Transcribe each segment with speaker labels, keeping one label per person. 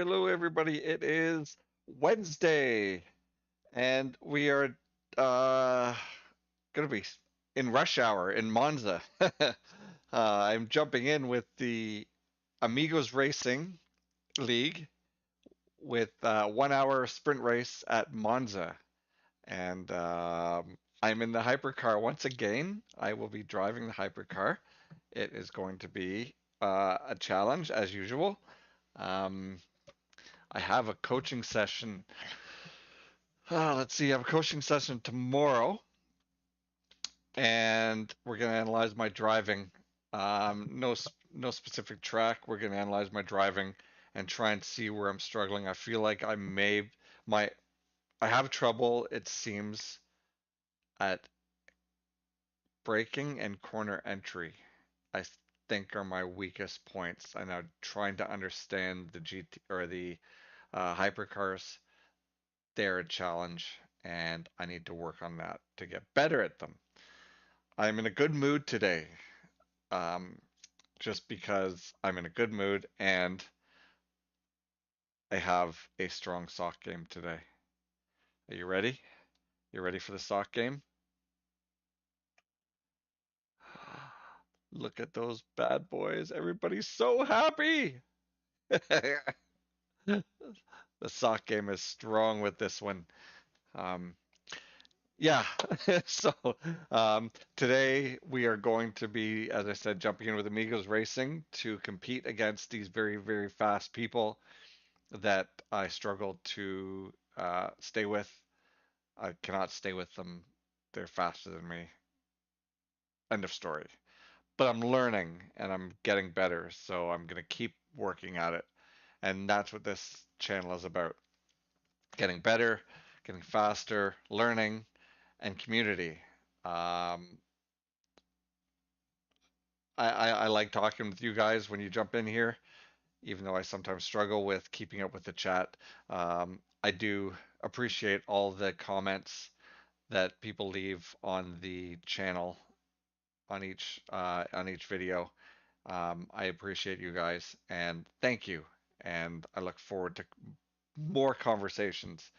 Speaker 1: Hello, everybody. It is Wednesday, and we are uh, gonna be in rush hour in Monza. I'm jumping in with the Amigos Racing League with 1 hour sprint race at Monza, and I'm in the hypercar once again. I will be driving the hypercar. It is going to be a challenge as usual. Um, I have a coaching session. Let's see, I have a coaching session tomorrow, and we're going to analyze my driving. No specific track. We're going to analyze my driving and try and see where I'm struggling. I feel like my I have trouble. It seems at braking and corner entry. I think are my weakest points. I'm now trying to understand the GT or the hypercars. They're a challenge, and I need to work on that to get better at them. I'm in a good mood today, um, just because I'm in a good mood and I have a strong sock game today. Are you ready? You ready for the sock game? Look at those bad boys. Everybody's so happy. The sock game is strong with this one. Um, Yeah, so today we are going to be, as I said, jumping in with Amigos Racing to compete against these very, very fast people that I struggle to stay with. I cannot stay with them. They're faster than me. End of story. But I'm learning and I'm getting better, so I'm going to keep working at it. And that's what this channel is about. Getting better, getting faster, learning, and community. Um, I like talking with you guys when you jump in here, even though I sometimes struggle with keeping up with the chat. I do appreciate all the comments that people leave on the channel on each video. I appreciate you guys and thank you. And I look forward to more conversations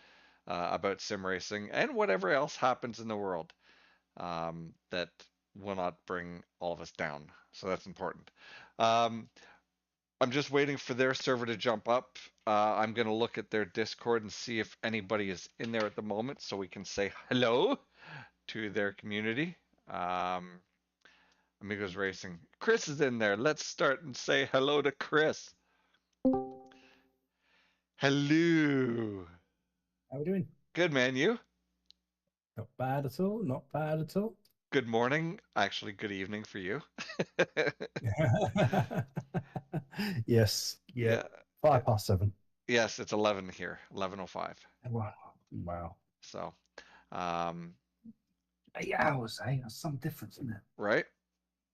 Speaker 1: about sim racing and whatever else happens in the world that will not bring all of us down. So that's important. Um, I'm just waiting for their server to jump up. I'm going to look at their Discord and see if anybody is in there at the moment so we can say hello to their community. Um, Amigos Racing. Chris is in there. Let's start and say hello to Chris. Hello.
Speaker 2: How are we doing?
Speaker 1: Good, man. You?
Speaker 2: Not bad at all. Not bad at all.
Speaker 1: good morning. Actually, good evening for you.
Speaker 2: Yes. Yeah.
Speaker 1: Yeah. uh,
Speaker 2: 7:05.
Speaker 1: Yes, it's 11 here, 11:05.
Speaker 2: Wow. Wow.
Speaker 1: So, um,
Speaker 2: 8 hours, eh? That's some difference, isn't
Speaker 1: right?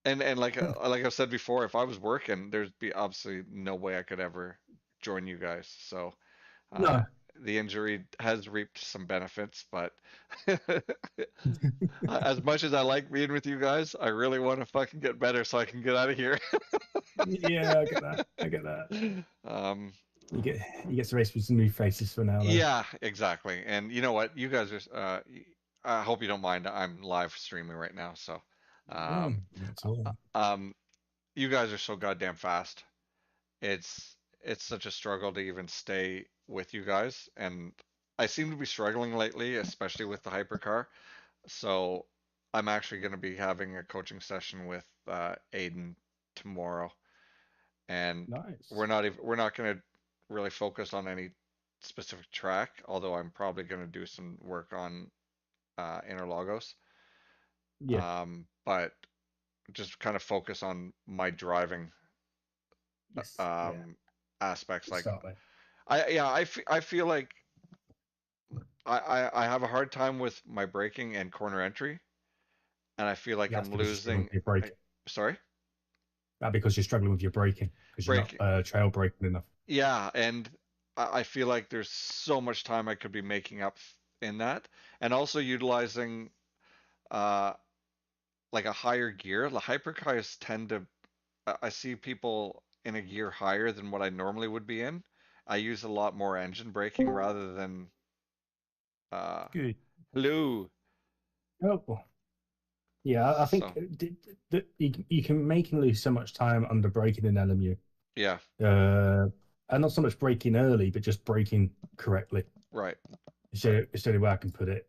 Speaker 1: And
Speaker 2: it?
Speaker 1: like I've said before, if I was working, there'd be absolutely no way I could ever join you guys. So, uh,
Speaker 2: No.
Speaker 1: the injury has reaped some benefits, but as much as I like being with you guys, I really want to fucking get better so I can get out of here.
Speaker 2: Yeah, I get that. I get that.
Speaker 1: Um,
Speaker 2: You get to race with some new faces for now, though.
Speaker 1: yeah, exactly. And you know what? You guys are, I hope you don't mind. I'm live streaming right now, so,
Speaker 2: No,
Speaker 1: um,
Speaker 2: that's all.
Speaker 1: um, you guys are so goddamn fast. It's such a struggle to even stay with you guys, and I seem to be struggling lately, especially with the hypercar. So I'm actually going to be having a coaching session with Aiden tomorrow, and
Speaker 2: Nice.
Speaker 1: we're not going to really focus on any specific track, although I'm probably going to do some work on Interlagos,
Speaker 2: Yeah.
Speaker 1: but just kind of focus on my driving
Speaker 2: Yes. Yeah.
Speaker 1: um, aspects.
Speaker 2: Good
Speaker 1: Like
Speaker 2: start, mate.
Speaker 1: I feel like I have a hard time with my braking and corner entry, and I feel like
Speaker 2: That's
Speaker 1: I'm
Speaker 2: because you're struggling
Speaker 1: losing.
Speaker 2: with your
Speaker 1: I,
Speaker 2: braking.
Speaker 1: sorry,
Speaker 2: That because you're struggling with your braking because you're not
Speaker 1: braking.
Speaker 2: trail braking enough.
Speaker 1: Yeah, and I feel like there's so much time I could be making up in that, and also utilizing uh like a higher gear. The hypercars tend to I see people in a gear higher than what I normally would be in. I use a lot more engine braking rather than uh
Speaker 2: Good.
Speaker 1: hello.
Speaker 2: Oh, well. Yeah, I think
Speaker 1: So
Speaker 2: you can make and lose so much time under braking in LMU.
Speaker 1: yeah,
Speaker 2: Uh, and not so much braking early, but just braking correctly.
Speaker 1: right, right.
Speaker 2: It's the only way I can put it.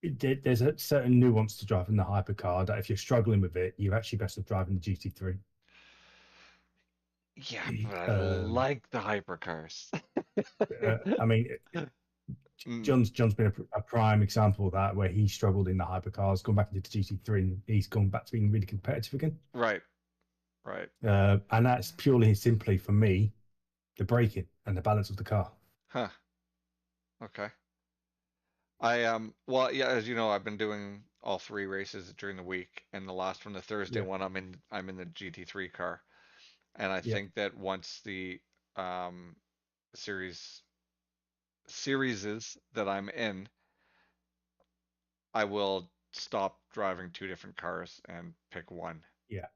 Speaker 2: There's a certain nuance to driving the hypercar that if you're struggling with it, you're actually best at driving the GT3.
Speaker 1: Yeah, but I
Speaker 2: Um,
Speaker 1: like the hypercars.
Speaker 2: I mean,
Speaker 1: Mm,
Speaker 2: John's been a prime example of that, where he struggled in the hypercars, gone back into the GT3, and he's gone back to being really competitive again.
Speaker 1: right, right.
Speaker 2: And that's purely and simply for me the braking and the balance of the car.
Speaker 1: Huh. Okay. I well yeah, as you know, I've been doing all three races during the week, and the last one, the Thursday
Speaker 2: Yeah,
Speaker 1: one, I'm in the GT3 car, and I
Speaker 2: yeah,
Speaker 1: think that once the um series serieses that I'm in, I will stop driving two different cars and pick one.
Speaker 2: yeah,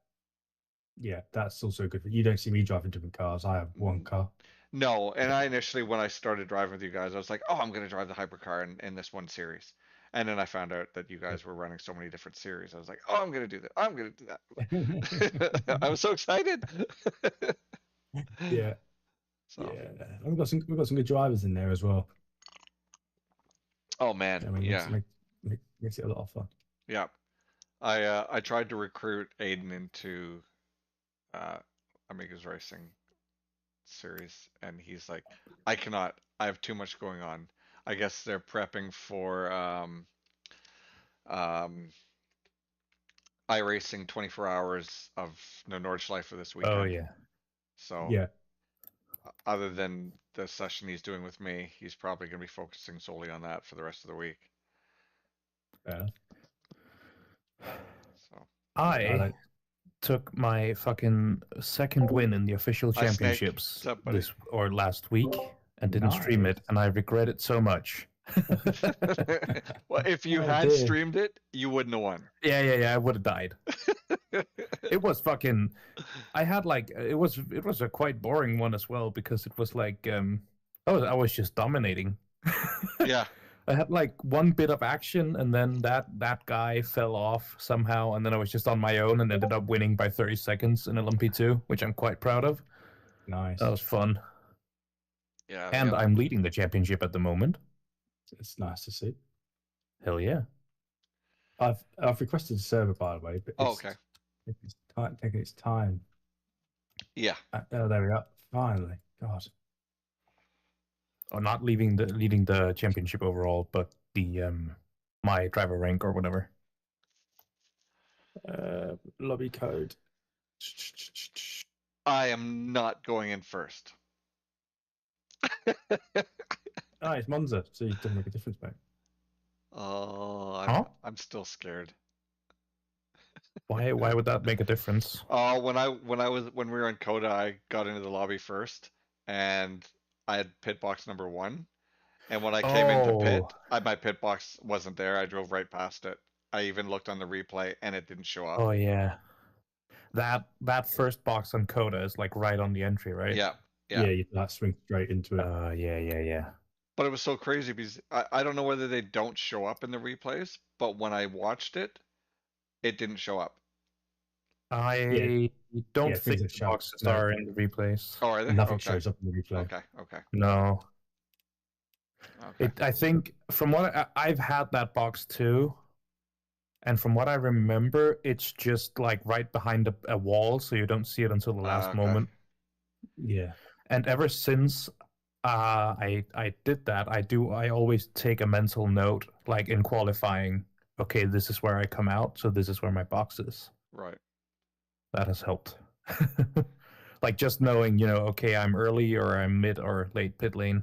Speaker 2: yeah. That's also good. You don't see me driving different cars. I have one
Speaker 1: Mm,
Speaker 2: car.
Speaker 1: no, and I initially when I started driving with you guys, I was like, oh, I'm gonna drive the hypercar in this one series. And then I found out that you guys were running so many different series. I was like, oh, I'm gonna do that. I'm gonna do that. I was so excited.
Speaker 2: Yeah,
Speaker 1: So,
Speaker 2: yeah. We've got some good drivers in there as well.
Speaker 1: oh man,
Speaker 2: I mean,
Speaker 1: yeah,
Speaker 2: makes it a lot of fun.
Speaker 1: yeah. I tried to recruit Aiden into uh Amigos Racing series, and he's like, I cannot. I have too much going on. I guess they're prepping for um iRacing 24 hours of no Nordschleife for this
Speaker 2: Oh
Speaker 1: weekend.
Speaker 2: yeah,
Speaker 1: So
Speaker 2: yeah.
Speaker 1: other than the session he's doing with me, he's probably going to be focusing solely on that for the rest of the week.
Speaker 2: Fair
Speaker 1: So
Speaker 2: I
Speaker 3: I
Speaker 2: don't.
Speaker 3: took my fucking second win in the official
Speaker 1: hi Snake, what's
Speaker 3: championships
Speaker 1: up, buddy?
Speaker 3: this or last week and didn't stream
Speaker 2: Nice.
Speaker 3: it, and I regret it so much.
Speaker 1: Well, if you
Speaker 2: Oh
Speaker 1: had
Speaker 2: dear.
Speaker 1: streamed it, you wouldn't have won.
Speaker 3: Yeah, I would have died. It was fucking. I had like it was a quite boring one as well because it was like oh, I was just dominating.
Speaker 1: Yeah,
Speaker 3: I had like one bit of action, and then that guy fell off somehow, and then I was just on my own and ended up winning by 30 seconds in LMP2, which I'm quite proud of. That
Speaker 2: Nice.
Speaker 3: was fun.
Speaker 1: yeah,
Speaker 3: And I'm leading the championship at the moment.
Speaker 2: It's nice to see.
Speaker 3: Hell yeah.
Speaker 2: I've requested a server, by the way, but
Speaker 1: oh, okay.
Speaker 2: taking its time.
Speaker 1: Yeah,
Speaker 2: Oh, there we go. Finally. God.
Speaker 3: Or not leading the championship overall, but the my driver rank or whatever.
Speaker 2: Lobby code.
Speaker 1: I am not going in first.
Speaker 2: Ah, it's Monza, so it doesn't make a difference, mate.
Speaker 1: Oh,
Speaker 3: Huh?
Speaker 1: I'm still scared.
Speaker 3: Why would that make a difference?
Speaker 1: Oh, when we were in Coda, I got into the lobby first, and I had pit box number 1. And when I came into pit, my pit box wasn't there. I drove right past it. I even looked on the replay, and it didn't show up.
Speaker 3: Oh yeah. That first box on Coda is like right on the entry, right?
Speaker 1: Yeah.
Speaker 2: You that swing straight into it.
Speaker 3: Yeah.
Speaker 1: But it was so crazy because I don't know whether they don't show up in the replays, but when I watched it, it didn't show up.
Speaker 3: I don't think
Speaker 2: things that
Speaker 3: the
Speaker 2: show-
Speaker 3: boxes
Speaker 2: no.
Speaker 3: are in the replays.
Speaker 1: Oh, are they?
Speaker 2: Nothing
Speaker 1: Okay.
Speaker 2: shows up in the replay.
Speaker 1: Okay.
Speaker 3: No.
Speaker 1: Okay.
Speaker 3: I think from what I've had that box too, and from what I remember, it's just like right behind a wall, so you don't see it until the last
Speaker 1: Okay.
Speaker 3: moment.
Speaker 2: Yeah.
Speaker 3: And ever since I did that, I always take a mental note, like in qualifying. Okay, this is where I come out, so this is where my box is.
Speaker 1: Right.
Speaker 3: That has helped. Like just knowing, okay, I'm early or I'm mid or late pit lane.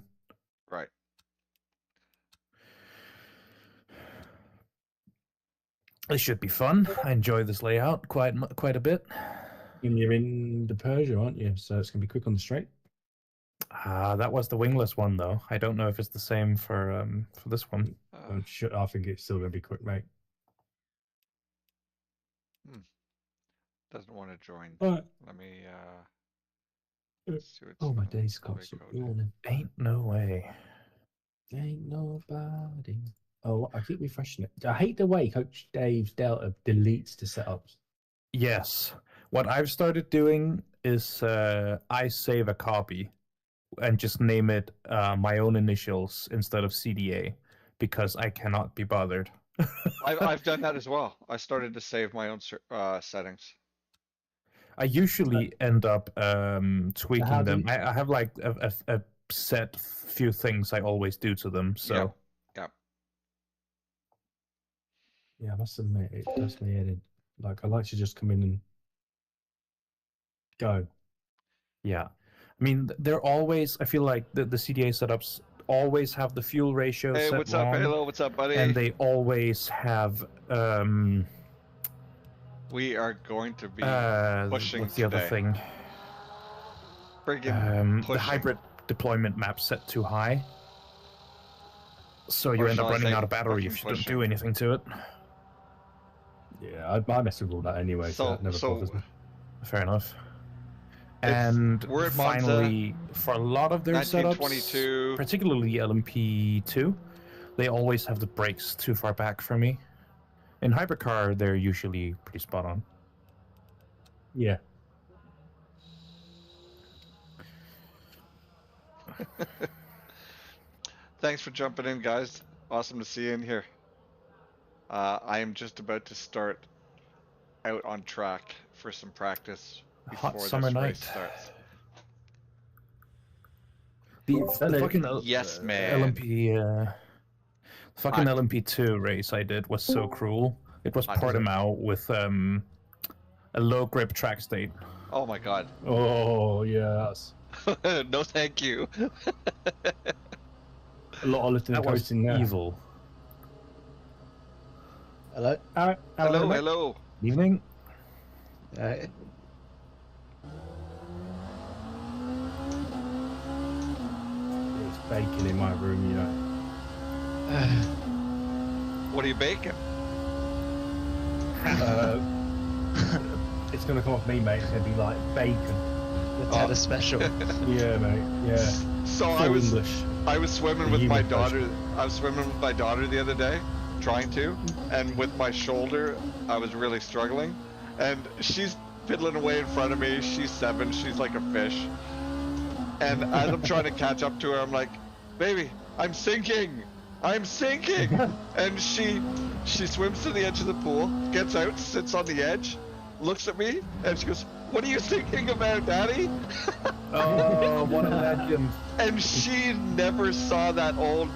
Speaker 1: Right.
Speaker 3: It should be fun. I enjoy this layout quite a bit.
Speaker 2: And you're in the Persia, aren't you? So it's gonna be quick on the straight.
Speaker 3: That was the wingless one, though. I don't know if it's the same for this one.
Speaker 2: I'm sure. I think it's still gonna be quick, mate.
Speaker 1: Doesn't want to join.
Speaker 2: All right.
Speaker 1: Let me see what's
Speaker 2: Oh, my
Speaker 1: on
Speaker 2: day's
Speaker 1: lobby
Speaker 2: got some
Speaker 1: code.
Speaker 2: yawning.
Speaker 3: Ain't no way.
Speaker 2: Ain't nobody. Oh, I keep refreshing it. I hate the way Coach Dave's Delta deletes the setups.
Speaker 3: Yes. What I've started doing is I save a copy and just name it my own initials instead of CDA because I cannot be bothered.
Speaker 1: I've done that as well. I started to save my own settings.
Speaker 3: I usually end up tweaking them.
Speaker 2: do
Speaker 3: I have like a set few things I always do to them. So
Speaker 2: Yeah, I must admit, it does me head in. Like, I like to just come in and go.
Speaker 3: yeah. I mean, they're always, I feel like the CDA setups always have the fuel ratio
Speaker 1: Hey,
Speaker 3: set
Speaker 1: what's
Speaker 3: wrong,
Speaker 1: up, Halo? What's up, buddy?
Speaker 3: and they always have
Speaker 1: we are going to be pushing
Speaker 3: what's the other
Speaker 1: today.
Speaker 3: thing?
Speaker 1: Friggin' pushing.
Speaker 3: The hybrid deployment map set too high, so you
Speaker 1: Or
Speaker 3: end
Speaker 1: shall
Speaker 3: up
Speaker 1: I
Speaker 3: running
Speaker 1: say
Speaker 3: out of battery
Speaker 1: fucking
Speaker 3: if you don't
Speaker 1: pushing.
Speaker 3: do anything to it.
Speaker 2: Yeah, I mess with all that anyway, so that never bothers me.
Speaker 3: Fair enough. And
Speaker 1: we're at Monza,
Speaker 3: finally, for a lot of their setups,
Speaker 1: 1922.
Speaker 3: particularly LMP2, they always have the brakes too far back for me. In hypercar, they're usually pretty spot on.
Speaker 2: Yeah.
Speaker 1: Thanks for jumping in, guys. Awesome to see you in here. I am just about to start out on track for some practice before
Speaker 3: Hot summer
Speaker 1: this
Speaker 3: night.
Speaker 1: race starts.
Speaker 3: The fucking
Speaker 1: Yes, man.
Speaker 3: LMP, fucking
Speaker 1: Hot.
Speaker 3: LMP2 race I did was so cruel. It was
Speaker 1: Hot.
Speaker 3: Portimao with a low grip track state.
Speaker 1: Oh my god.
Speaker 2: Oh, yeah. That's
Speaker 1: No, thank you.
Speaker 2: a lot of lifting
Speaker 3: That
Speaker 2: and
Speaker 3: was
Speaker 2: coasting there.
Speaker 3: evil.
Speaker 4: Hello?
Speaker 2: All right.
Speaker 1: Hello,
Speaker 2: mate.
Speaker 1: hello.
Speaker 3: Evening.
Speaker 4: Right.
Speaker 2: It's baking in my room, you know.
Speaker 1: What are you baking?
Speaker 2: It's going to come off me, mate. It's going to be like bacon.
Speaker 4: Let's have a special.
Speaker 2: Yeah, mate. Yeah.
Speaker 1: So
Speaker 2: Full
Speaker 1: I was
Speaker 2: English.
Speaker 1: swimming
Speaker 2: The
Speaker 1: with my
Speaker 2: human
Speaker 1: daughter. I was swimming with my daughter the other day, trying to, and with my shoulder, I was really struggling. And she's fiddling away in front of me. She's 7. She's like a fish. And as I'm trying to catch up to her, I'm like, "Baby, I'm sinking. I'm sinking." And she swims to the edge of the pool, gets out, sits on the edge, looks at me, and she goes, "What are you thinking about, Daddy?"
Speaker 3: Oh, what a legend.
Speaker 1: And she never saw that old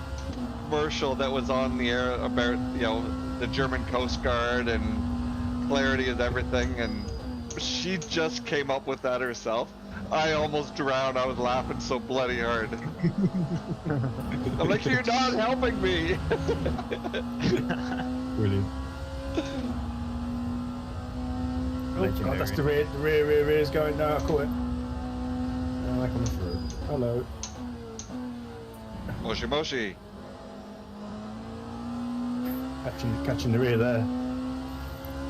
Speaker 1: commercial that was on the air about, you know, the German Coast Guard and clarity is everything, and she just came up with that herself. I almost drowned. I was laughing so bloody hard. I'm like, you're not helping me.
Speaker 2: Brilliant. Oh, God, that's the rear. The rear is going. No, I caught it. I come through. Hello.
Speaker 1: Moshi Moshi.
Speaker 2: Catching the rear there.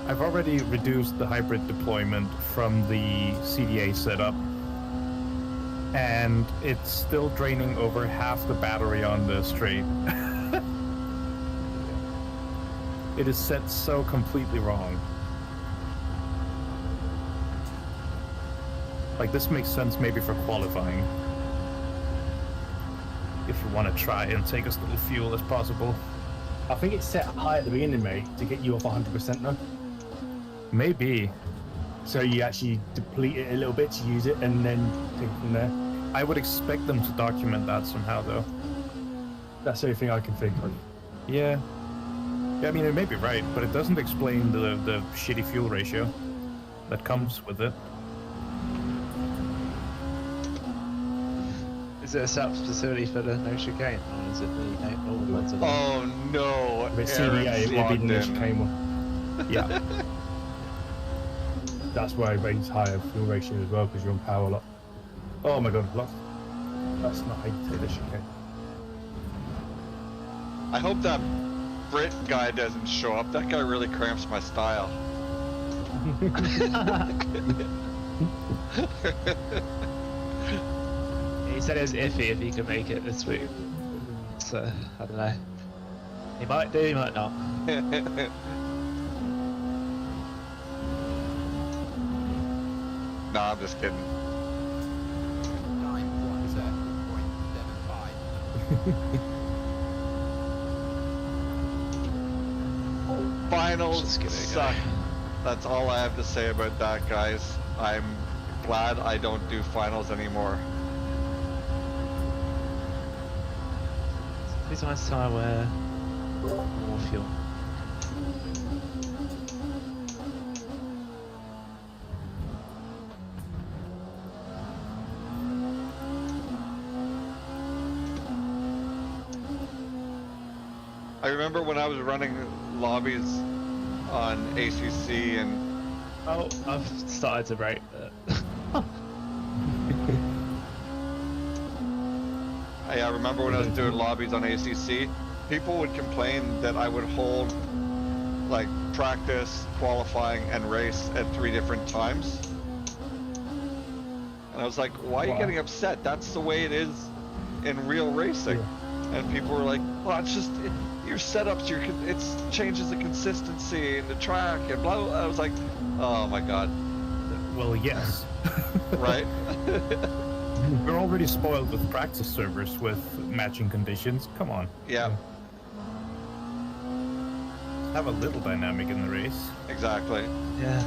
Speaker 3: I've already reduced the hybrid deployment from the CDA setup, and it's still draining over half the battery on the straight. It is set so completely wrong. Like, this makes sense maybe for qualifying. If you want to try and take as little fuel as possible.
Speaker 2: I think it's set high at the beginning, mate, to get you off 100% though.
Speaker 3: Maybe.
Speaker 2: So you actually deplete it a little bit to use it and then take it from there.
Speaker 3: I would expect them to document that somehow, though.
Speaker 2: That's the only thing I can think of.
Speaker 3: Yeah. Yeah, I mean, it may be right, but it doesn't explain the shitty fuel ratio that comes with it.
Speaker 4: Is it a setup specifically for the no chicane, or is it the normal ones?
Speaker 1: Oh no,
Speaker 2: If it's
Speaker 1: Aaron's
Speaker 2: CDA, it'll be
Speaker 1: logged
Speaker 2: the
Speaker 1: in.
Speaker 2: chicane one.
Speaker 3: Yeah.
Speaker 2: That's why it rates higher fuel ratio as well, because you're on power a lot. Oh my god, lost. That's not how you take the chicane.
Speaker 1: I hope that Brit guy doesn't show up. That guy really cramps my style.
Speaker 4: He said it was iffy if he could make it this week. So, I don't know. He might do, he might not.
Speaker 1: Nah, I'm just kidding. Finals
Speaker 4: Just kidding,
Speaker 1: suck. That's all I have to say about that, guys. I'm glad I don't do finals anymore.
Speaker 4: It's nice time where more fuel.
Speaker 1: I remember when I was running lobbies on ACC and
Speaker 4: Oh, I've started to break that.
Speaker 1: I remember when I was doing lobbies on ACC, people would complain that I would hold like practice, qualifying, and race at 3 different times. And I was like, why are you getting upset? That's the way it is in real racing.
Speaker 2: Yeah.
Speaker 1: And people were like, well, it's just your setups, it changes the consistency and the track and blah, blah. I was like, oh my god,
Speaker 3: Well, yes.
Speaker 1: right?
Speaker 3: We're already spoiled with practice servers with matching conditions. Come on.
Speaker 1: Yeah,
Speaker 3: Have a little dynamic in the race.
Speaker 1: exactly.
Speaker 4: Yeah.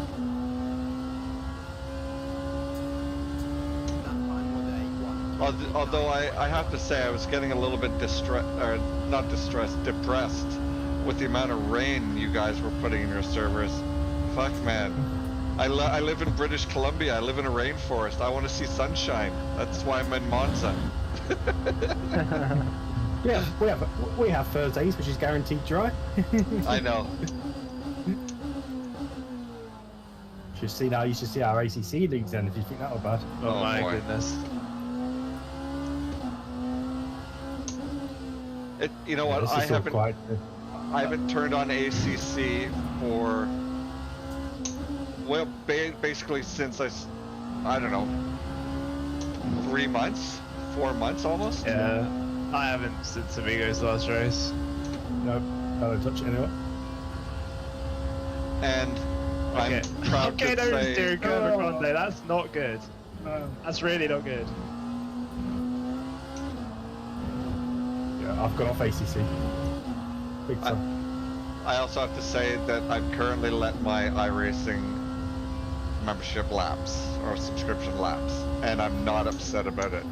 Speaker 1: Although I have to say I was getting a little bit depressed with the amount of rain you guys were putting in your servers. Fuck, man. I live in British Columbia. I live in a rainforest. I want to see sunshine. That's why I'm in Monza.
Speaker 2: Yeah, we have Thursdays, which is guaranteed dry.
Speaker 1: I know.
Speaker 2: You should see our ACC leagues then, if you think that were bad.
Speaker 4: Oh,
Speaker 1: Oh,
Speaker 4: my
Speaker 1: boy.
Speaker 4: goodness.
Speaker 1: You know what?
Speaker 2: This is
Speaker 1: I
Speaker 2: still
Speaker 1: haven't
Speaker 2: quite.
Speaker 1: I haven't turned on ACC for basically since I don't know, 3 months, 4 months almost.
Speaker 4: Yeah. I haven't since Amigos last race.
Speaker 2: No, I don't touch it anyway.
Speaker 1: And
Speaker 4: Okay.
Speaker 1: I'm proud
Speaker 4: Okay,
Speaker 1: to
Speaker 4: no,
Speaker 1: say
Speaker 4: steering curve Grande. That's not good. That's really not good.
Speaker 2: Yeah, I've got off ACC. Big time.
Speaker 1: I also have to say that I've currently let my iRacing membership lapse or subscription lapse, and I'm not upset about it.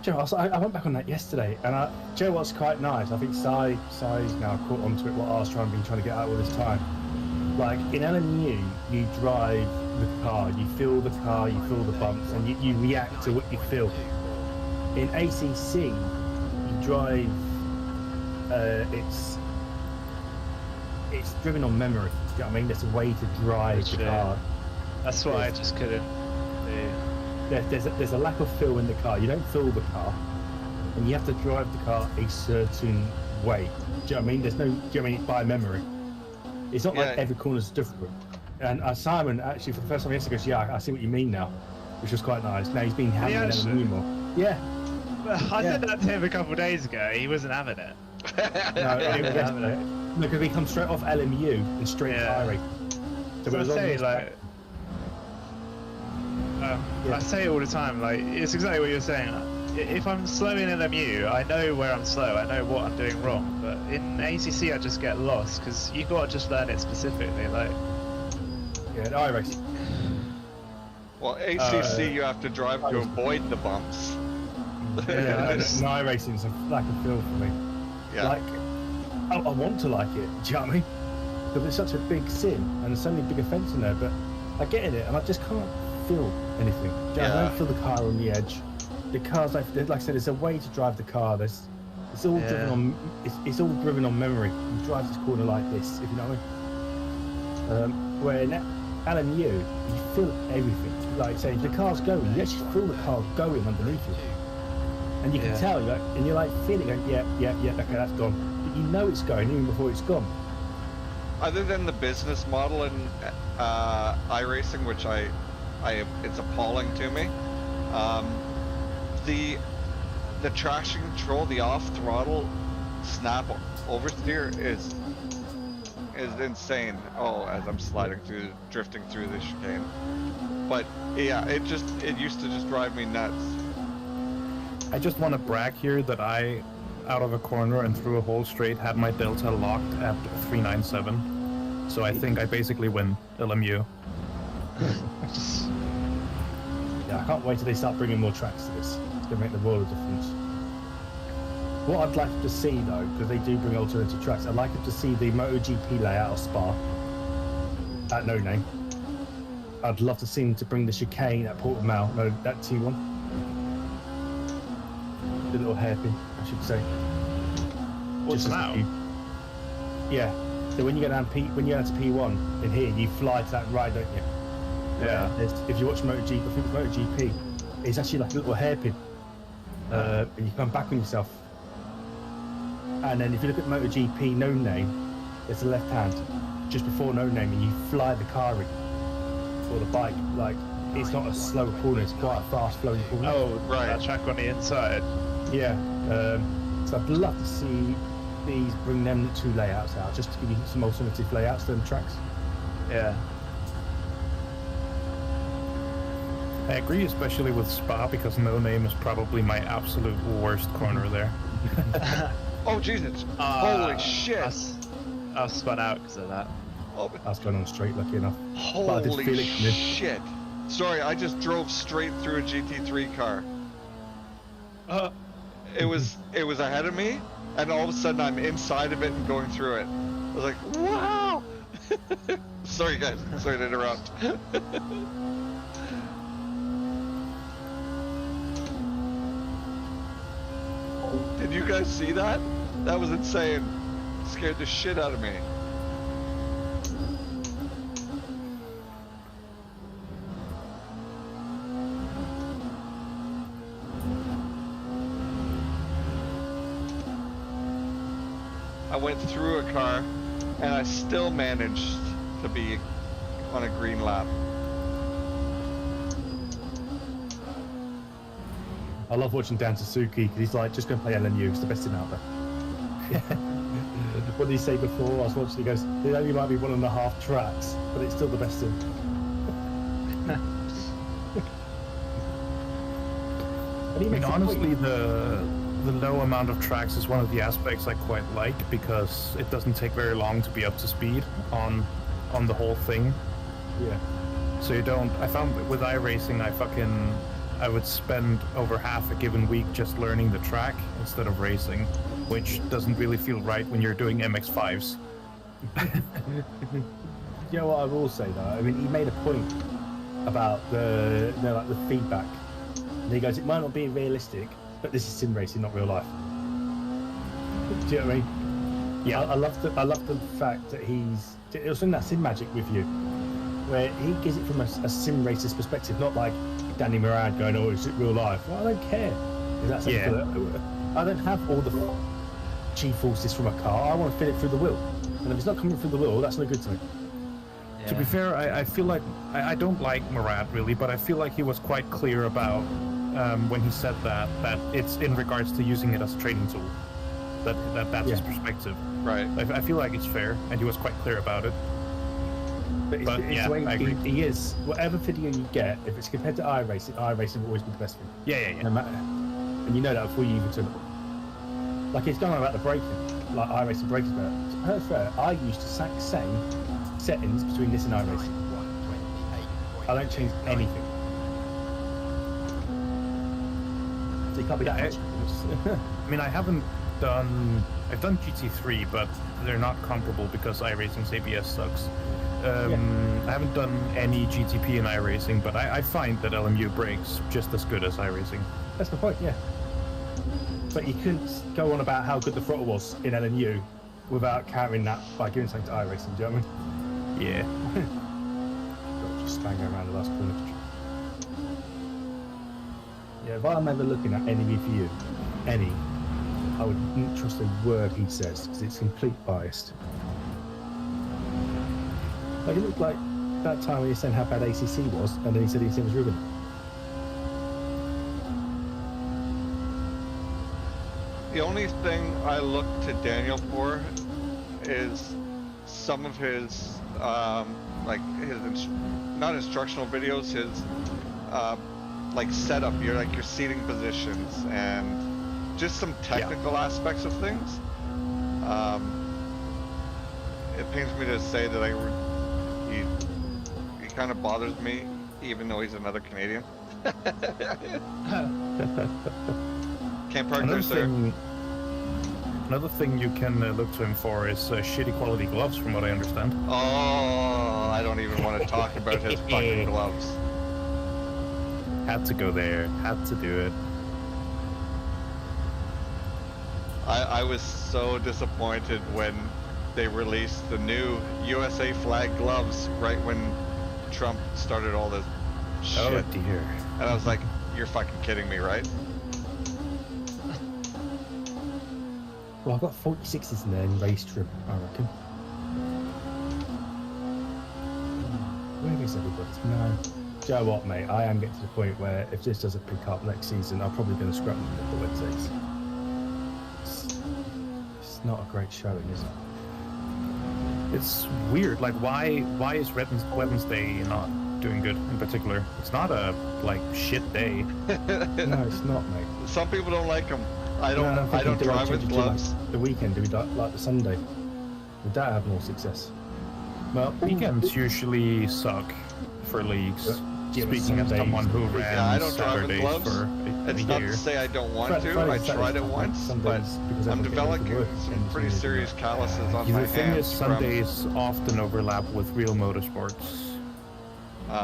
Speaker 2: Joe, I went back on that yesterday, and Joe, what's quite nice, I think Sai's now caught onto it, what I was trying to get out all this time. Like, in LMU, you drive the car, you feel the car, you feel the bumps, and you react to what you feel. In ACC, you drive, it's driven on memory, do you know what I mean? There's a way to drive the car.
Speaker 4: That's what I just couldn't do.
Speaker 2: There's a lack of feel in the car. You don't feel the car, and you have to drive the car a certain way. Do you know what I mean? There's no. Do you know what I mean? It's by memory. It's not like every corner's different. And Simon actually, for the first time yesterday, goes, "Yeah, I see what you mean now," which was quite nice. Now he's been having it more. Yeah.
Speaker 4: I said that to him a couple of days ago. He wasn't having it.
Speaker 2: No, because we come straight off LMU and straight to Irie. So
Speaker 4: I say like. I say it all the time, like, it's exactly what you're saying. If I'm slow in LMU, I know where I'm slow, I know what I'm doing wrong, but in ACC I just get lost, because you've got to just learn it specifically, like...
Speaker 2: Yeah, iRacing.
Speaker 1: Well, ACC you have to drive to avoid the bumps.
Speaker 2: Yeah, iRacing's a lack of feel for me.
Speaker 1: Yeah.
Speaker 2: Like, I want to like it, do you know what I mean? Because it's such a big sin, and there's so many big offence in there, but I get in it, and I just can't feel anything. I don't feel the car on the edge. The car's like I said, there's a way to drive the car. It's all driven on. It's all driven on memory. You drive this corner like this, if you know what I mean. Where in LMU, you feel everything. Like saying the car's going, you actually feel the car going underneath you, and you can tell. And you're like feeling it. Yeah. Okay, that's gone. But you know it's going even before it's gone.
Speaker 1: Other than the business model in iRacing, which it's appalling to me. The traction control, the off throttle snap oversteer is insane. Oh, as I'm drifting through the chicane. But yeah, it used to just drive me nuts.
Speaker 3: I just want to brag here that I, out of a corner and through a whole straight, had my delta locked at 397. So I think I basically win LMU.
Speaker 2: Yeah, I can't wait till they start bringing more tracks to this. It's going to make the world of difference. What I'd like to see, though, because they do bring alternative tracks, I'd like to see the MotoGP layout of Spa at No Name. I'd love to see them to bring the chicane at Portimao, no, that T1. The little hairpin, I should say.
Speaker 4: What's now?
Speaker 2: Yeah. So when you go down to P1 in here, you fly to that right, don't you?
Speaker 4: Yeah.
Speaker 2: If you watch MotoGP, I think it's MotoGP, it's actually like a little hairpin. And you come back on yourself. And then if you look at MotoGP No Name, there's the left hand just before No Name, and you fly the car in, or the bike. Like, it's not a slow corner, it's quite a fast flowing corner.
Speaker 4: Oh, right. That track on the inside.
Speaker 2: Yeah. So I'd love to see these bring them two layouts out, just to give you some alternative layouts to them tracks.
Speaker 4: Yeah.
Speaker 3: I agree, especially with Spa, because No Name is probably my absolute worst corner there.
Speaker 1: Oh Jesus! Holy shit!
Speaker 4: I spun out because of that.
Speaker 1: Oh,
Speaker 2: I was going on straight, lucky enough.
Speaker 1: holy shit! Sorry, I just drove straight through a GT3 car. It was ahead of me, and all of a sudden I'm inside of it and going through it. I was like, wow! Sorry guys, sorry to interrupt. Did you guys see that? That was insane. Scared the shit out of me. I went through a car and I still managed to be on a green lap.
Speaker 2: I love watching Dan Suzuki because he's like, just going to play LMU, it's the best in out there. What did he say before? I was watching, he goes, it only might be 1.5 tracks, but it's still the best in.
Speaker 3: I mean, honestly, the low amount of tracks is one of the aspects I quite like, because it doesn't take very long to be up to speed on the whole thing.
Speaker 2: Yeah.
Speaker 3: So you don't. I found with iRacing, I would spend over half a given week just learning the track instead of racing, which doesn't really feel right when you're doing MX5s.
Speaker 2: You know what I will say though? I mean, he made a point about the like the feedback. And he goes, it might not be realistic, but this is sim racing, not real life. Do you know what I mean?
Speaker 3: Yeah.
Speaker 2: I love the fact that he's also in that sim magic with you, where he gives it from a sim racer's perspective, not like Danny Murad going, "Oh, is it real life?" Well, I don't care. If that's I don't have all the G-forces from a car. I want to fit it through the wheel, and if it's not coming through the wheel, that's no good to me.
Speaker 3: To be fair, I feel like I don't like Murad really, but I feel like he was quite clear about when he said that it's in regards to using it as a training tool. That's his perspective.
Speaker 1: Right.
Speaker 3: I feel like it's fair, and he was quite clear about it.
Speaker 2: But it's
Speaker 3: yeah,
Speaker 2: the way
Speaker 3: I agree.
Speaker 2: he is. Whatever video you get, if it's compared to iRacing will always be the best thing.
Speaker 3: Yeah.
Speaker 2: No matter, and you know that before you even turn it. Like he's going on about the braking, like iRacing braking better. That's fair. I used the exact same settings between this and iRacing. I don't change anything. So you can't be that much.
Speaker 3: I mean, I've done GT3, but they're not comparable because iRacing's ABS sucks. I haven't done any GTP in iRacing, but I find that LMU brakes just as good as iRacing.
Speaker 2: That's the point, yeah. But you couldn't go on about how good the throttle was in LMU without carrying that by giving something to iRacing, do you know what I mean?
Speaker 3: Yeah.
Speaker 2: Just bang around the last corner. Yeah, if I'm ever looking at any review, I wouldn't trust a word he says because it's complete biased. Like it looked like that time when he was saying how bad ACC was, and then he said he was Ruben.
Speaker 1: The only thing I look to Daniel for is some of his, like his, not instructional videos, his, like setup, your seating positions and just some technical aspects of things. It pains me to say that he kind of bothers me, even though he's another Canadian. Can't park there, sir.
Speaker 3: Another thing you can look to him for is shitty quality gloves, from what I understand.
Speaker 1: Oh, I don't even want to talk about his fucking gloves.
Speaker 3: Had to go there. Had to do it.
Speaker 1: I was so disappointed when they released the new USA flag gloves right when Trump started all this shit.
Speaker 3: Oh dear.
Speaker 1: And I was like, you're fucking kidding me, right?
Speaker 2: Well, I've got 46s in there in race trim, I reckon. Where is everybody? No. Do you know what, mate? I am getting to the point where if this doesn't pick up next season, I'm probably going to scrap them for Wednesdays. It's not a great showing, is it?
Speaker 3: It's weird. Like, why is Wednesday not doing good in particular? It's not a shit day.
Speaker 2: No, it's not, mate.
Speaker 1: Some people don't like them. I don't drive with gloves.
Speaker 2: Like the weekend, do we like the Sunday? Would that have more success? Well,
Speaker 3: Weekends usually suck for leagues.
Speaker 2: Yeah,
Speaker 3: Speaking as someone who ran
Speaker 1: I don't drive with
Speaker 3: Saturdays
Speaker 1: gloves.
Speaker 3: for
Speaker 1: It's
Speaker 3: a
Speaker 1: not
Speaker 3: year.
Speaker 1: to say I don't want to. I tried it once, but I'm developing some pretty serious calluses on my
Speaker 3: The thing
Speaker 1: hands.
Speaker 3: is, Sundays often overlap with real motorsports,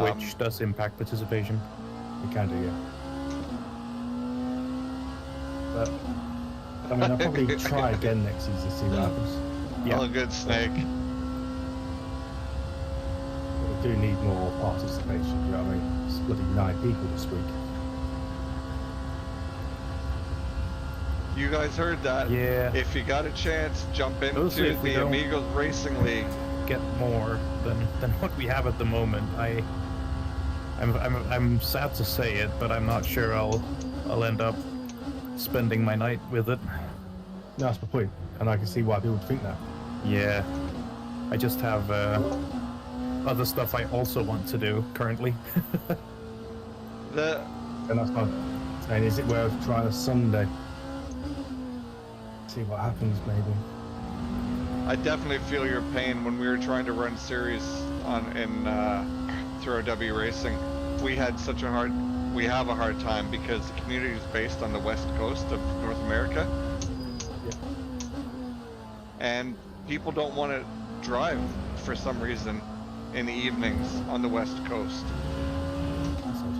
Speaker 3: which does impact participation.
Speaker 2: You can do, yeah. But I mean, I'll probably try again next season to see what happens.
Speaker 1: Yeah. Oh, good snake.
Speaker 2: But we do need more participation. Do you know what I mean? It's bloody 9 people this week.
Speaker 1: You guys heard that?
Speaker 3: Yeah.
Speaker 1: If you got a chance, jump into the Amigos Racing League.
Speaker 3: Get more than what we have at the moment. I'm sad to say it, but I'm not sure I'll end up spending my night with it.
Speaker 2: No, that's my point, and I can see why people would think that.
Speaker 3: Yeah, I just have other stuff I also want to do currently.
Speaker 2: And that's my saying, is it worth trying a Sunday? See what happens, maybe.
Speaker 1: I definitely feel your pain. When we were trying to run series through OW Racing, we had such a hard we have a hard time because the community is based on the west coast of North America,
Speaker 2: Yeah.
Speaker 1: and people don't want to drive for some reason in the evenings on the west coast.
Speaker 2: That's odd.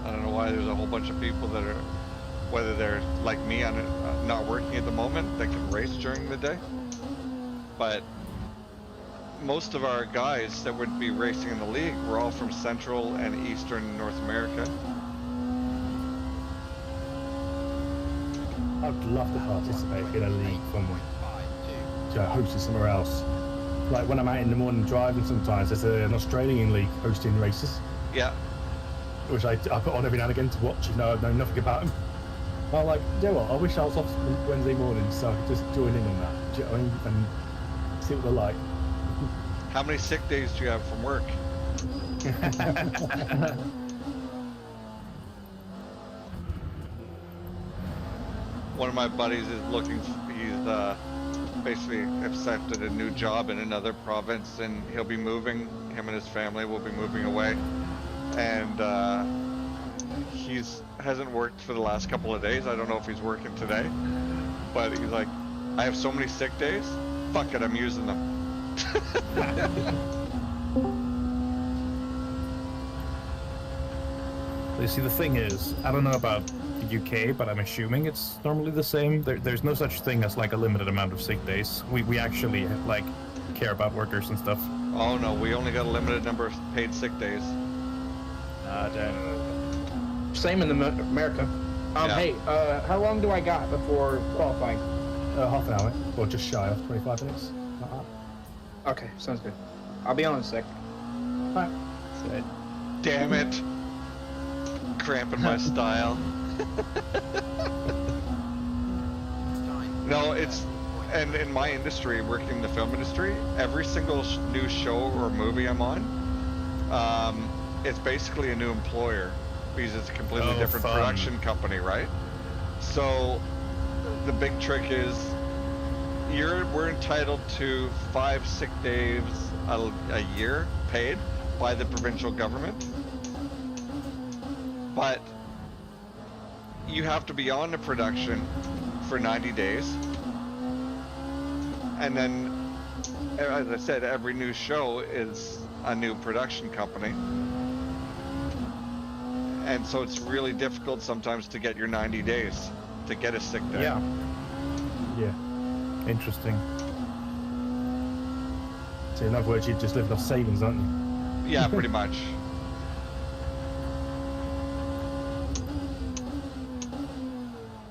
Speaker 1: I don't know why there's a whole bunch of people that are, whether they're like me on not working at the moment, that can race during the day. But most of our guys that would be racing in the league were all from Central and Eastern North America.
Speaker 2: I'd love to participate in a league from hosted somewhere else. Like when I'm out in the morning driving, sometimes there's an Australian league hosting races,
Speaker 1: Yeah,
Speaker 2: which I put on every now and again to watch. You know, I know nothing about them. I'm like, you know what? I wish I was off Wednesday morning so I could just join in on that. Do you know what I mean? And see what they're like.
Speaker 1: how many sick days do you have from work? One of my buddies is looking, he's basically accepted a new job in another province, and he'll be moving, him and his family will be moving away. And he's hasn't worked for the last couple of days. I don't know if he's working today, but he's like, I have so many sick days, fuck it, I'm using them.
Speaker 3: You see, the thing is, I don't know about the UK, but I'm assuming it's normally the same. There's no such thing as like a limited amount of sick days. We actually like care about workers and stuff.
Speaker 1: Oh no, we only got a limited number of paid sick days.
Speaker 4: I don't.
Speaker 5: Same in America.
Speaker 1: Yeah.
Speaker 5: Hey, how long do I got before qualifying?
Speaker 2: Half an hour, or just shy of 25 minutes. Like that.
Speaker 5: Okay, sounds good. I'll be on in a sec.
Speaker 2: Right.
Speaker 1: Damn it. Cramping my style. No, it's, and in my industry, working in the film industry, every single new show or movie I'm on, it's basically a new employer because it's a completely different
Speaker 3: fun.
Speaker 1: production company, right? So the big trick is we're entitled to 5 sick days a year paid by the provincial government, but you have to be on the production for 90 days, and then, as I said, every new show is a new production company, and so it's really difficult sometimes to get your 90 days to get a sick day.
Speaker 3: Yeah,
Speaker 2: Yeah.
Speaker 3: interesting.
Speaker 2: So in other words, you're just living off savings, aren't you?
Speaker 1: Yeah, pretty much.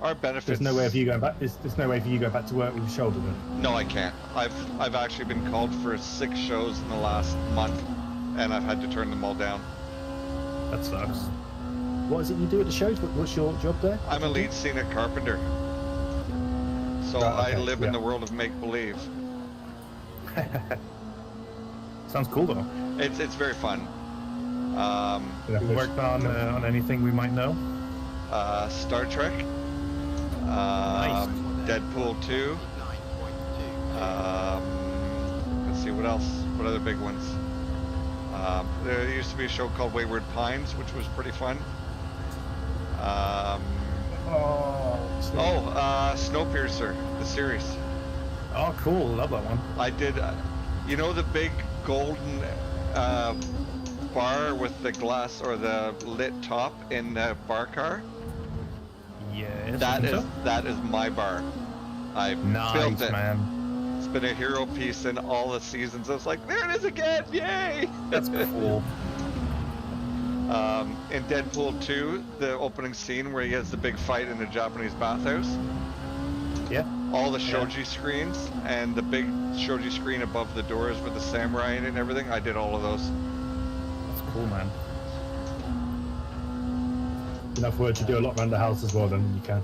Speaker 1: Our benefits.
Speaker 2: There's no way of you going back. There's no way for you going back to work with your shoulder then.
Speaker 1: No, I can't. I've actually been called for 6 shows in the last month, and I've had to turn them all down.
Speaker 3: That sucks.
Speaker 2: What is it you do at the shows? What's your job there?
Speaker 1: I'm a lead scenic carpenter, so
Speaker 2: Right,
Speaker 1: I
Speaker 2: okay,
Speaker 1: live in
Speaker 2: yeah.
Speaker 1: the world of make believe.
Speaker 3: Sounds cool though.
Speaker 1: It's very fun.
Speaker 2: Yeah,
Speaker 3: You worked on anything we might know?
Speaker 1: Star Trek,
Speaker 3: Nice.
Speaker 1: Deadpool 2. Let's see what else. What other big ones? There used to be a show called Wayward Pines, which was pretty fun. Snowpiercer, the series.
Speaker 3: Oh, cool. Love that one.
Speaker 1: I did. You know the big golden bar with the glass or the lit top in the bar car?
Speaker 3: Yes.
Speaker 1: That is my bar. I built
Speaker 3: Nice,
Speaker 1: it.
Speaker 3: man.
Speaker 1: It's been a hero piece in all the seasons. I was like, there it is again! Yay!
Speaker 3: That's cool.
Speaker 1: In Deadpool 2, the opening scene where he has the big fight in the Japanese bathhouse,
Speaker 3: Yeah.
Speaker 1: all the shoji screens and the big shoji screen above the doors with the samurai in it and everything, I did all of those.
Speaker 3: That's cool, man.
Speaker 2: In other words, you do a lot around the house as well then you can.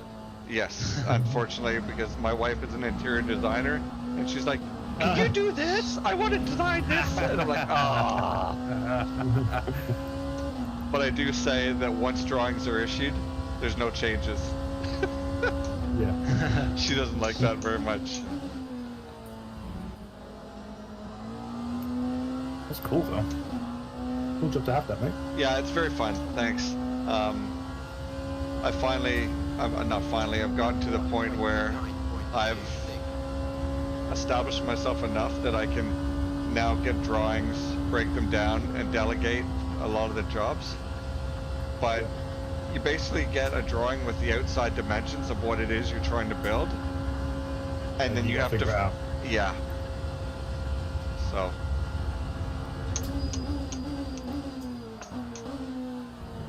Speaker 1: Yes, unfortunately, because my wife is an interior designer, and she's like, can you do this? I want to design this! And I'm like, ah. But I do say that once drawings are issued, there's no changes.
Speaker 2: Yeah.
Speaker 1: She doesn't like that very much.
Speaker 3: That's cool though.
Speaker 2: cool job to have that, mate.
Speaker 1: Yeah, it's very fun. Thanks. I've gotten to the point where I've established myself enough that I can now get drawings, break them down, and delegate a lot of the jobs. But you basically get a drawing with the outside dimensions of what it is you're trying to build, and then you have
Speaker 2: figure it
Speaker 1: to,
Speaker 2: out.
Speaker 1: yeah. So.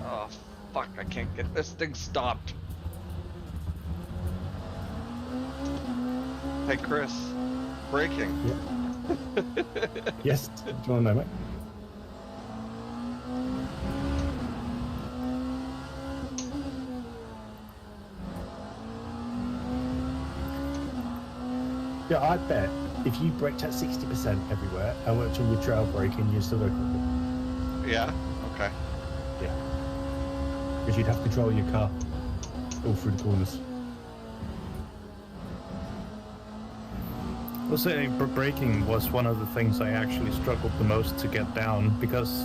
Speaker 1: Oh fuck! I can't get this thing stopped. Hey Chris, braking.
Speaker 2: Yeah. Yes. Do you want to know, mate? Yeah, I bet if you braked at 60% everywhere and worked on your trail braking, you'd still go quicker.
Speaker 1: Yeah. Okay.
Speaker 2: Yeah. Because you'd have to control your car all through the corners.
Speaker 3: I'll say braking was one of the things I actually struggled the most to get down, because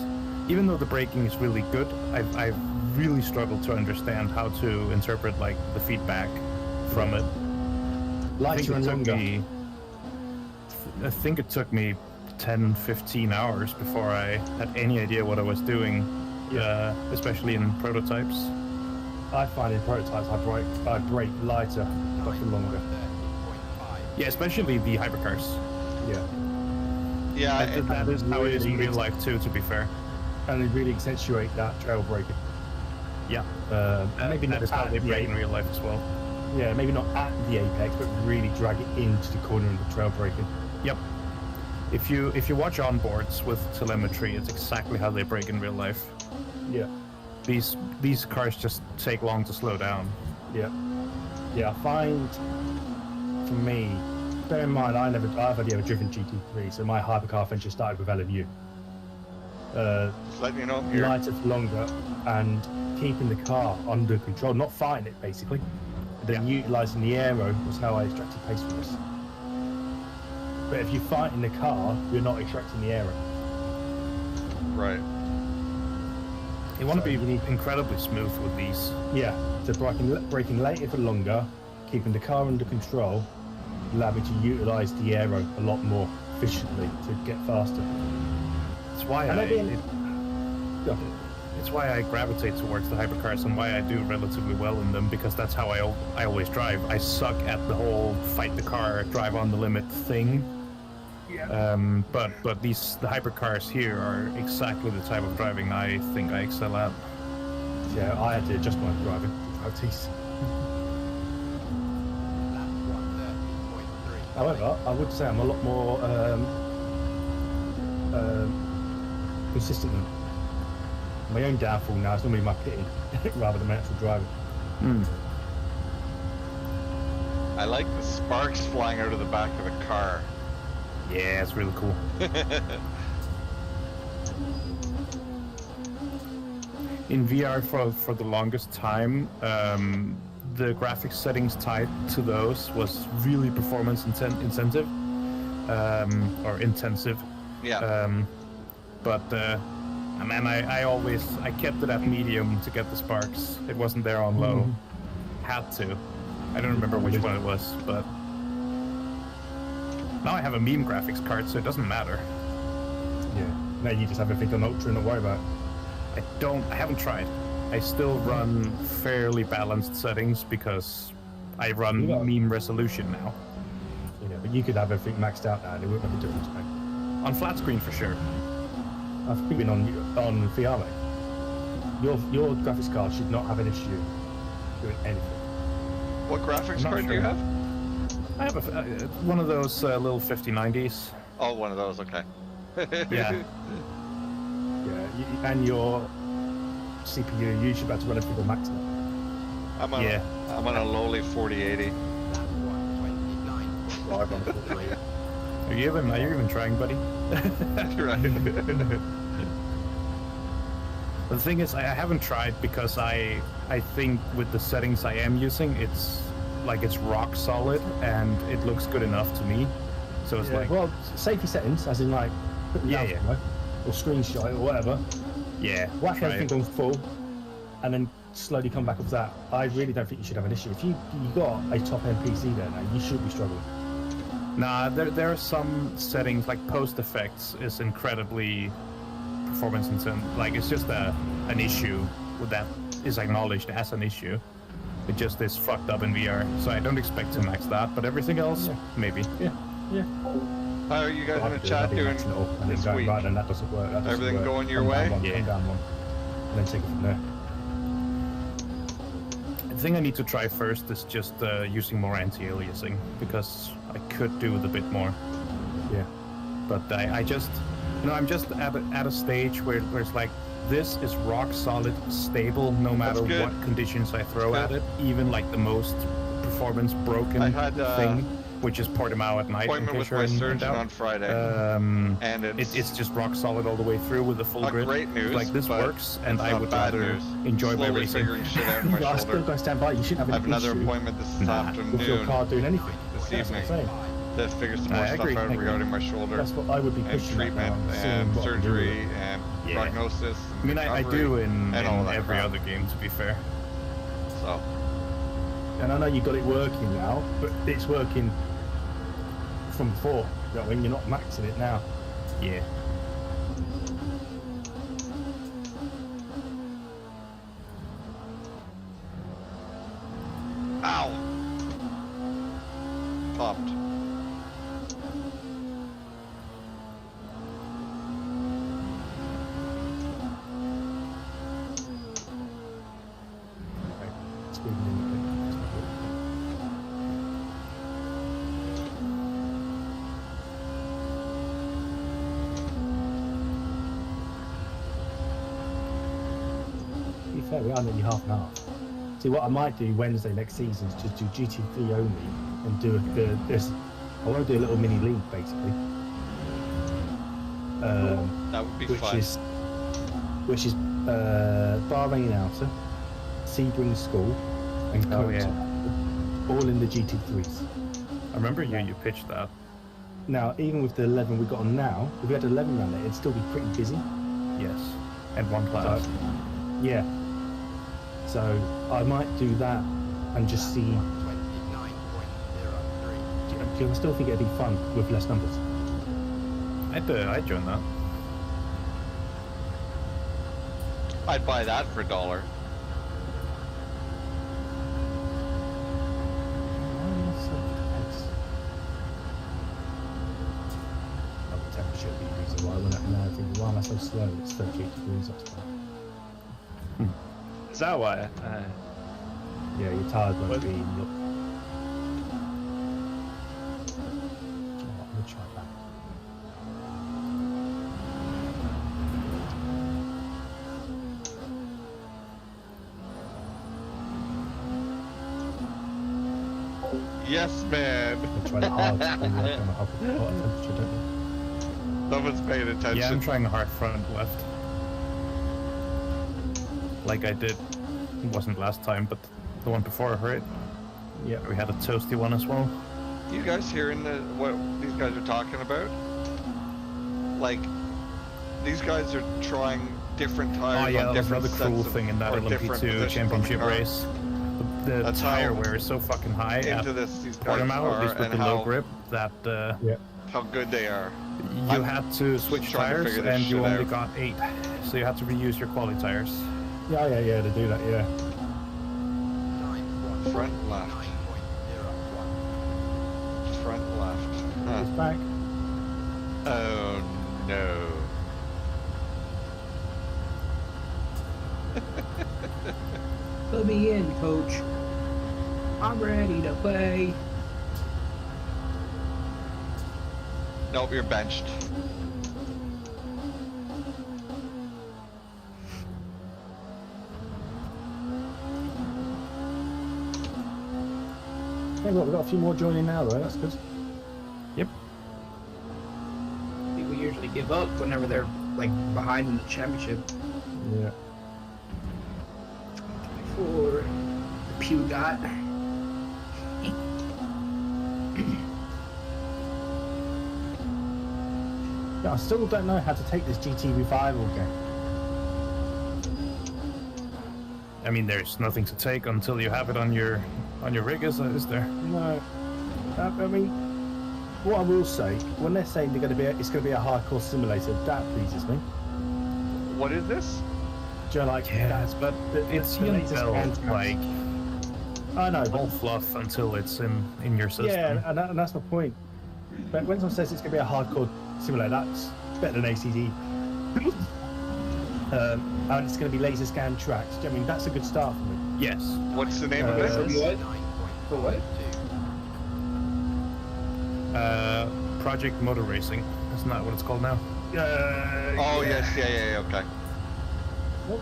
Speaker 3: even though the braking is really good, I've really struggled to understand how to interpret like the feedback from it.
Speaker 2: Lighter and longer.
Speaker 3: I think it took me 10, 15 hours before I had any idea what I was doing, especially in prototypes.
Speaker 2: I find in prototypes I brake lighter but for longer.
Speaker 3: Yeah, especially the hypercars.
Speaker 2: Yeah.
Speaker 1: Yeah.
Speaker 3: That is how it is in
Speaker 2: really
Speaker 3: real life too, to be fair.
Speaker 2: And they really accentuate that trail braking.
Speaker 3: Yeah.
Speaker 2: Maybe
Speaker 3: that
Speaker 2: not
Speaker 3: is how
Speaker 2: at
Speaker 3: they
Speaker 2: the
Speaker 3: brake in
Speaker 2: apex.
Speaker 3: real life as well.
Speaker 2: Yeah, maybe not at the apex, but really drag it into the corner of the trail braking.
Speaker 3: Yep. If you watch onboards with telemetry, it's exactly how they brake in real life.
Speaker 2: Yeah.
Speaker 3: These cars just take long to slow down.
Speaker 2: Yeah. Yeah, I find, for me, bear in mind I've only ever driven GT3, so my hypercar adventure started with LMU.
Speaker 1: Just letting you know I'm here.
Speaker 2: Lighter for longer and keeping the car under control, not fighting it basically. Then utilising the aero was how I extracted pace from this. But if you fight in the car, you're not extracting the aero.
Speaker 1: Right.
Speaker 3: You want to be incredibly smooth with these.
Speaker 2: Yeah, so braking later for longer, keeping the car under control, allow me to utilise the aero a lot more efficiently to get faster.
Speaker 3: It's why it's why I gravitate towards the hypercars and why I do relatively well in them, because that's how I always drive. I suck at the whole fight the car, drive on the limit thing. Yeah. But the hypercars here are exactly the type of driving I think I excel at.
Speaker 2: Yeah, I had to adjust my driving difficulties. However, I would say I'm a lot more consistent. My own downfall now is normally my pitting rather than my actual driving.
Speaker 1: I like the sparks flying out of the back of the car.
Speaker 3: Yeah, it's really cool. In VR for the longest time, the graphics settings tied to those was really performance intensive, or intensive.
Speaker 1: Yeah.
Speaker 3: Man, I kept it at medium to get the sparks. It wasn't there on low. Had to. I don't remember which one it was, but now I have a meme graphics card, so it doesn't matter.
Speaker 2: Yeah. Now you just have everything on ultra and not worry about it.
Speaker 3: I haven't tried. I still run fairly balanced settings because I run meme resolution now.
Speaker 2: You know, but you could have everything maxed out now and it wouldn't make a difference, mate.
Speaker 3: On flat screen for sure.
Speaker 2: I've been on VR, mate. Your graphics card should not have an issue doing anything.
Speaker 1: What graphics card do you have?
Speaker 3: I have one of those little 5090s.
Speaker 1: Oh, one of those. Okay.
Speaker 3: Yeah.
Speaker 2: And your CPU, you should be able to run everything on max now.
Speaker 1: I'm on a lowly 4080.
Speaker 2: Well, I run 480.
Speaker 3: Are you even trying, buddy?
Speaker 1: Right.
Speaker 3: The thing is, I haven't tried because I think with the settings I am using, it's rock solid and it looks good enough to me. So it's
Speaker 2: well, safety settings, as in like put them down somewhere, or screenshot it or whatever.
Speaker 3: Yeah.
Speaker 2: Whack
Speaker 3: try
Speaker 2: everything
Speaker 3: it.
Speaker 2: on full, and then slowly come back up to that. I really don't think you should have an issue. If you got a top end PC there now, you should be struggling.
Speaker 3: Nah, there are some settings like post effects is incredibly performance intensive. Like it's just an issue with that is acknowledged as an issue. It just is fucked up in VR. So I don't expect to max that, but everything else, maybe.
Speaker 2: Yeah.
Speaker 1: How are you guys in the chat doing this week?
Speaker 2: Right, and that doesn't work. That doesn't
Speaker 1: Everything
Speaker 2: work.
Speaker 1: going your
Speaker 2: Come
Speaker 1: way?
Speaker 2: down one,
Speaker 3: Yeah.
Speaker 2: Come down one, and then take it from there.
Speaker 3: The thing I need to try first is just using more anti-aliasing, because I could do with a bit more.
Speaker 2: Yeah.
Speaker 3: But I just, I'm just at a stage where it's like, this is rock solid, stable, no matter
Speaker 1: good.
Speaker 3: what conditions I throw at it, even like the most performance broken
Speaker 1: I had,
Speaker 3: thing, which is Portimao at night.
Speaker 1: Appointment with my surgeon on Friday, and
Speaker 3: it's just rock solid all the way through with the full
Speaker 1: not
Speaker 3: grid.
Speaker 1: great news.
Speaker 3: Like this
Speaker 1: but
Speaker 3: works, and
Speaker 1: it's
Speaker 3: I
Speaker 1: not
Speaker 3: would
Speaker 1: bad
Speaker 3: rather
Speaker 1: news.
Speaker 3: enjoy my
Speaker 1: Slowly
Speaker 3: racing.
Speaker 1: figuring shit out in my
Speaker 2: I still
Speaker 1: shoulder.
Speaker 2: got to stand by. You shouldn't have
Speaker 1: I
Speaker 2: an
Speaker 1: have another
Speaker 2: issue
Speaker 1: appointment this
Speaker 2: with your
Speaker 1: afternoon
Speaker 2: car doing anything.
Speaker 1: this
Speaker 2: That's what I'm
Speaker 1: evening
Speaker 2: saying.
Speaker 1: to figure some
Speaker 3: I
Speaker 1: more stuff
Speaker 3: agree, I
Speaker 1: out
Speaker 3: agree.
Speaker 1: regarding my shoulder
Speaker 2: That's what I would be
Speaker 1: and
Speaker 2: pushing
Speaker 1: treatment
Speaker 2: at now, seeing
Speaker 1: and
Speaker 2: what I can do with
Speaker 1: surgery
Speaker 2: it.
Speaker 1: and
Speaker 3: Yeah.
Speaker 1: prognosis.
Speaker 3: I mean, I
Speaker 1: recovery
Speaker 3: do in
Speaker 1: and all that
Speaker 3: every
Speaker 1: crap.
Speaker 3: other game, to be fair.
Speaker 1: So
Speaker 2: And I know you got it working now, but it's working from before. You know what I mean? You're not maxing it now.
Speaker 3: Yeah.
Speaker 1: ow, popped.
Speaker 2: Okay. Squeezing in a bit. That's not good. To be fair, we are nearly half and half. See, what I might do Wednesday next season is just do GT3 only and do this. I want to do a little mini league basically.
Speaker 1: That would be
Speaker 2: Which
Speaker 1: fun.
Speaker 2: is Bahrain Outer, Sebring School, and
Speaker 3: Oh,
Speaker 2: Kota,
Speaker 3: yeah.
Speaker 2: all in the GT3s.
Speaker 3: I remember you pitched that.
Speaker 2: Now, even with the 11 we got on now, if we had 11 around it, it'd still be pretty busy.
Speaker 3: Yes. And one class.
Speaker 2: So, yeah. So I might do that and just see. Do you still think it'd be fun with less numbers?
Speaker 3: I'd join that.
Speaker 1: I'd buy that for $1.
Speaker 2: The temperature would be the reason why I went up and I think, why am I so slow? It's 38 degrees, that's why.
Speaker 4: Is that why?
Speaker 2: Yeah, your tires won't
Speaker 4: What?
Speaker 2: be. Oh, I'm gonna try that.
Speaker 1: Yes, man.
Speaker 2: I'm gonna try the hard when you work on the hot temperature, don't you?
Speaker 1: Someone's paying attention.
Speaker 3: Yeah, I'm trying a hard front left. Like I did. It wasn't last time, but the one before, right?
Speaker 2: Yeah.
Speaker 3: We had a toasty one as well.
Speaker 1: You guys hearing what these guys are talking about? Like, these guys are trying different tires
Speaker 3: Oh yeah,
Speaker 1: on
Speaker 3: that was
Speaker 1: different
Speaker 3: another cruel
Speaker 1: sets of,
Speaker 3: thing in that
Speaker 1: or
Speaker 3: LMP2
Speaker 1: different positions on the
Speaker 3: championship
Speaker 1: car.
Speaker 3: race. The
Speaker 1: That's
Speaker 3: tire
Speaker 1: how
Speaker 3: wear is so fucking high at
Speaker 1: Into this, these guys
Speaker 3: Portimao, at
Speaker 1: are,
Speaker 3: least with
Speaker 1: and
Speaker 3: the low
Speaker 1: how,
Speaker 3: grip, that
Speaker 1: how good they are.
Speaker 3: you
Speaker 1: I'm
Speaker 3: had to switch
Speaker 1: trying to
Speaker 3: tires
Speaker 1: figure this
Speaker 3: and you
Speaker 1: shit
Speaker 3: only
Speaker 1: out.
Speaker 3: got 8. So you had to reuse your quali tires.
Speaker 2: Yeah, to do that, yeah.
Speaker 1: Front left. Front left. Huh.
Speaker 2: It's back.
Speaker 1: Oh no.
Speaker 5: Put me in, coach. I'm ready to play.
Speaker 1: Nope, you're benched.
Speaker 2: Hey, look, we've got a few more joining now, though. That's good.
Speaker 5: People usually give up whenever they're like behind in the championship.
Speaker 2: Yeah.
Speaker 5: For Pew got.
Speaker 2: Yeah, I still don't know how to take this GT Revival game.
Speaker 3: I mean, there's nothing to take until you have it on your rig, is there?
Speaker 2: No. I mean, what I will say, when they're saying it's going to be a hardcore simulator, that pleases me.
Speaker 1: What is this?
Speaker 2: Do you know, like,
Speaker 3: Yes, but it's
Speaker 2: latest
Speaker 3: like
Speaker 2: I know,
Speaker 3: all
Speaker 2: but
Speaker 3: fluff until it's in your system.
Speaker 2: yeah, and that's my point. But when someone says it's going to be a hardcore simulator, that's better than ACD. And it's going to be laser scan tracks. I mean, that's a good start for me.
Speaker 3: Yes.
Speaker 1: What's the name of it?
Speaker 5: For what?
Speaker 3: Project Motor Racing. Isn't that what it's called now?
Speaker 1: Oh yes, yeah, okay.
Speaker 2: What?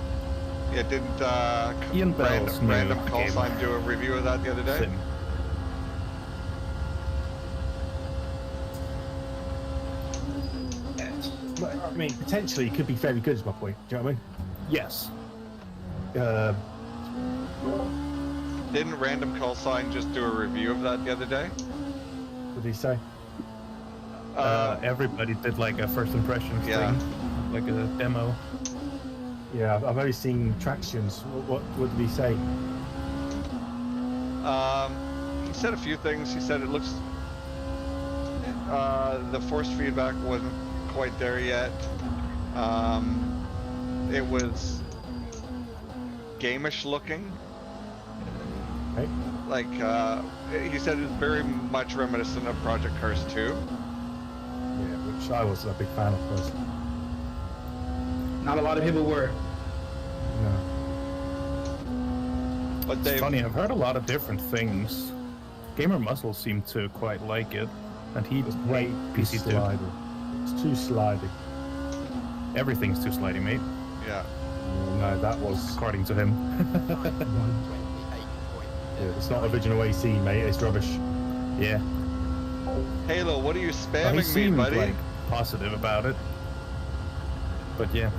Speaker 1: Yeah, didn't
Speaker 3: Ian Bell's
Speaker 1: random
Speaker 3: new
Speaker 1: call
Speaker 3: game.
Speaker 1: sign do a review of that the other day?
Speaker 3: Sim.
Speaker 2: But, I mean, potentially it could be very good, is my point. Do you know what
Speaker 3: Yes.
Speaker 2: I mean?
Speaker 1: Didn't random call sign just do a review of that the other day?
Speaker 2: What did he say?
Speaker 3: Everybody did like a first impression
Speaker 1: Yeah.
Speaker 3: thing, like a demo.
Speaker 2: Yeah, I've only seen tractions. What did he say?
Speaker 1: He said a few things. He said it looks the force feedback wasn't quite there yet. It was gamish looking.
Speaker 2: Okay.
Speaker 1: Like he said, it's very much reminiscent of Project Cars 2.
Speaker 2: Yeah, which I was a big fan of first.
Speaker 5: Not a lot of people were.
Speaker 2: No.
Speaker 1: But
Speaker 3: It's
Speaker 1: they
Speaker 3: funny, I've heard a lot of different things. Gamer Muscle seemed to quite like it, and he
Speaker 2: It's way too
Speaker 3: PC too.
Speaker 2: slidey. It's too slidey.
Speaker 3: Everything's too slidey, mate,
Speaker 1: yeah.
Speaker 2: No, that was.
Speaker 3: according to him.
Speaker 2: Yeah, it's not original AC, mate. It's rubbish.
Speaker 3: Yeah.
Speaker 1: Halo, what are you
Speaker 3: But he
Speaker 1: spamming me,
Speaker 3: seemed
Speaker 1: buddy?
Speaker 3: like positive about it. But yeah.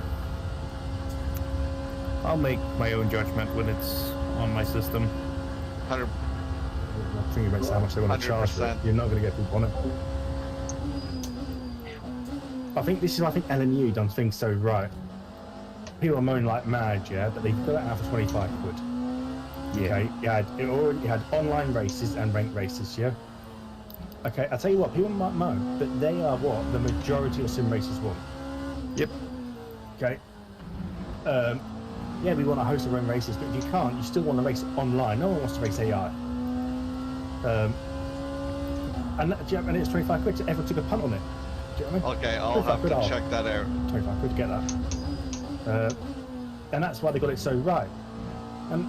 Speaker 3: I'll make my own judgment when it's on my system.
Speaker 1: 100.
Speaker 2: I'm thinking about how much they want to charge for it.
Speaker 1: 100%.
Speaker 2: You're not going to get people on it. I think LNU done things so right. People are moaning like mad, yeah, but they put it out for 25 quid.
Speaker 3: Yeah.
Speaker 2: Okay, it had online races and ranked races, yeah. Okay, I'll tell you what, people might moan, but they are what the majority of sim racers want.
Speaker 3: Yep.
Speaker 2: Okay. Yeah, we want to host our own races, but if you can't, you still want to race online. No one wants to race AI. And it's 25 quid, so everyone took a punt on it. Do you know what I mean?
Speaker 1: Okay, I'll have to check that out.
Speaker 2: 25 quid to get that. And that's why they got it so right. And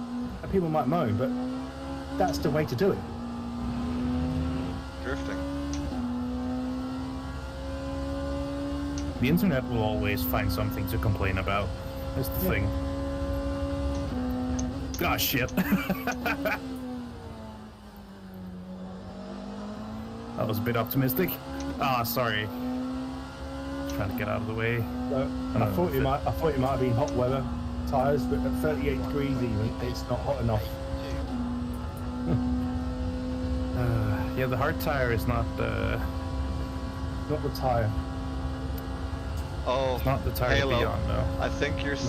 Speaker 2: people might moan, but that's the way to do it.
Speaker 1: Drifting.
Speaker 3: The internet will always find something to complain about. That's the thing. Ah, shit. That was a bit optimistic. Ah, sorry. Trying to get out of the way.
Speaker 2: I thought it might have been hot weather tires, but at 38 degrees even, it's not hot enough.
Speaker 3: Yeah, the hard tire is not
Speaker 2: Not the tire.
Speaker 1: Oh,
Speaker 3: it's not the tire
Speaker 1: Halo.
Speaker 3: beyond, no.
Speaker 1: I think you're
Speaker 2: No.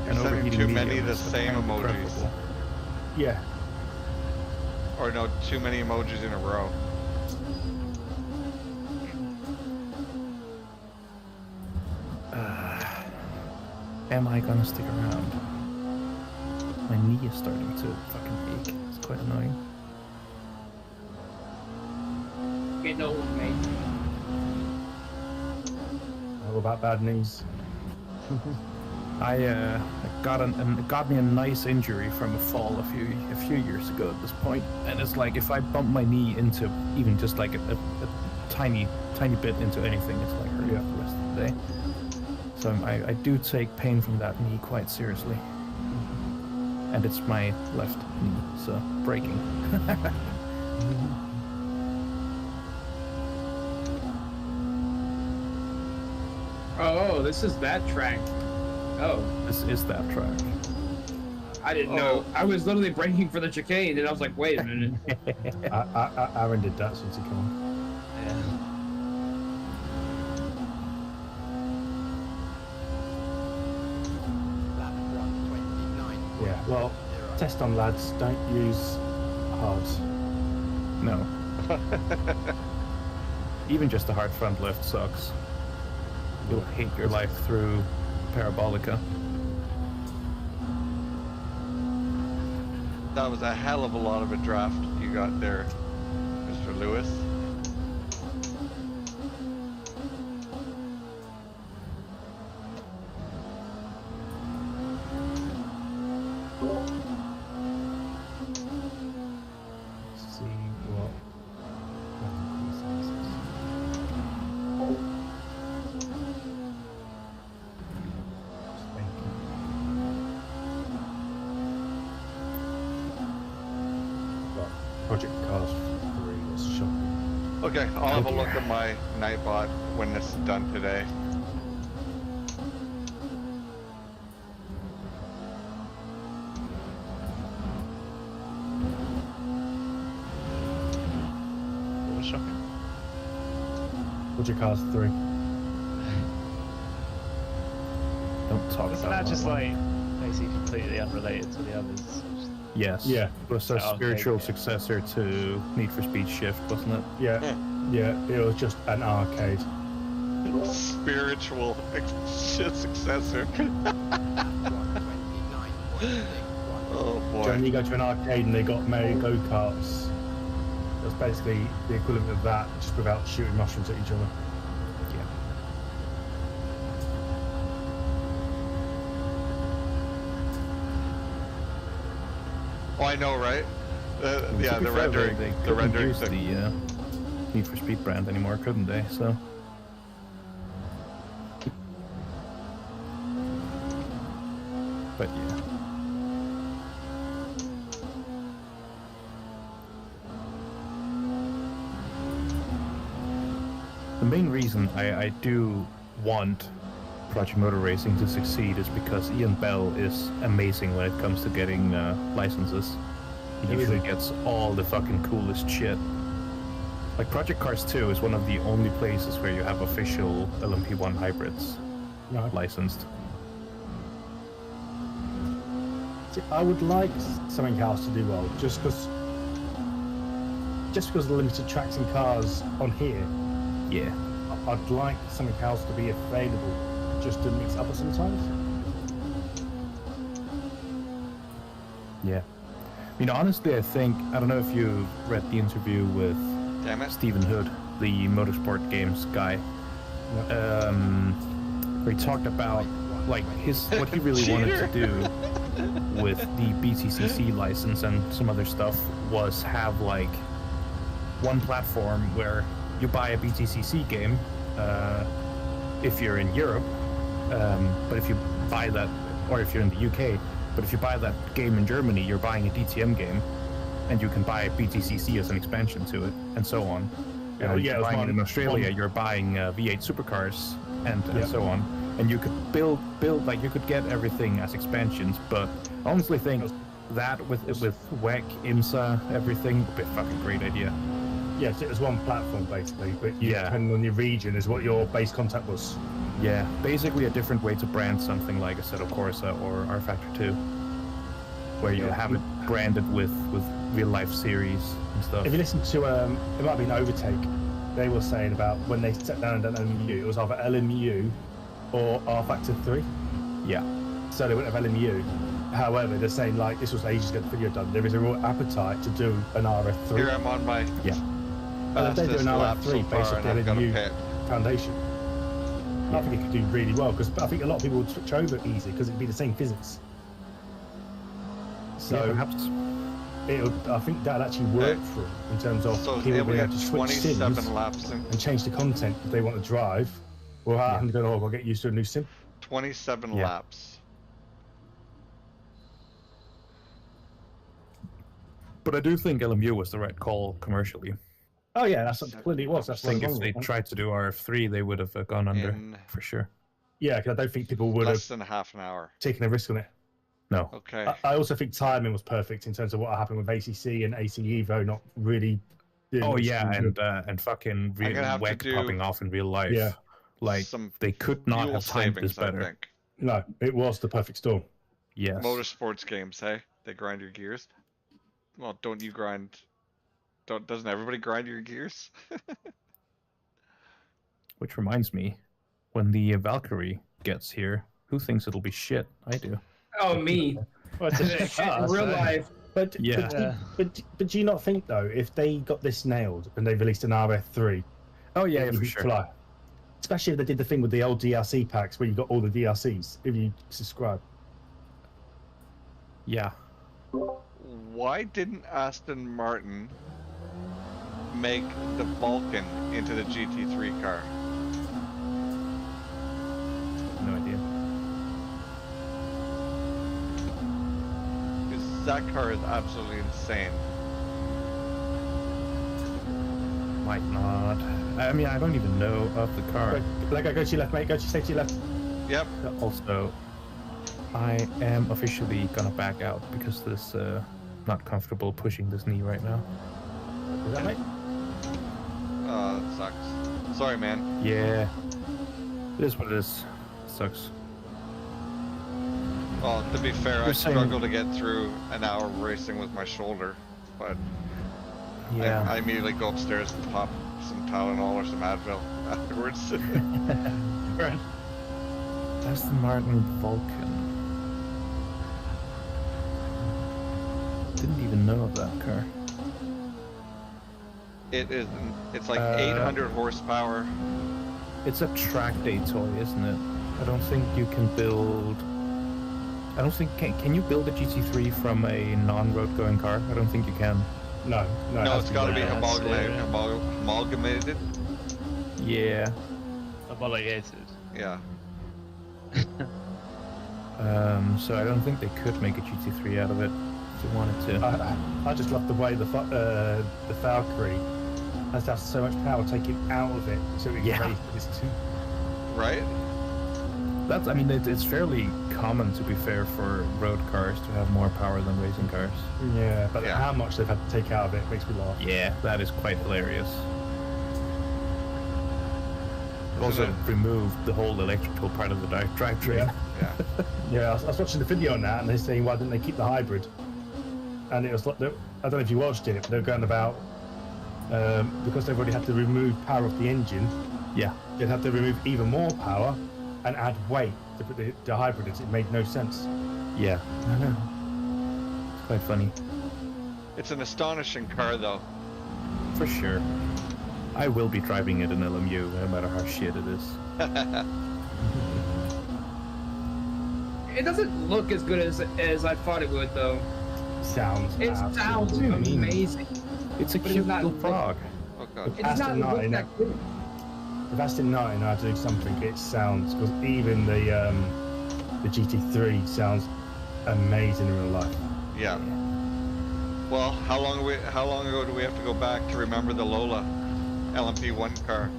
Speaker 1: you're
Speaker 3: An
Speaker 1: sending
Speaker 3: overheating
Speaker 1: too many
Speaker 3: medium
Speaker 1: the
Speaker 3: is
Speaker 1: same
Speaker 3: kind of
Speaker 1: emojis.
Speaker 3: preferable.
Speaker 2: Yeah.
Speaker 1: Or no, too many emojis in a row.
Speaker 3: Am I gonna stick around? My knee is starting to fucking ache. It's quite annoying.
Speaker 5: Get no one, mate.
Speaker 2: What about bad knees?
Speaker 3: I got me a nice injury from a fall a few years ago at this point, and it's like if I bump my knee into even just like a tiny bit into anything, it's like hurting the rest of the day. So I do take pain from that knee quite seriously, and it's my left knee, so breaking.
Speaker 5: Oh, this is that track. Oh,
Speaker 3: This is that track.
Speaker 5: I didn't know. I was literally braking for the chicane, and I was like, wait a minute.
Speaker 2: Aaron did that since he came on. Well, test on lads, don't use hards.
Speaker 3: No. Even just a hard front lift sucks. You'll hate your life through Parabolica.
Speaker 1: That was a hell of a lot of a draft you got there, Mr. Lewis.
Speaker 2: See what. Project Cars 3 is shocking.
Speaker 1: Okay, I'll have a look at my Nightbot when this is done today.
Speaker 4: What was shocking?
Speaker 2: Project Cars 3.
Speaker 3: Don't talk
Speaker 4: Isn't
Speaker 3: about
Speaker 4: that just like basically completely unrelated to the others?
Speaker 3: Yes.
Speaker 2: Yeah.
Speaker 3: It was a
Speaker 4: Oh, okay,
Speaker 3: spiritual
Speaker 4: yeah.
Speaker 3: successor to Need for Speed Shift, wasn't it?
Speaker 2: Yeah, yeah, it was just an arcade.
Speaker 1: Spiritual successor. Oh
Speaker 2: So
Speaker 1: boy.
Speaker 2: when you go to an arcade and they got Mario go-karts, that's basically the equivalent of that, just without shooting mushrooms at each other.
Speaker 3: Yeah.
Speaker 1: Oh, I know, right? Yeah,
Speaker 3: To be
Speaker 1: the
Speaker 3: fair,
Speaker 1: rendering.
Speaker 3: They
Speaker 1: The
Speaker 3: couldn't
Speaker 1: rendering
Speaker 3: use
Speaker 1: thing.
Speaker 3: the Need for Speed brand anymore, couldn't they? So. But yeah. The main reason I do want Project Motor Racing to succeed is because Ian Bell is amazing when it comes to getting licenses. He usually gets all the fucking coolest shit. Like Project Cars 2 is one of the only places where you have official LMP1 hybrids
Speaker 2: No.
Speaker 3: licensed.
Speaker 2: See, I would like something else to do well, just because of the limited tracks and cars on here.
Speaker 3: Yeah.
Speaker 2: I'd like something else to be available, just to mix up sometimes.
Speaker 3: Yeah. I mean, honestly, I don't know if you read the interview with
Speaker 1: Damn it.
Speaker 3: Stephen Hood, the motorsport games guy, where he talked about like what he really wanted to do with the BTCC license and some other stuff was have like one platform where you buy a BTCC game if you're in Europe, but if you buy that, or if you're in the UK, but if you buy that game in Germany, you're buying a DTM game, and you can buy BTCC as an expansion to it, and so on.
Speaker 2: Yeah,
Speaker 3: If
Speaker 2: yeah,
Speaker 3: you're
Speaker 2: it was
Speaker 3: buying it in
Speaker 2: one-
Speaker 3: Australia,
Speaker 2: one-
Speaker 3: you're buying V8 supercars, and
Speaker 2: Yeah.
Speaker 3: so on. And you could build like you could get everything as expansions, but I honestly think that with WEC, IMSA, everything would be a fucking great idea.
Speaker 2: Yes, it was one platform basically, but
Speaker 3: Yeah.
Speaker 2: depending on your region is what your base contact was.
Speaker 3: Yeah, basically a different way to brand something like Assetto Corsa or R Factor 2, where you have it branded with real life series and stuff.
Speaker 2: If you listen to, it might be an Overtake, they were saying about when they sat down and done LMU, it was either LMU or R Factor 3.
Speaker 3: Yeah,
Speaker 2: So they wouldn't have LMU. However, they're saying like this was ages ago the video done. There is a real appetite to do an RF3.
Speaker 1: Here I'm on my
Speaker 3: yeah,
Speaker 2: If they do
Speaker 1: fastest
Speaker 2: an
Speaker 1: lap
Speaker 2: RF3
Speaker 1: so
Speaker 2: based
Speaker 1: far,
Speaker 2: on
Speaker 1: and
Speaker 2: the
Speaker 1: I've got a
Speaker 2: LMU
Speaker 1: pit.
Speaker 2: foundation, I think it could do really well because I think a lot of people would switch over easy because it'd be the same physics. So
Speaker 3: yeah, perhaps.
Speaker 2: I think that'd actually work for them in terms of
Speaker 1: So
Speaker 2: people
Speaker 1: yeah,
Speaker 2: being
Speaker 1: we
Speaker 2: able
Speaker 1: have
Speaker 2: to switch
Speaker 1: 27
Speaker 2: sims
Speaker 1: laps in.
Speaker 2: and change the content if they want to drive. Or I'm going, oh, I'll get used to a new sim.
Speaker 1: 27
Speaker 3: Yeah.
Speaker 1: laps.
Speaker 3: But I do think LMU was the right call commercially.
Speaker 2: Oh yeah, that's clearly it was. That's
Speaker 3: I think
Speaker 2: what
Speaker 3: if
Speaker 2: was
Speaker 3: they
Speaker 2: wrong.
Speaker 3: tried to do RF3, they would have gone under
Speaker 1: In
Speaker 3: for sure.
Speaker 2: Yeah, because I don't think people would have
Speaker 1: less than half an hour.
Speaker 2: taken a risk on it.
Speaker 3: No.
Speaker 1: Okay.
Speaker 2: I also think timing was perfect in terms of what happened with ACC and AC Evo not really. doing
Speaker 3: Oh
Speaker 2: what
Speaker 3: yeah,
Speaker 2: they should do.
Speaker 3: and fucking real
Speaker 1: gonna have to
Speaker 3: WEC
Speaker 1: do
Speaker 3: popping off in real life.
Speaker 2: Yeah.
Speaker 3: Like
Speaker 1: Some
Speaker 3: they could not
Speaker 1: fuel
Speaker 3: have timed this
Speaker 1: savings, I
Speaker 3: better.
Speaker 1: think.
Speaker 2: No, it was the perfect storm.
Speaker 3: Yes.
Speaker 1: Motorsports games, hey? They grind your gears. Well, don't you grind? Doesn't everybody grind your gears?
Speaker 3: Which reminds me, when the Valkyrie gets here, who thinks it'll be shit? I do.
Speaker 5: Oh, me.
Speaker 4: Well, it's a bit
Speaker 5: Shit, in
Speaker 4: fast,
Speaker 5: real
Speaker 4: though.
Speaker 5: life.
Speaker 2: But,
Speaker 1: Yeah.
Speaker 2: but do you not think though, if they got this nailed and they released an RF3,
Speaker 3: Oh yeah,
Speaker 2: it
Speaker 3: yeah,
Speaker 2: would
Speaker 3: for
Speaker 2: be
Speaker 3: sure.
Speaker 2: fly. Especially if they did the thing with the old DRC packs where you got all the DRCs if you subscribe.
Speaker 3: Yeah.
Speaker 1: Why didn't Aston Martin make the Vulcan into the GT3 car?
Speaker 3: No idea.
Speaker 1: Because that car is absolutely insane.
Speaker 3: Might not. I mean, I don't even know of the car.
Speaker 2: Like, go to your left, mate. Go to safety left.
Speaker 1: Yep.
Speaker 3: Also, I am officially gonna back out because this not comfortable pushing this knee right now.
Speaker 2: Is that mate?
Speaker 1: Oh, that sucks. Sorry, man.
Speaker 3: Yeah. It is what it is. Sucks.
Speaker 1: Well, to be fair, I
Speaker 3: You're saying-
Speaker 1: struggled to get through an hour of racing with my shoulder, but
Speaker 3: Yeah.
Speaker 1: I immediately go upstairs and pop some Tylenol or some Advil afterwards.
Speaker 4: Right.
Speaker 3: Aston Martin Vulcan. Didn't even know of that car.
Speaker 1: It's like 800 horsepower.
Speaker 3: It's a track day toy, isn't it? I don't think you can build. I don't think can you build a GT3 from a non-road going car? I don't think you can.
Speaker 2: No, no.
Speaker 1: No, it's got to be
Speaker 4: Yeah, that's it,
Speaker 1: amalgamated.
Speaker 3: Yeah.
Speaker 4: Homologated.
Speaker 1: Yeah.
Speaker 3: So I don't think they could make a GT3 out of it if they wanted to.
Speaker 2: I just love the way the Valkyrie has to have so much power taken out of it so it can
Speaker 3: Yeah.
Speaker 2: race this too.
Speaker 1: Right?
Speaker 3: That's. I mean, it's fairly common, to be fair, for road cars to have more power than racing cars.
Speaker 2: Yeah, but
Speaker 1: Yeah.
Speaker 2: how much they've had to take out of it makes me laugh.
Speaker 3: Yeah, that is quite hilarious. Also,
Speaker 1: it?
Speaker 3: removed the whole electrical part of the drivetrain.
Speaker 2: Yeah.
Speaker 1: Yeah.
Speaker 2: Yeah, I was watching the video on that, and they're saying, why didn't they keep the hybrid? And it was like, I don't know if you watched it, but they're going about, because they've already had to remove power of the engine,
Speaker 3: Yeah.
Speaker 2: they'd have to remove even more power and add weight to put the hybrid in. It made no sense.
Speaker 3: Yeah. I know. It's quite funny.
Speaker 1: It's an astonishing car, though.
Speaker 3: For sure. I will be driving it in LMU, no matter how shit it is.
Speaker 5: It doesn't look as good as I thought it would, though.
Speaker 2: Sounds
Speaker 5: It
Speaker 2: absolutely
Speaker 5: sounds
Speaker 2: amazing.
Speaker 5: amazing.
Speaker 3: It's a
Speaker 5: But it's
Speaker 3: cute
Speaker 5: not
Speaker 3: little
Speaker 5: like-
Speaker 3: frog.
Speaker 1: Oh god.
Speaker 5: It's not
Speaker 2: Aston
Speaker 5: look
Speaker 2: Martin,
Speaker 5: that good.
Speaker 2: if Aston Martin are doing something, it sounds, because even the GT3 sounds amazing in real life.
Speaker 1: Yeah. Well, how long ago do we have to go back to remember the Lola LMP1 car?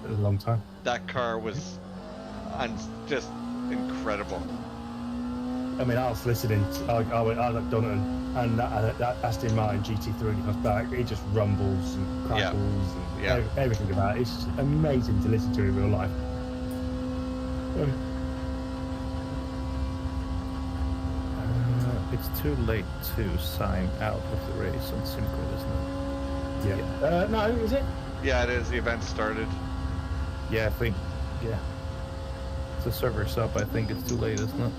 Speaker 2: A long time.
Speaker 1: That car was just incredible.
Speaker 2: I mean, I was listening. I went, I like Donovan, and that Aston Martin GT3 comes back. It just rumbles and crackles and
Speaker 1: Yeah.
Speaker 2: everything about it. It's just amazing to listen to in real life.
Speaker 3: It's too late to sign out of the race on SimCode, isn't it?
Speaker 2: Yeah. No, is it?
Speaker 1: Yeah, it is. The event started.
Speaker 3: Yeah, I think. Yeah. The server's up. I think it's too late, isn't it?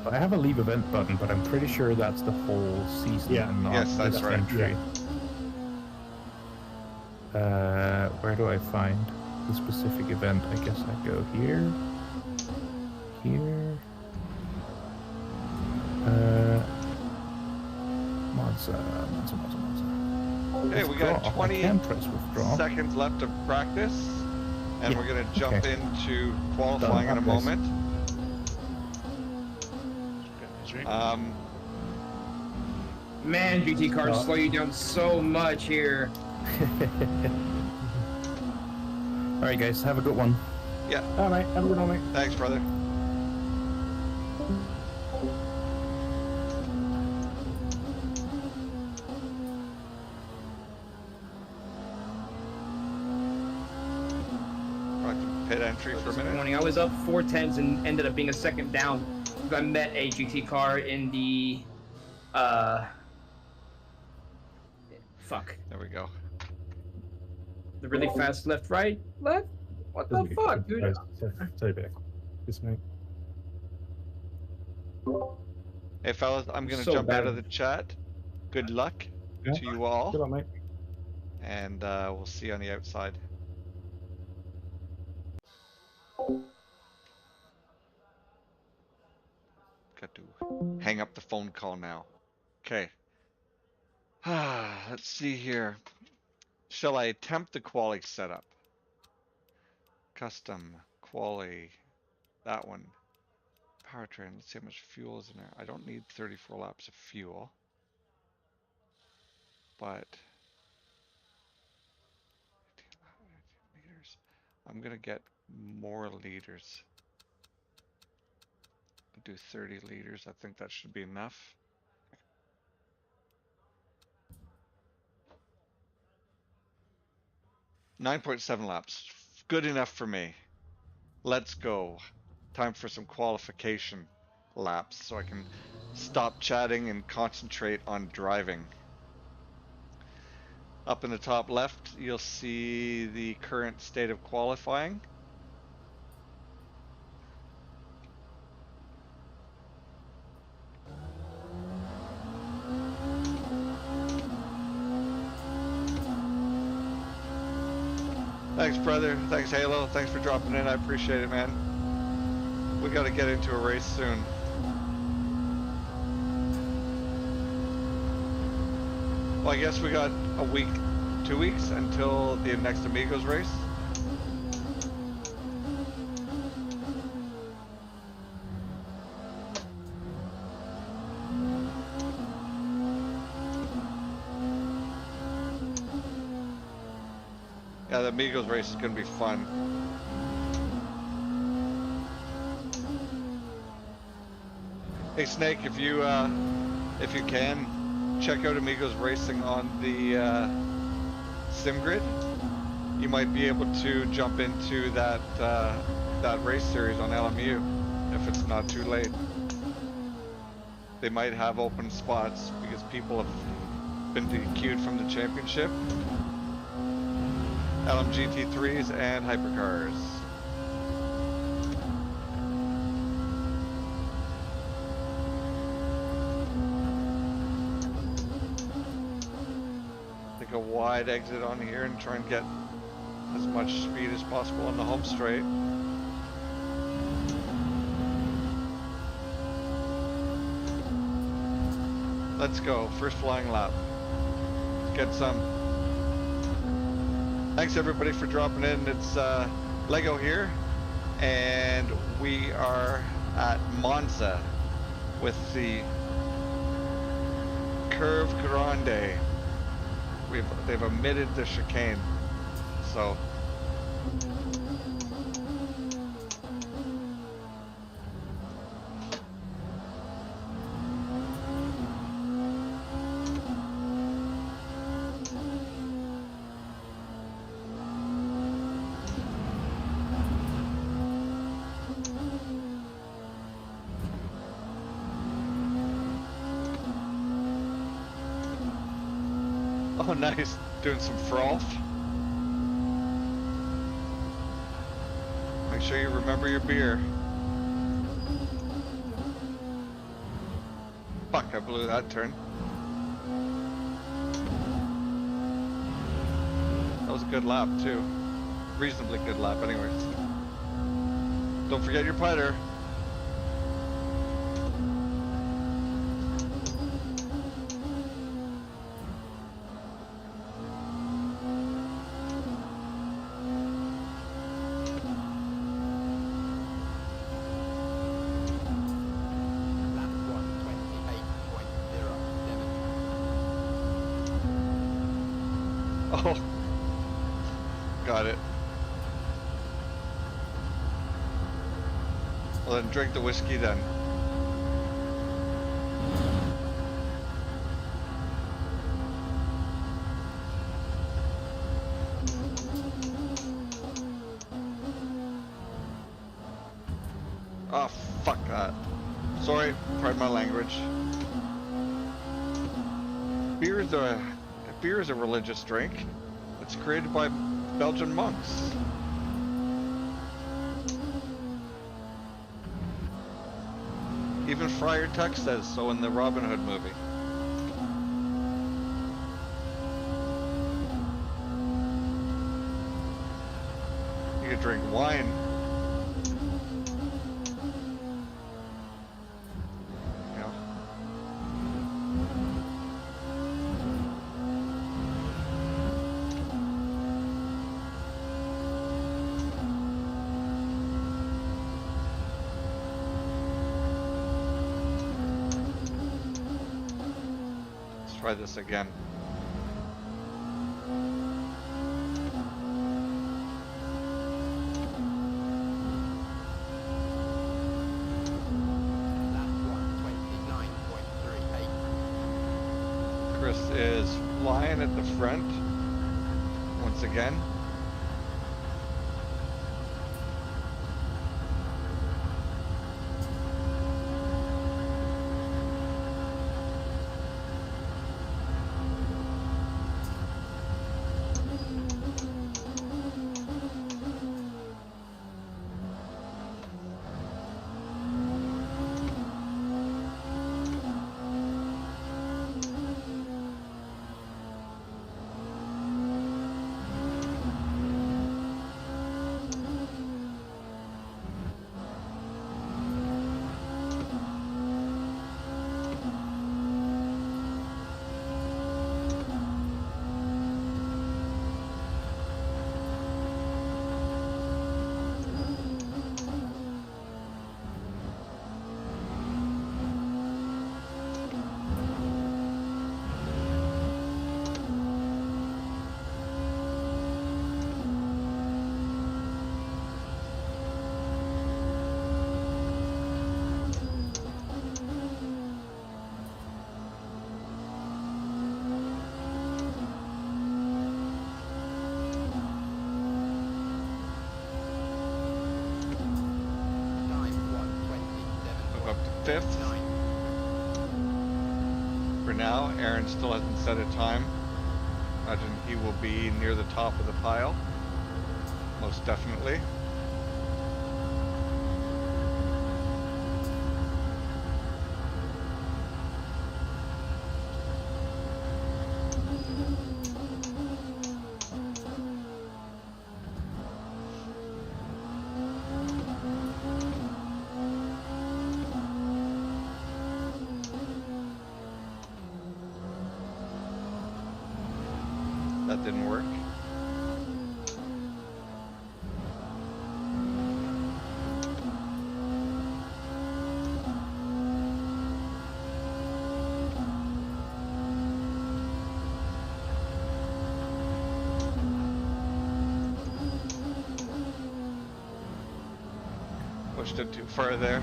Speaker 3: I have a leave event button, but I'm pretty sure that's the whole season.
Speaker 2: Yeah.
Speaker 3: And not
Speaker 1: Yes, that's
Speaker 3: this
Speaker 1: right.
Speaker 3: entry. Where do I find the specific event? I guess I go here. Here. Monza.
Speaker 1: Hey, we got
Speaker 3: Withdraw. I
Speaker 1: 20
Speaker 3: can press withdraw.
Speaker 1: seconds left of practice, and
Speaker 3: Yeah,
Speaker 1: we're going to jump
Speaker 3: okay.
Speaker 1: into qualifying in a
Speaker 2: Done.
Speaker 1: moment.
Speaker 5: Man, GT cars
Speaker 2: Oh.
Speaker 5: slow you down so much here.
Speaker 3: Alright guys, have a good one.
Speaker 1: Yeah,
Speaker 2: All right, have a good one, mate.
Speaker 1: thanks, brother. entry for a minute.
Speaker 5: Disappointing. I was up 4 tenths and ended up being a second down. I met a GT car in the fuck.
Speaker 1: There we go.
Speaker 5: The really fast left, right, left. What the fuck, dude?
Speaker 2: Stay back. Just mate.
Speaker 1: Hey fellas, I'm gonna
Speaker 5: So
Speaker 1: jump out
Speaker 5: bad.
Speaker 1: of the chat. Good luck
Speaker 2: Yeah.
Speaker 1: to you all,
Speaker 2: Good luck, mate.
Speaker 1: and we'll see you on the outside. Got to hang up the phone call now. Okay. Let's see here. Shall I attempt the quali setup? Custom, quali, that one. Powertrain, let's see how much fuel is in there. I don't need 34 laps of fuel. But liters. I'm gonna get more liters. Do 30 liters. I think that should be enough. .7 laps. Good enough for me. Let's go. Time for some qualification laps so I can stop chatting and concentrate on driving. Up in the top left, you'll see the current state of qualifying. Thanks, brother. Thanks, Halo. Thanks for dropping in. I appreciate it, man. We got to get into a race soon. Well, I guess we got a week, 2 weeks until the next Amigos race. Yeah, the Amigos race is going to be fun. Hey Snake, if you can, check out Amigos Racing on the SimGrid. You might be able to jump into that race series on LMU if it's not too late. They might have open spots because people have been DQ'd from the championship. LMGT3s and hypercars. Take a wide exit on here and try and get as much speed as possible on the home straight. Let's go, first flying lap. Let's get some. Thanks everybody for dropping in. It's Lego here, and we are at Monza with the Curve Grande. They've omitted the chicane, so oh, nice. Doing some froth. Make sure you remember your beer. Fuck, I blew that turn. That was a good lap, too. Reasonably good lap, anyways. Don't forget your putter. Oh, got it. Well, then drink the whiskey then. Oh, fuck that. Sorry, pardon my language. Beer is a religious drink. It's created by Belgian monks. Even Friar Tuck says so in the Robin Hood movie. You could drink wine. You know. Let's try this again. Chris is flying at the front once again. Up to fifth. For now, Aaron still hasn't set a time. Imagine he will be near the top of the pile. Most definitely. That didn't work. Pushed it too far there.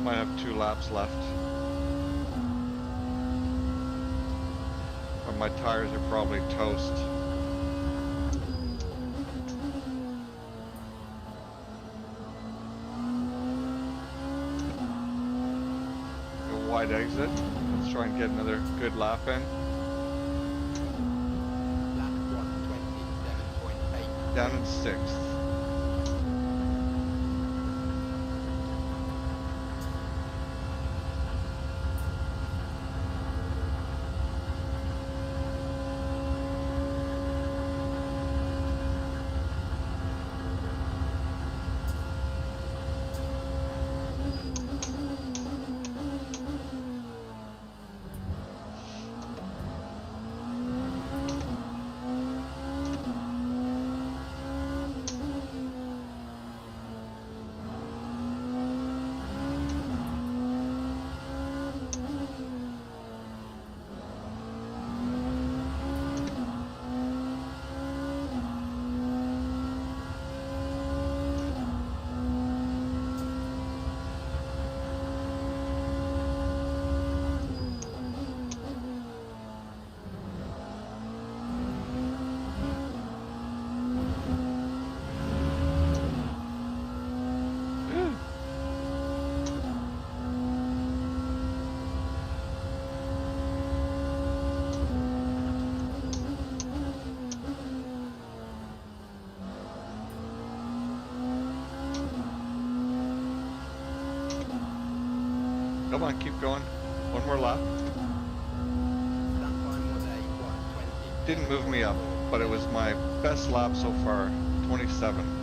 Speaker 1: Might have 2 laps left. But my tires are probably toast. A wide exit. Let's try and get another good lap in. Down in 6th. Come on, keep going. One more lap. Didn't move me up, but it was my best lap so far. 27.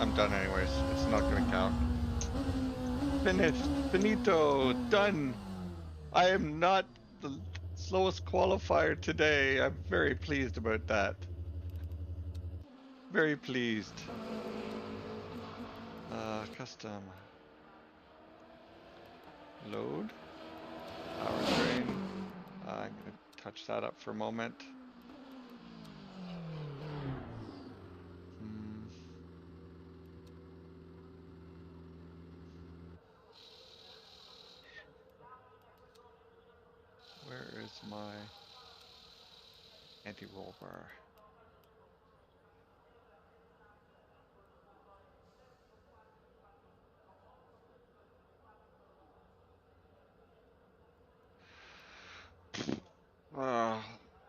Speaker 1: I'm done anyways. It's not gonna count. Finished. Finito. Done. I am not the slowest qualifier today. I'm very pleased about that. Very pleased. Custom. Load. Powertrain. I'm gonna touch that up for a moment. Where is my anti-roll bar?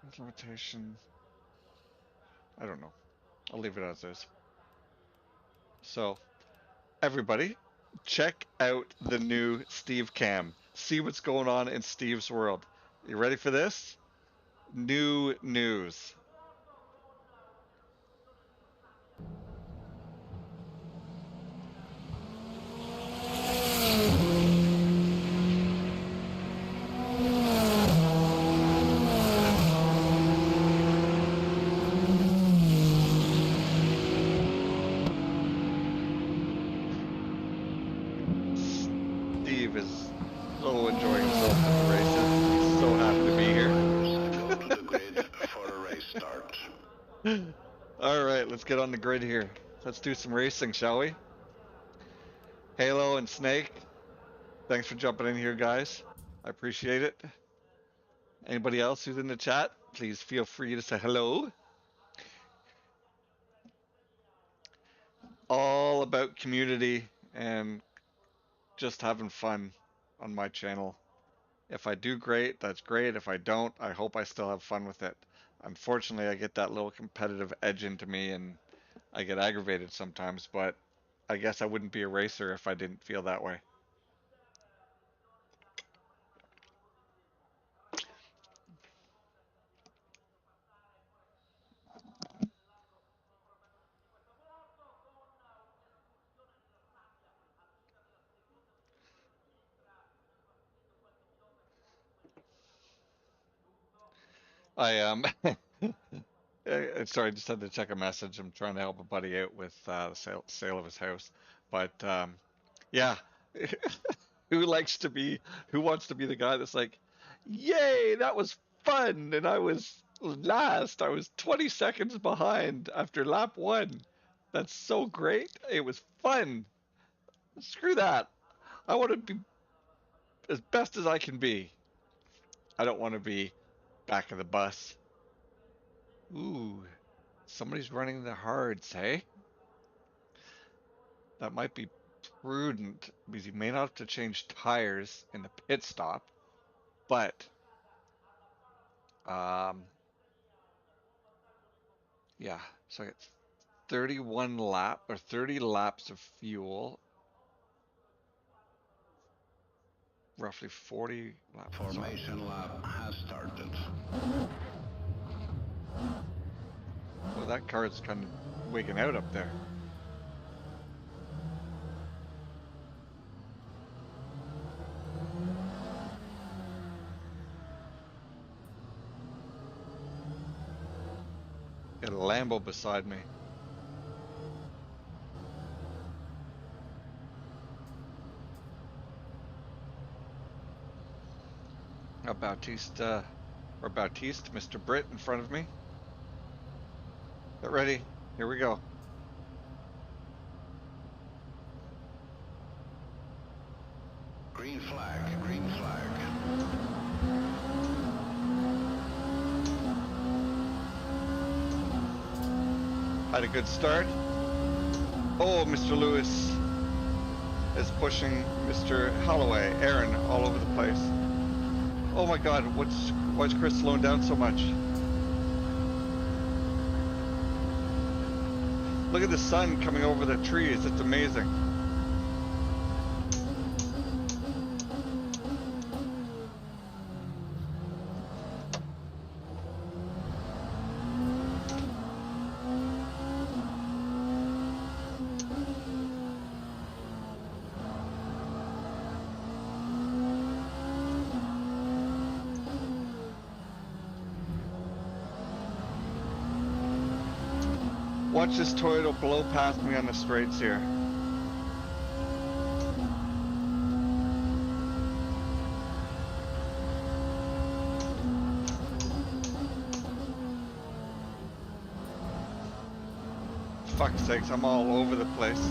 Speaker 1: Implementation. I don't know. I'll leave it as is. So, everybody, check out the new Steve Cam. See what's going on in Steve's world. You ready for this? New news. Steve is so enjoying himself with the races. He's so happy to be here.
Speaker 6: Go to the grid for a race start.
Speaker 1: All right, let's get on the grid here. Let's do some racing, shall we? Halo and Snake, thanks for jumping in here, guys. I appreciate it. Anybody else who's in the chat, please feel free to say hello. All about community and just having fun on my channel. If I do great, that's great. If I don't, I hope I still have fun with it. Unfortunately, I get that little competitive edge into me and I get aggravated sometimes, but I guess I wouldn't be a racer if I didn't feel that way. I sorry, I just had to check a message. I'm trying to help a buddy out with the sale of his house, but yeah, who likes to be, who wants to be the guy that's like, yay, that was fun, and I was last. I was 20 seconds behind after lap one. That's so great. It was fun. Screw that. I want to be as best as I can be. I don't want to be back of the bus. Ooh, somebody's running the hards, hey? That might be prudent because you may not have to change tires in the pit stop, but yeah. So I got 31 lap or 30 laps of fuel, roughly 40 laps.
Speaker 6: Formation lap has started.
Speaker 1: Well, that car's kind of wigging out up there. Got a Lambo beside me. Bautista or Bautiste, Mr. Britt in front of me. Get ready. Here we go.
Speaker 6: Green flag, green flag.
Speaker 1: Had a good start. Oh, Mr. Lewis is pushing Mr. Holloway, Aaron, all over the place. Oh my God, why is Chris slowing down so much? Look at the sun coming over the trees, it's amazing. Watch this Toyota blow past me on the straights here. Fuck's sakes, I'm all over the place.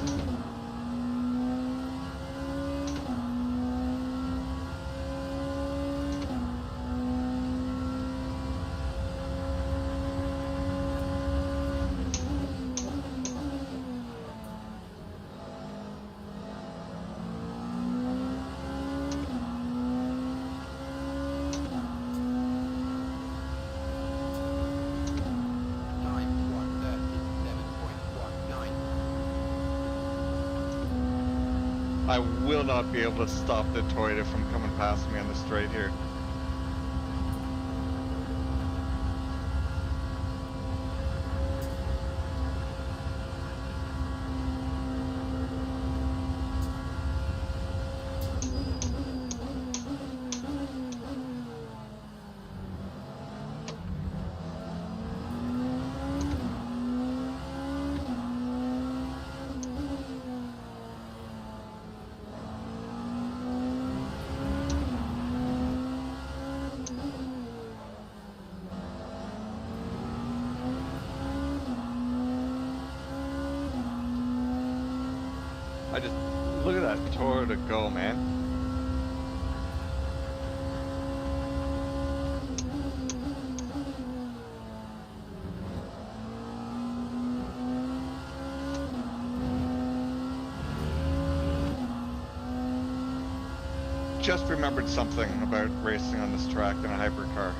Speaker 1: I will not be able to stop the Toyota from coming past me on the straight here. I just, look at that Toyota go, man. Just remembered something about racing on this track in a hypercar.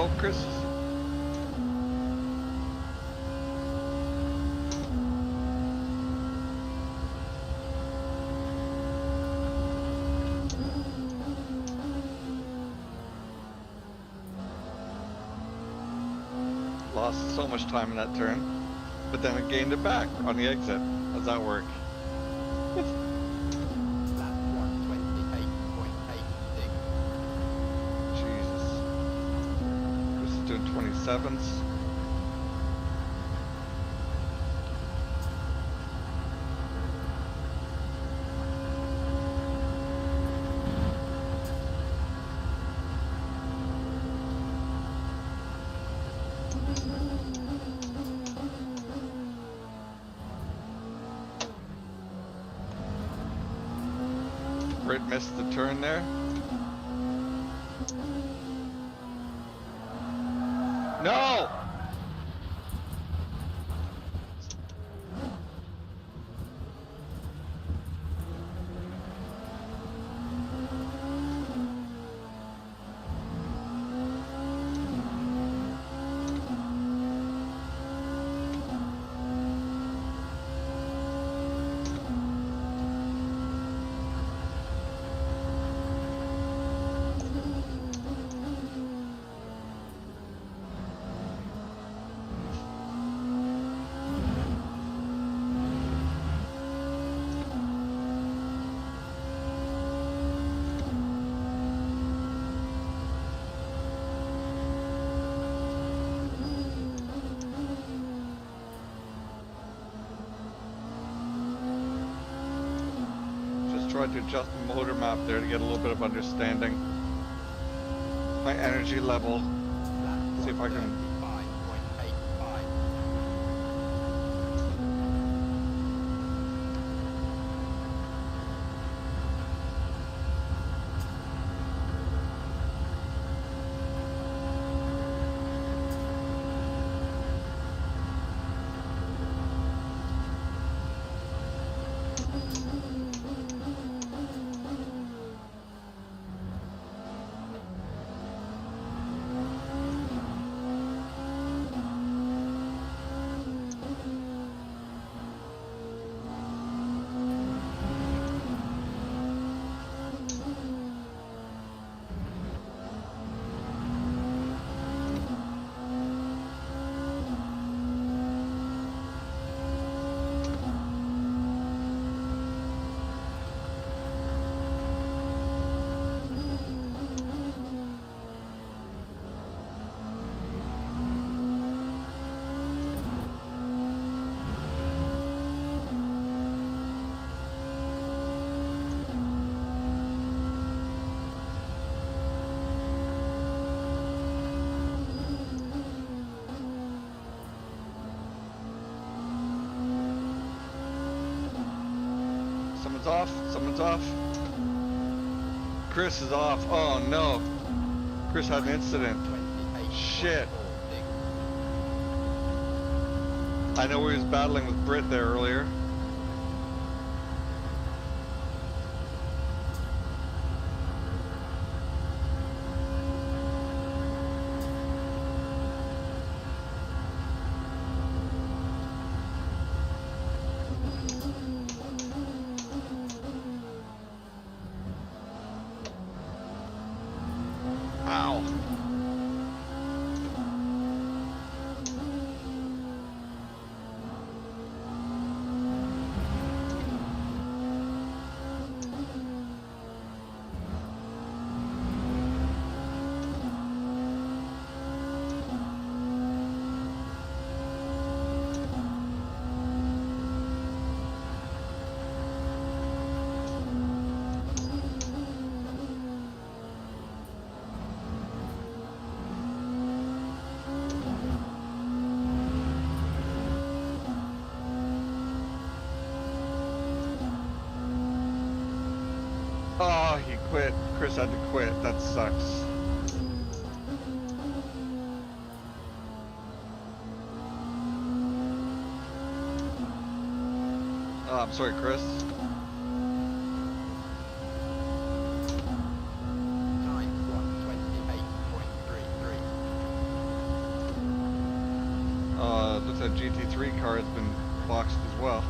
Speaker 1: Oh, Chris. Lost so much time in that turn, but then it gained it back on the exit. How's that work? Doing 27s. Brit missed the turn there. No! Tried to adjust the motor map there to get a little bit of understanding. My energy level. See if I can. Someone's off. Someone's off. Chris is off. Oh no. Chris had an incident. Shit. I know he was battling with Britt there earlier. Ow. Oh, he quit. Chris had to quit. That sucks. Oh, I'm sorry, Chris. Looks like GT3 car has been boxed as well.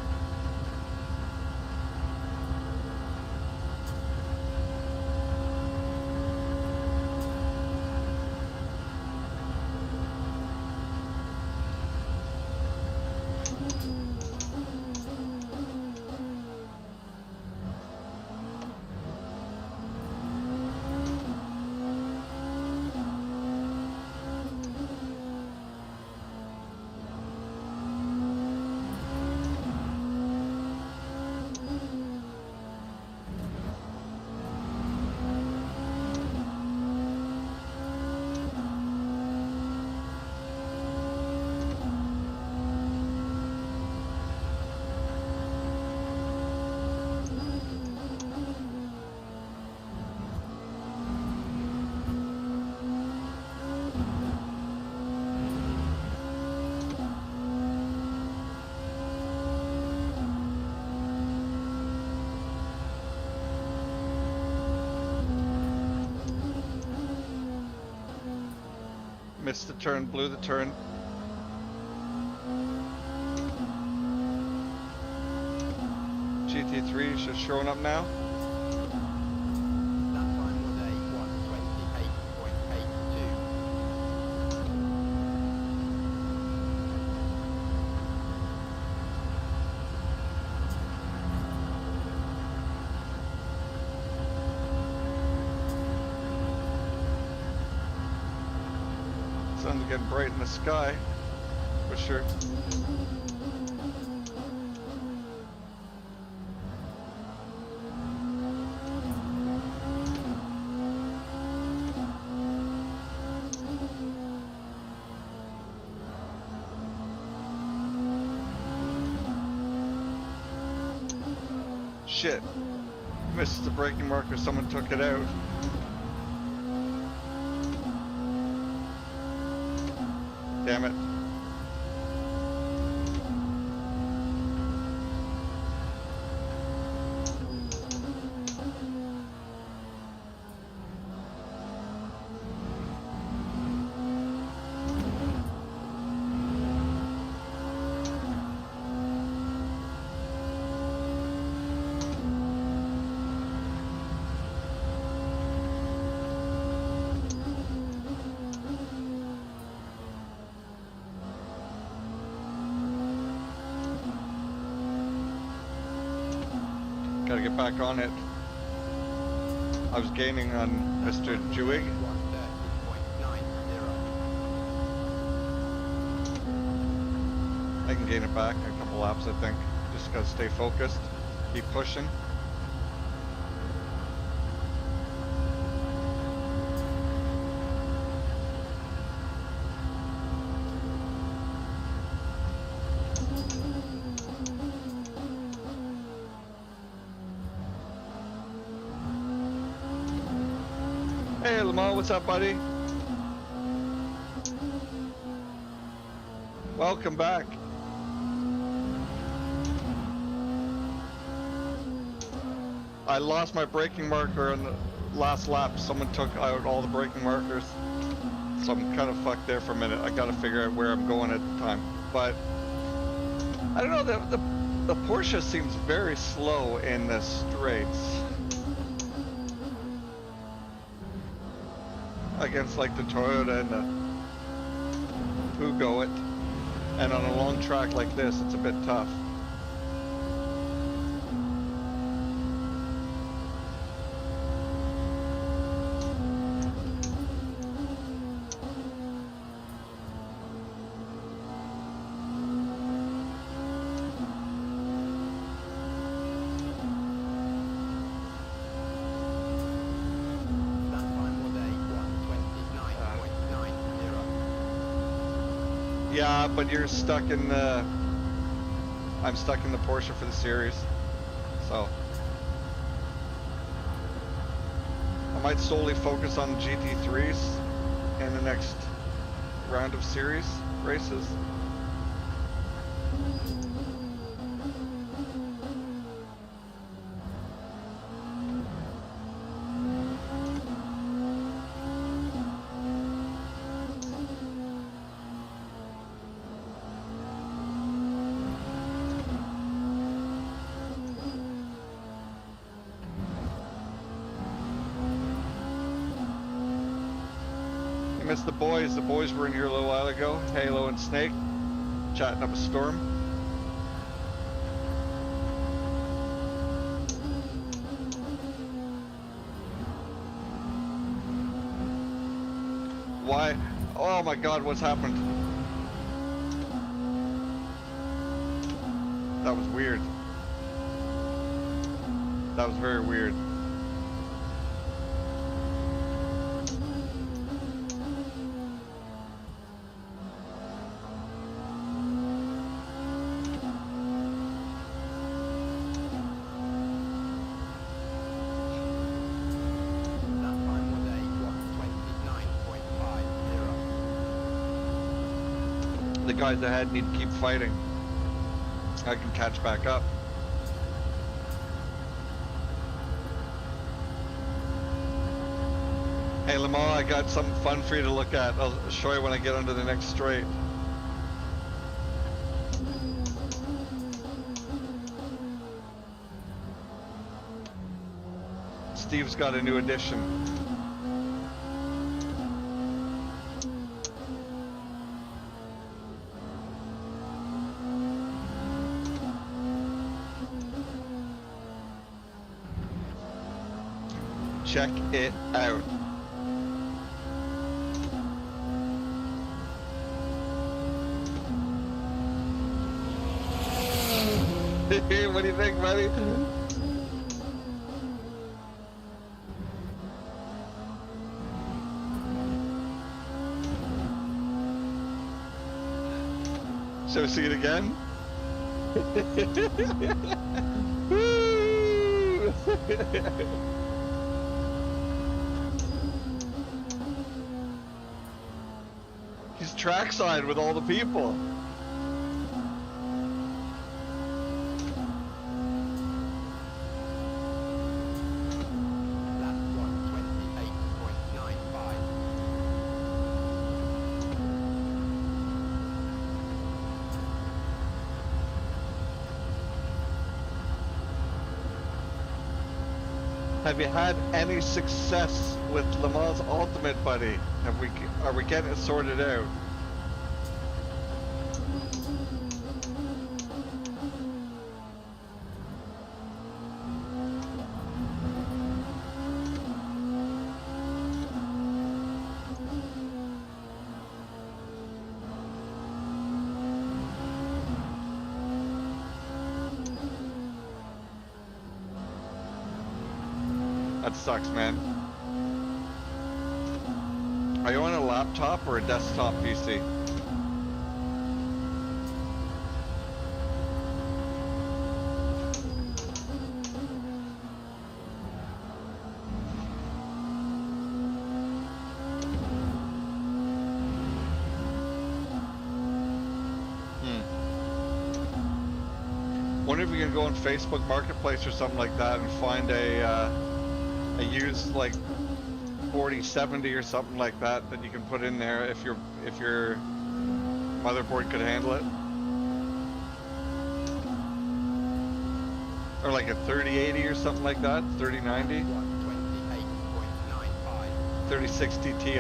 Speaker 1: Missed the turn, blew the turn. GT3 is just showing up now.
Speaker 6: That time was a 1:28.82.
Speaker 1: Sun's getting bright in the sky, for sure. Shit. Missed the braking marker, someone took it out. Damn it. Gotta get back on it. I was gaining on Mr. Jewig.
Speaker 6: 1:30.90.
Speaker 1: I can gain it back in a couple laps, I think. Just gotta stay focused, keep pushing. Hey Lamar, what's up, buddy? Welcome back. I lost my braking marker in the last lap. Someone took out all the braking markers. So I'm kind of fucked there for a minute. I gotta figure out where I'm going at the time. But I don't know, the Porsche seems very slow in the straights. Against like the Toyota and the Pugo it. And on a long track like this, it's a bit tough.
Speaker 6: That time was a 1:29.90.
Speaker 1: Yeah, but you're stuck in the... I'm stuck in the Porsche for the series. So... I might solely focus on GT3s in the next round of series races. You missed the boys. The boys were in here a little while ago. Halo and Snake chatting up a storm. Why? Oh my god, what's happened? That was weird. That was very weird.
Speaker 6: That time was a 1:29.50.
Speaker 1: The guys ahead need to keep fighting. I can catch back up. Hey Lamar, I got something fun for you to look at. I'll show you when I get onto the next straight. Steve's got a new addition. Check it out. What do you think, buddy? Shall we see it again? Woo! He's trackside with all the people.
Speaker 6: Lap 128.95.
Speaker 1: Have you had any success with Le Mans Ultimate, buddy? Are we getting it sorted out? That sucks, man. Are you on a laptop or a desktop PC? Wonder if you can go on Facebook Marketplace or something like that and find a used like 4070 or something like that that you can put in there if your motherboard could handle it, or like a 3080 or something like that, 3090,
Speaker 6: 128.95.
Speaker 1: 3060 Ti.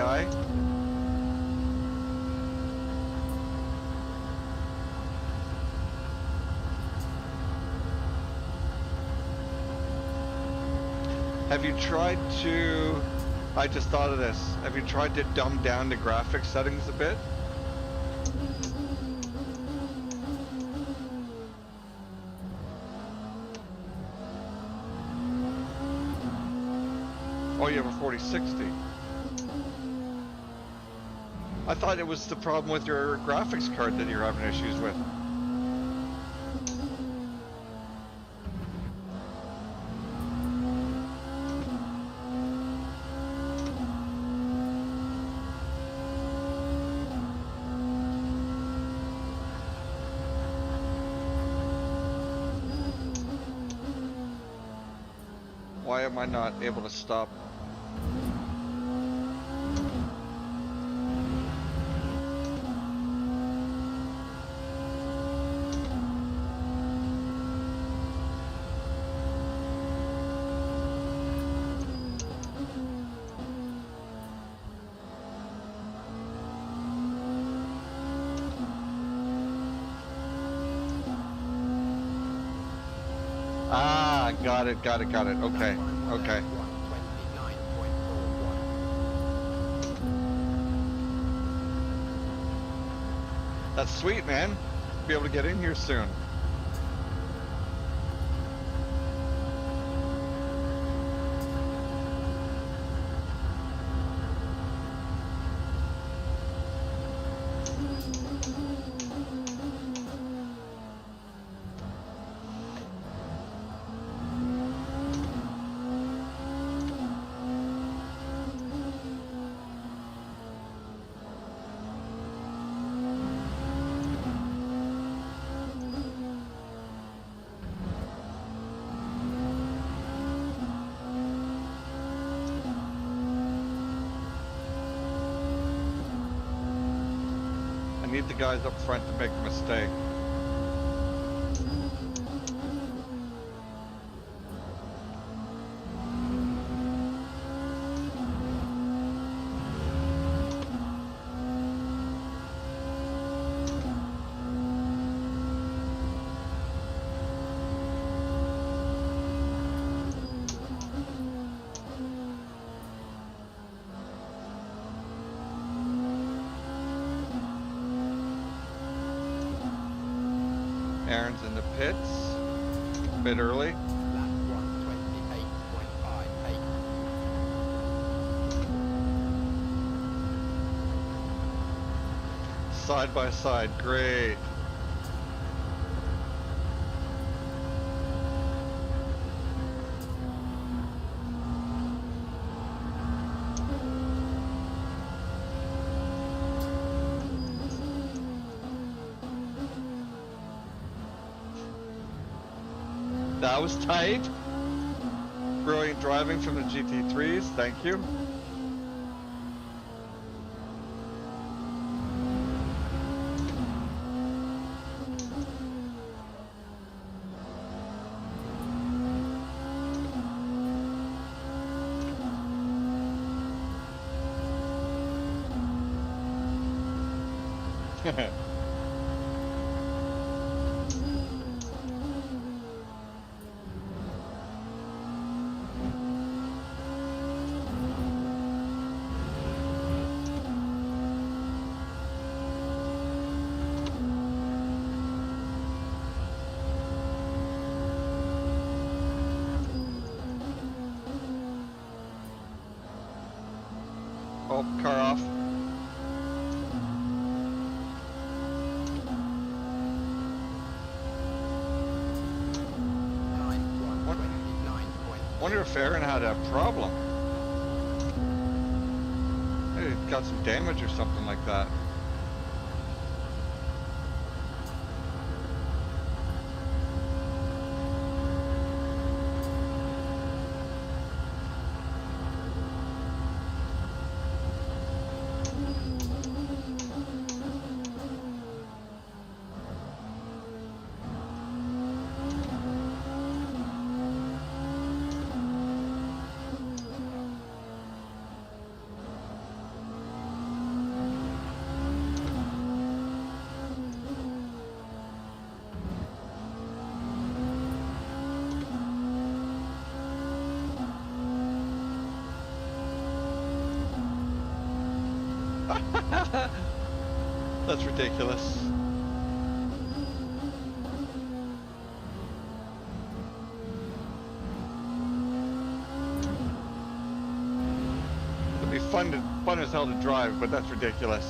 Speaker 1: Have you tried to, I just thought of this, have you tried to dumb down the graphics settings a bit? Oh, you have a 4060. I thought it was the problem with your graphics card that you're having issues with. Why am I not able to stop? Ah, got it. Okay, okay.
Speaker 6: 129.41.
Speaker 1: That's sweet, man. Be able to get in here soon. need the guys up front to make a mistake. Aaron's in the pits. A bit early.
Speaker 6: Lap 128.58.
Speaker 1: Side by side, great. That was tight. Brilliant driving from the GT3s, thank you. Oh, car off. Wonder if Aaron had a problem. Maybe he got some damage or something like that. That's ridiculous. It'd be fun as hell to drive, but that's ridiculous.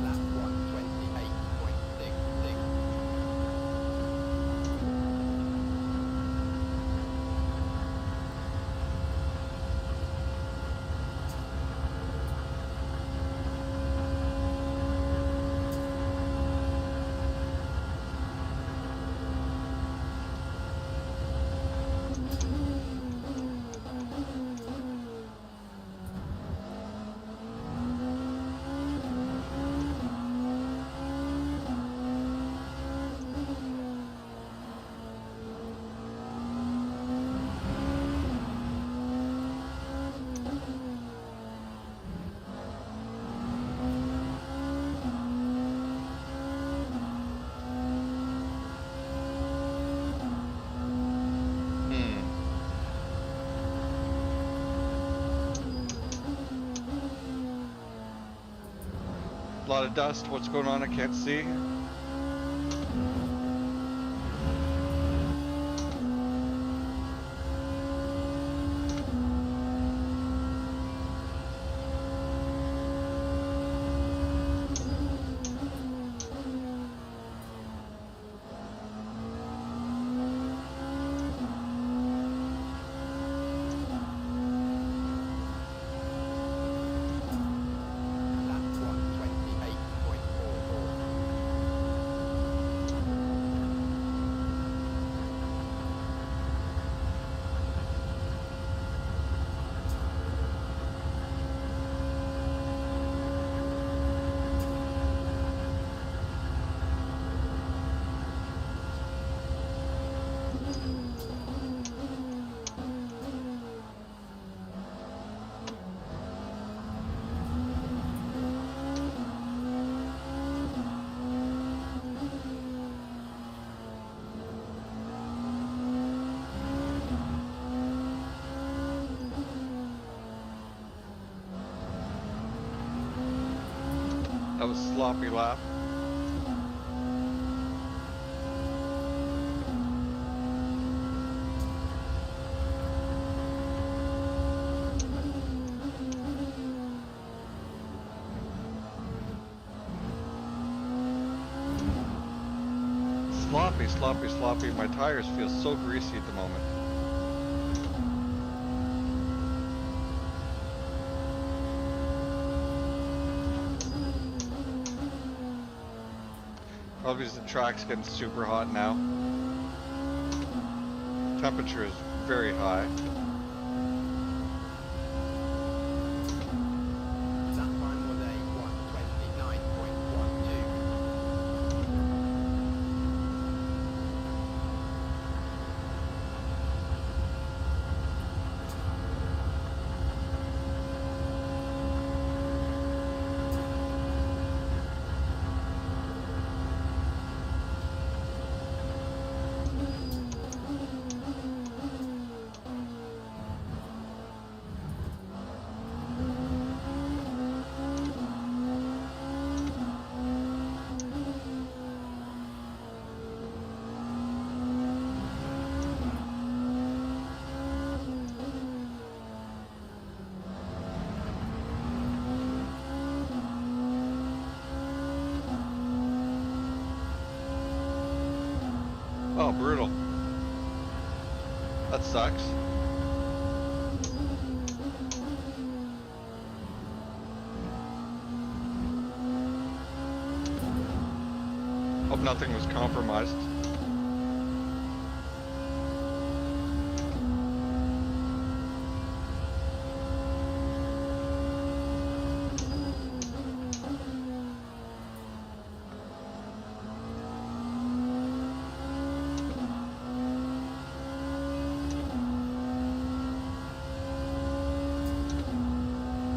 Speaker 6: Lap 128.66. A lot of dust. What's going on? I can't see.
Speaker 1: That was sloppy lap. Sloppy, sloppy, sloppy. My tires feel so greasy at the moment. Probably because the track's getting super hot now. Temperature is very high.
Speaker 7: That time was a 1:29.12.
Speaker 1: Oh, brutal. That sucks. Hope nothing was compromised.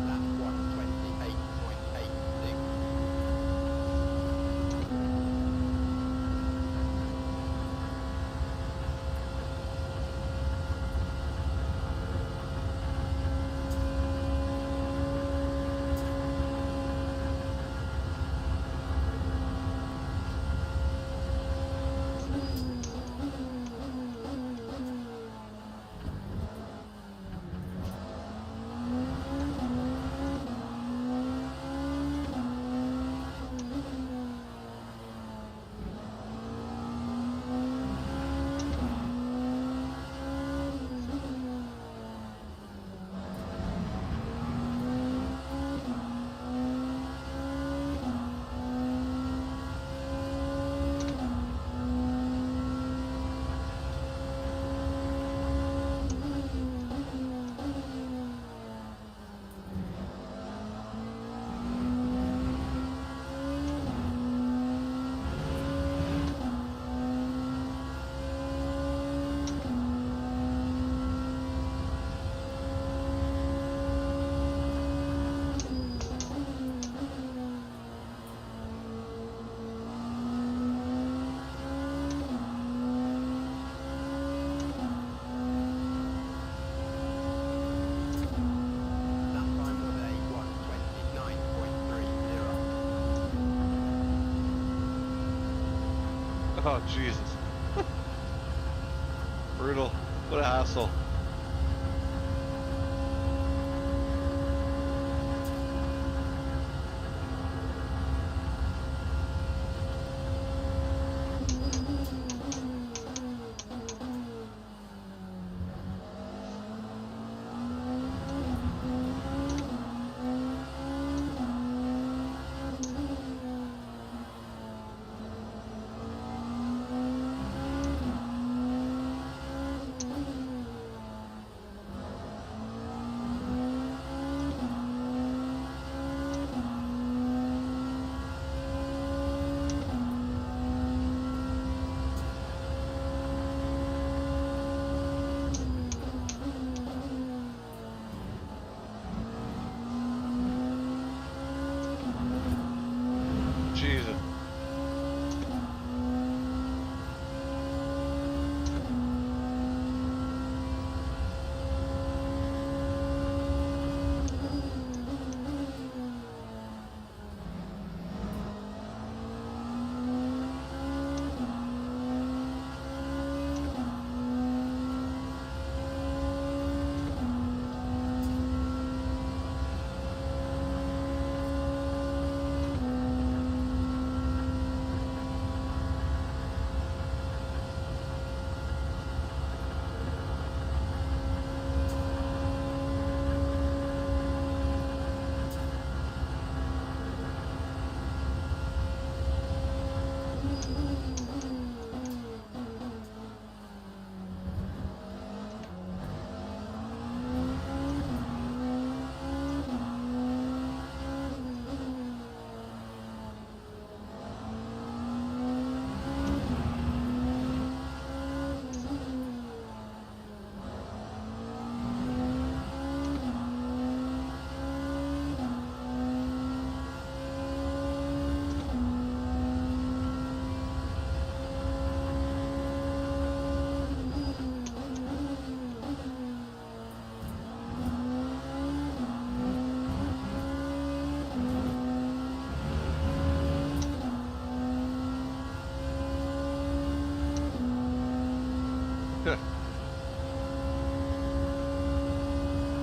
Speaker 7: Lap 1:28.86. That time was a 1:29.30.
Speaker 1: Oh, Jesus. Brutal. What a hassle.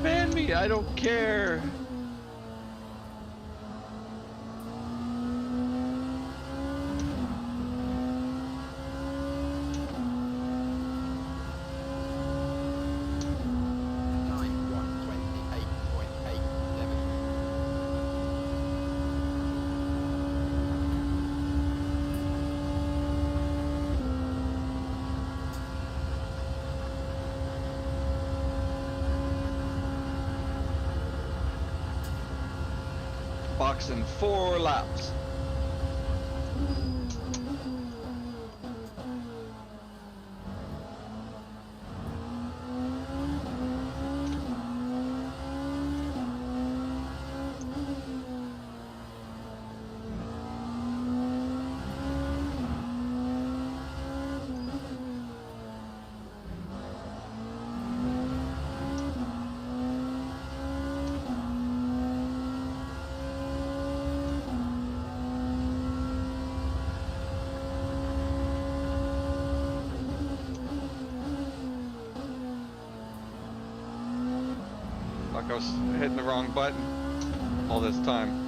Speaker 1: Ban me, I don't care.
Speaker 7: Time 1:28.87.
Speaker 1: Box in 4 laps. Like I was hitting the wrong button all this time.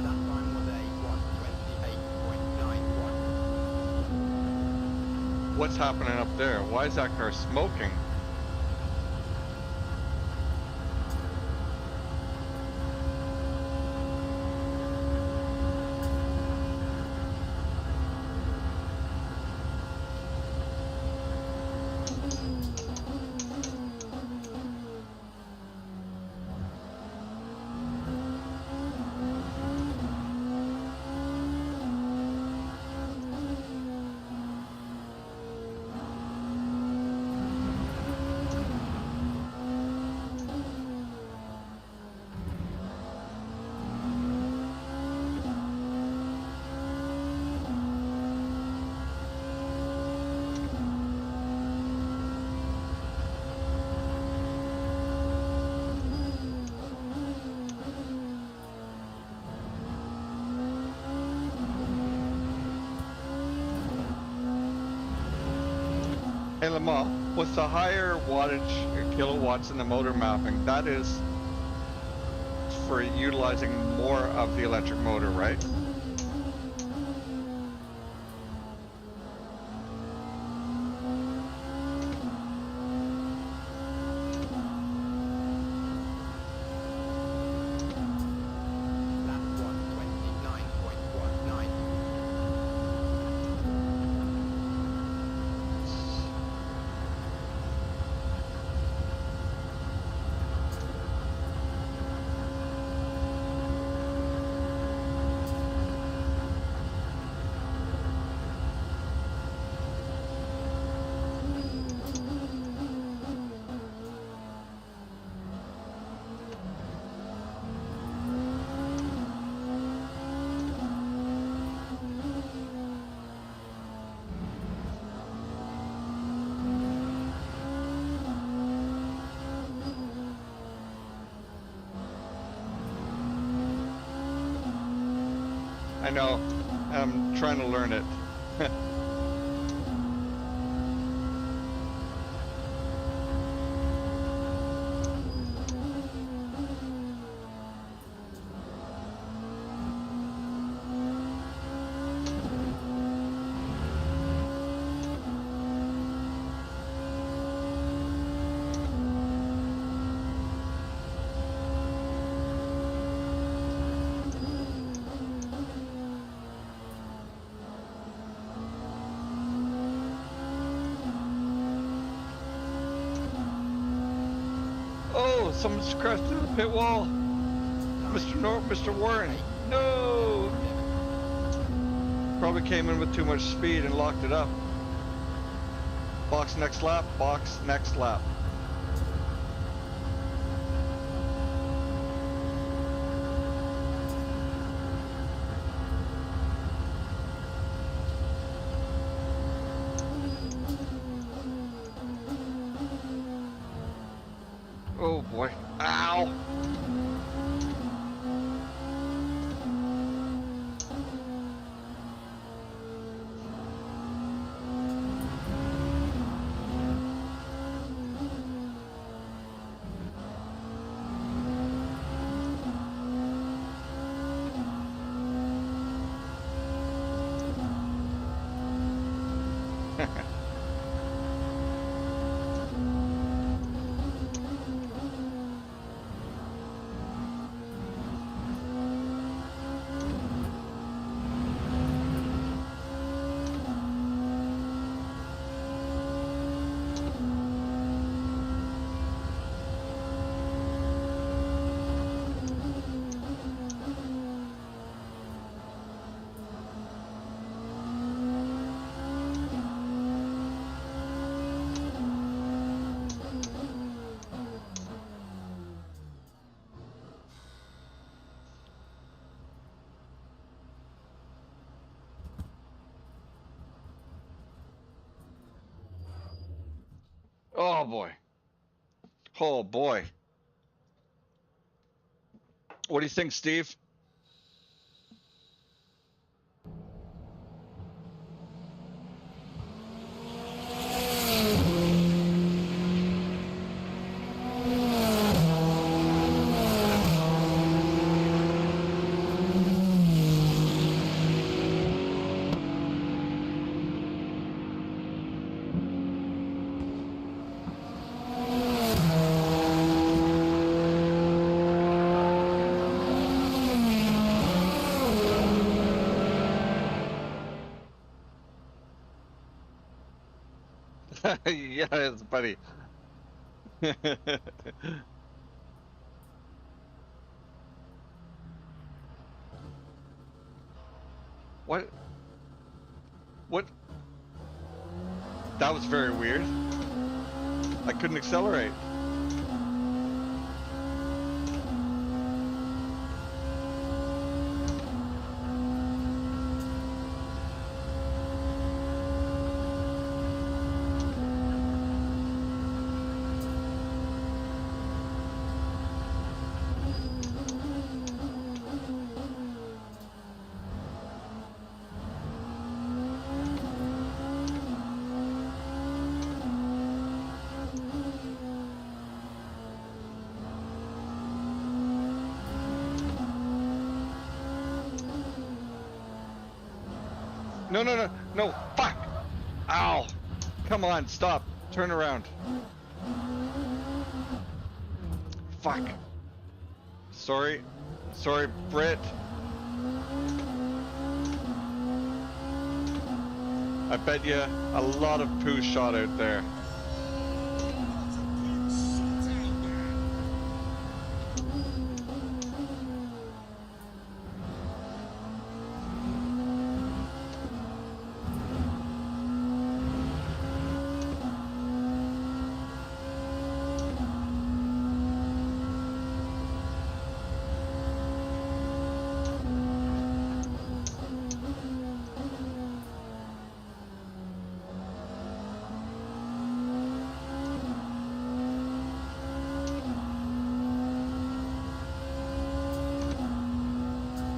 Speaker 7: That time was a 1:28.91.
Speaker 1: What's happening up there? Why is that car smoking? Hey Lamar, what's the higher wattage or kilowatts in the motor mapping? That is for utilizing more of the electric motor, right?
Speaker 7: Lap 1:29.19.
Speaker 1: I know, I'm trying to learn it. Oh, someone's crashed into the pit wall. Mr. Warren. No! Probably came in with too much speed and locked it up. Box next lap, box next lap. boy. Ow! Oh boy. Oh boy. What do you think, Steve? Yeah, it's buddy. What? What? That was very weird. I couldn't accelerate. No, no, no, no, fuck! Ow! Come on, stop. Turn around. Fuck. Sorry. Sorry, Britt. I bet you a lot of poo shot out there.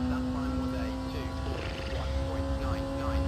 Speaker 7: Lap time was a 2:41.99.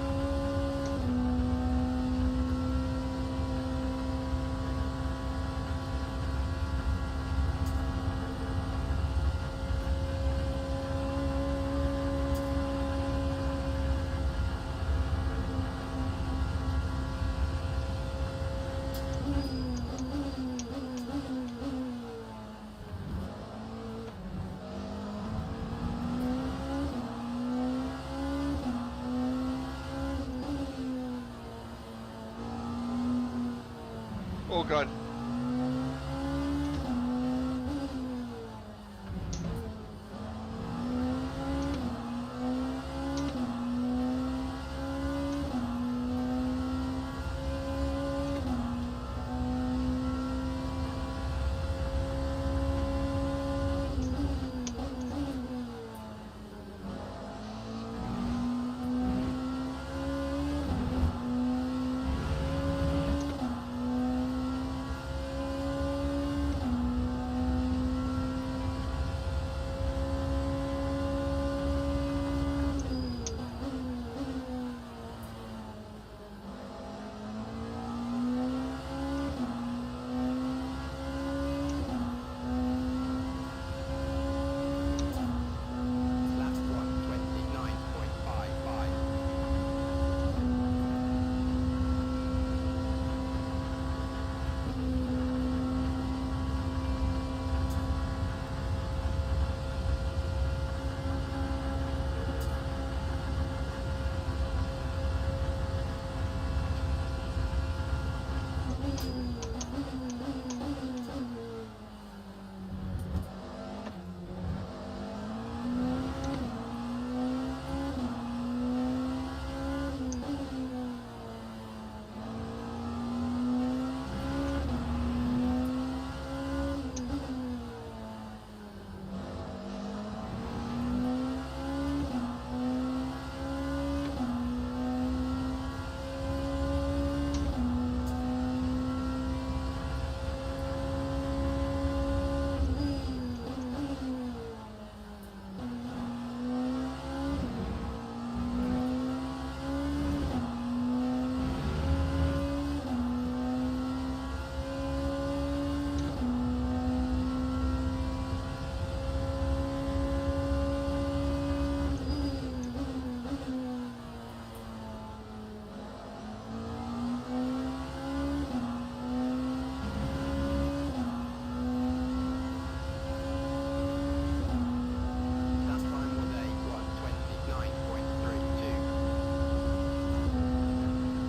Speaker 1: Oh god.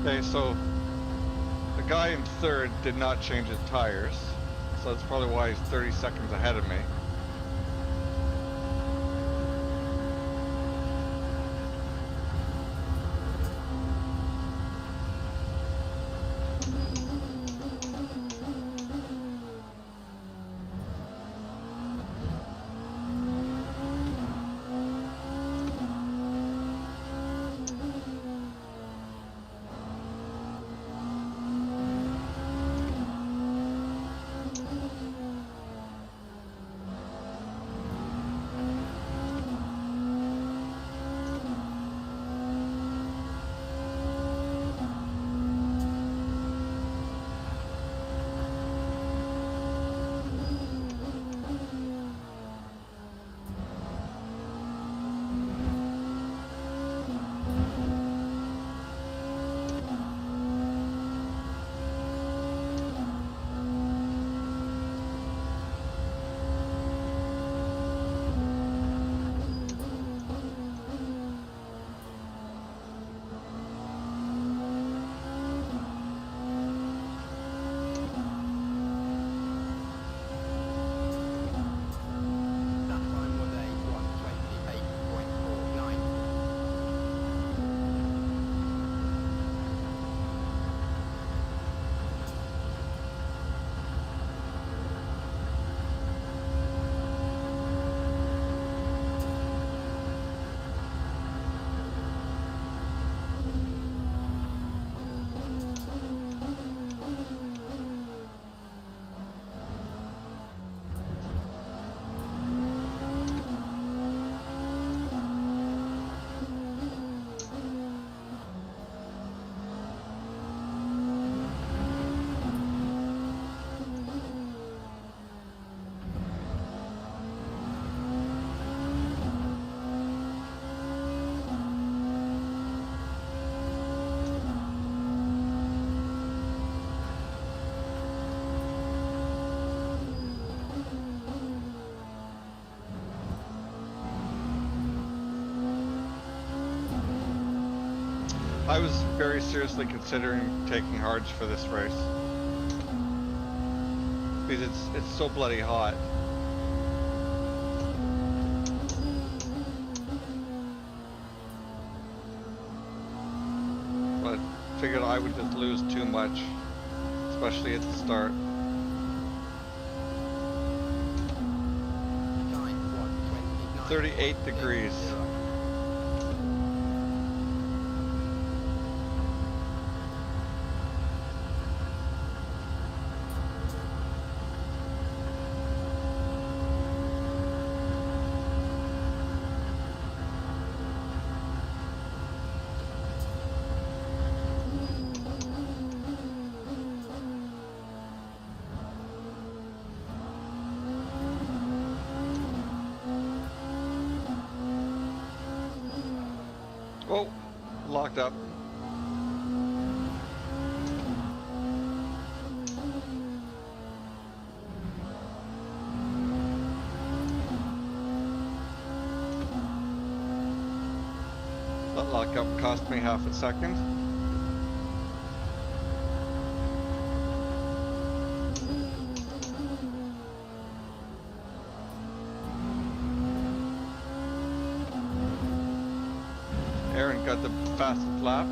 Speaker 1: Okay, so the guy in third did not change his tires, so that's probably why he's 30 seconds ahead of me.
Speaker 7: That time was a 1:28.49.
Speaker 1: I was very seriously considering taking hards for this race because it's so bloody hot. But figured I would just lose too much, especially at the start.
Speaker 7: Time was
Speaker 1: 38 degrees.
Speaker 7: 29.80.
Speaker 1: Oh, locked up. That lockup cost me half a second. Aaron got the fastest lap.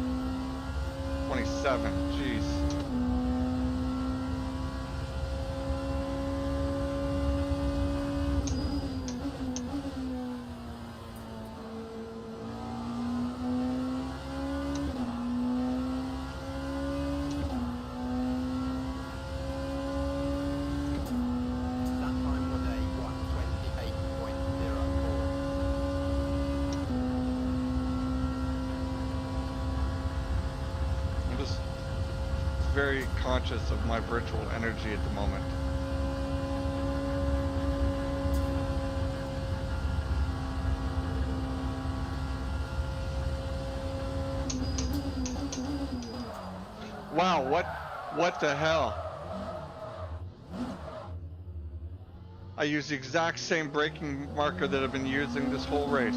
Speaker 1: 27, jeez.
Speaker 7: That time was a 1:28.04.
Speaker 1: I'm just very conscious of my virtual energy at the moment. Wow, what the hell? I used the exact same braking marker that I've been using this whole race.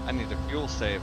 Speaker 1: I need a fuel save.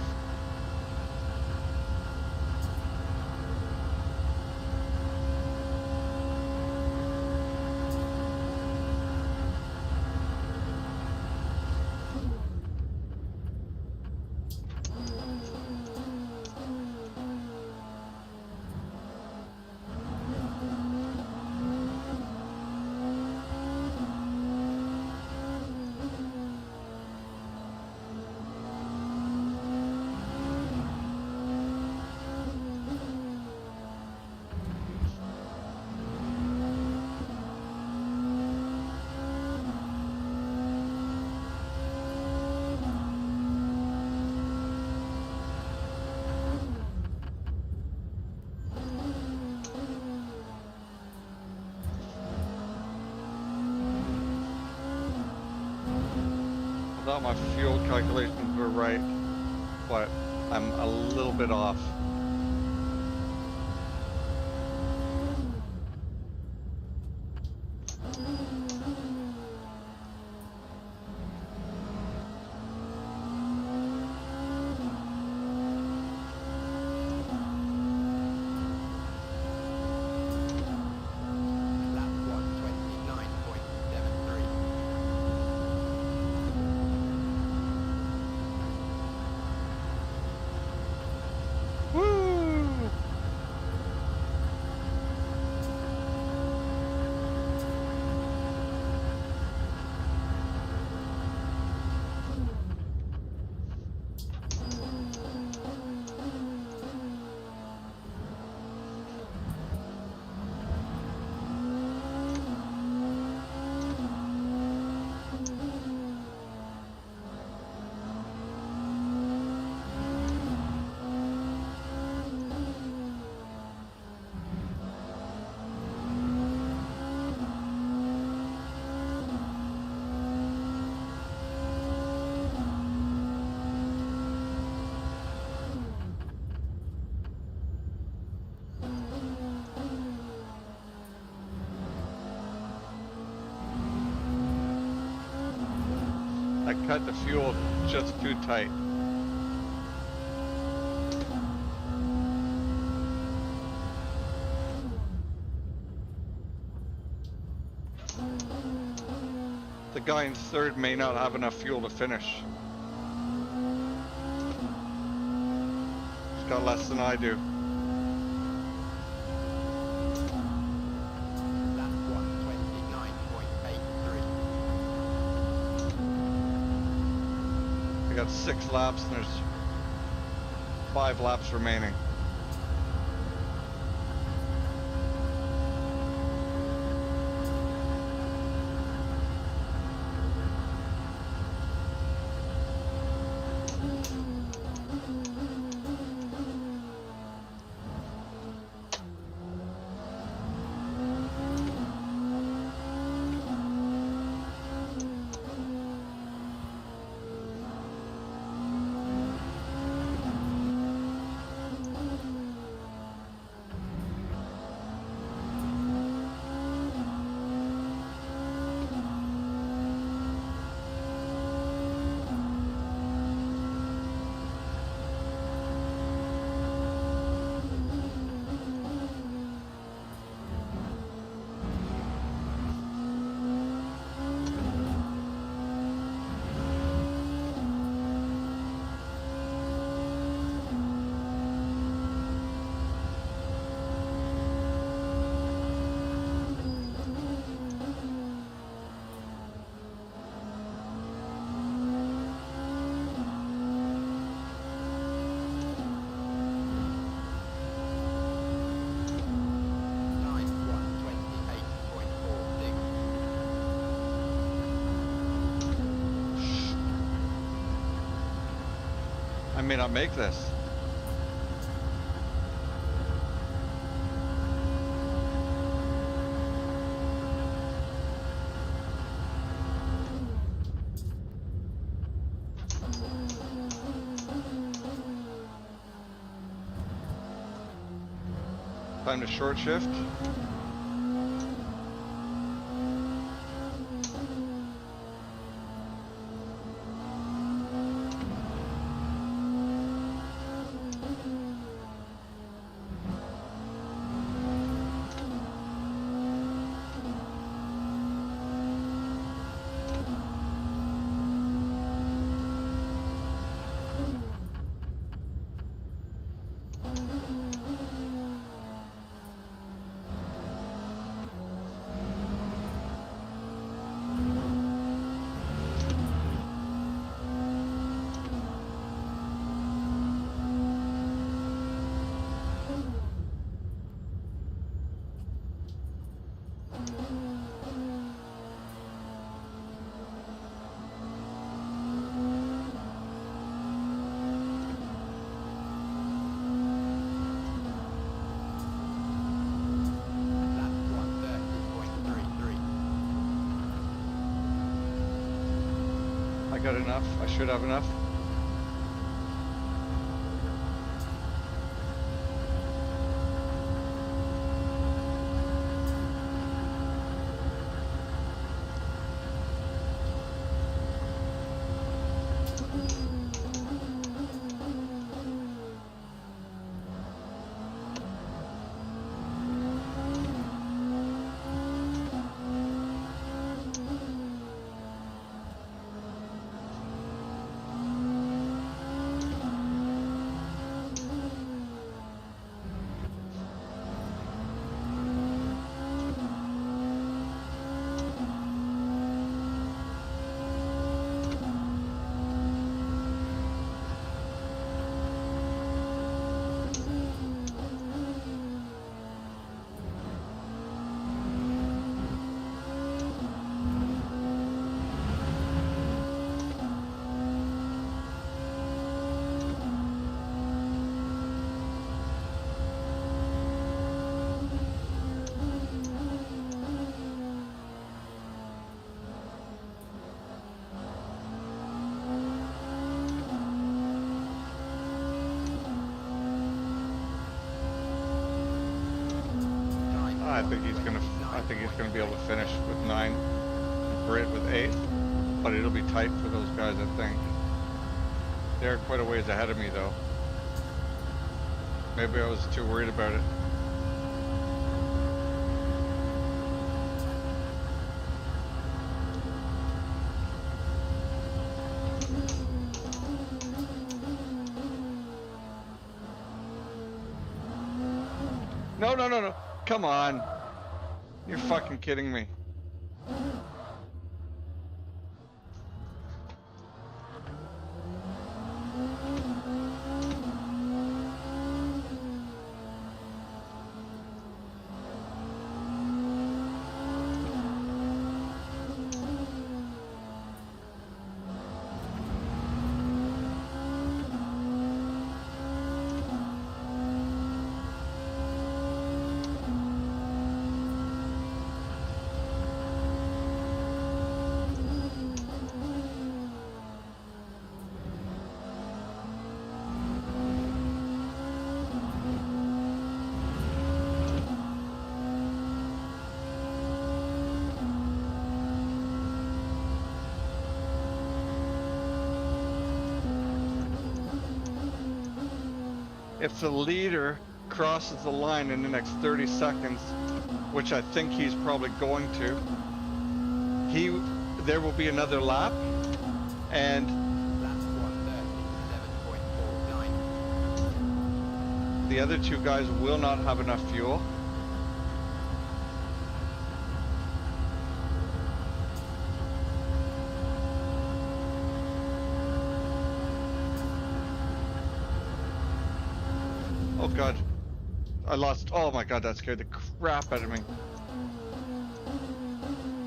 Speaker 1: I thought my fuel calculations were right, but I'm a little bit off.
Speaker 7: Lap 129.73.
Speaker 1: Woo! I cut the fuel just too tight. The guy in third may not have enough fuel to finish. He's got less than I do.
Speaker 7: Lap 129.83.
Speaker 1: I got 6 laps and there's 5 laps remaining.
Speaker 7: Time 128.46.
Speaker 1: I may not make this. Time to short shift. got enough. I should have enough. I think he's gonna be able to finish with 9, Britt with 8, but it'll be tight for those guys. I think they're quite a ways ahead of me though. Maybe I was too worried about it. No, no, no, no. Come on. You're fucking kidding me. If the leader crosses the line in the next 30 seconds, which I think he's probably going to, there will be another lap, and
Speaker 7: That's 137.49.
Speaker 1: the other two guys will not have enough fuel. Oh god. I lost. Oh my god, that scared the crap out of me.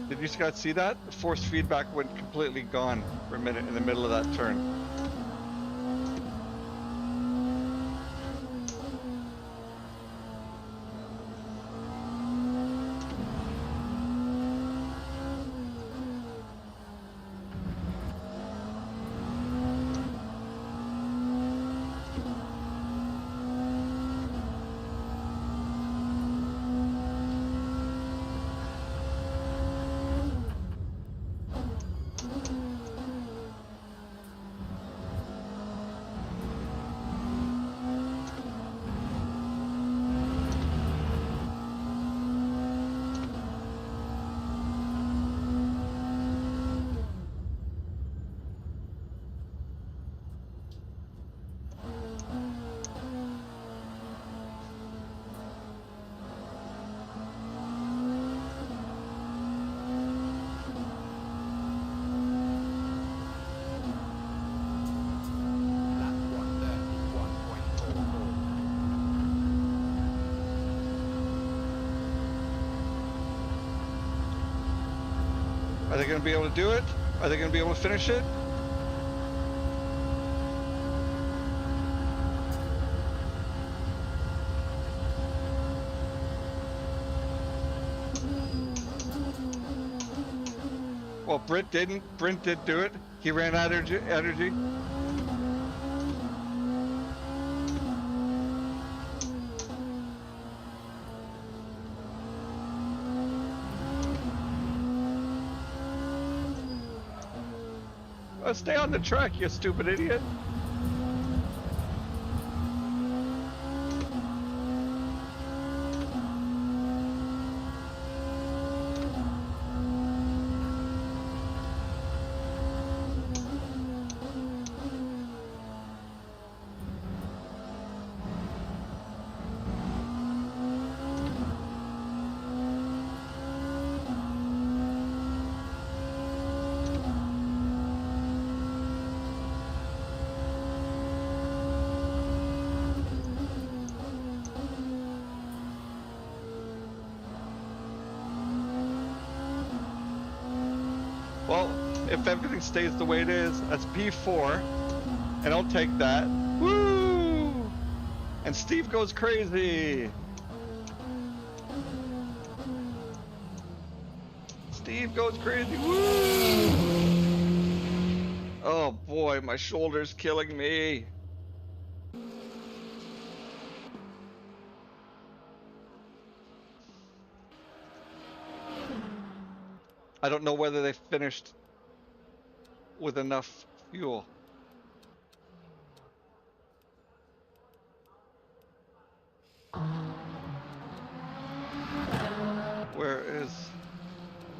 Speaker 1: Did you guys see that? The force feedback went completely gone for a minute in the middle of that turn.
Speaker 7: That's 131.44.
Speaker 1: Are they going to be able to do it? Are they going to be able to finish it? Well, Brent didn't. Brent did do it. He ran out of energy. Oh, stay on the track, you stupid idiot. Well, if everything stays the way it is, that's P4, and I'll take that. Woo! And Steve goes crazy. Steve goes crazy. Woo! Oh boy, my shoulder's killing me. I don't know whether they finished with enough fuel. Where is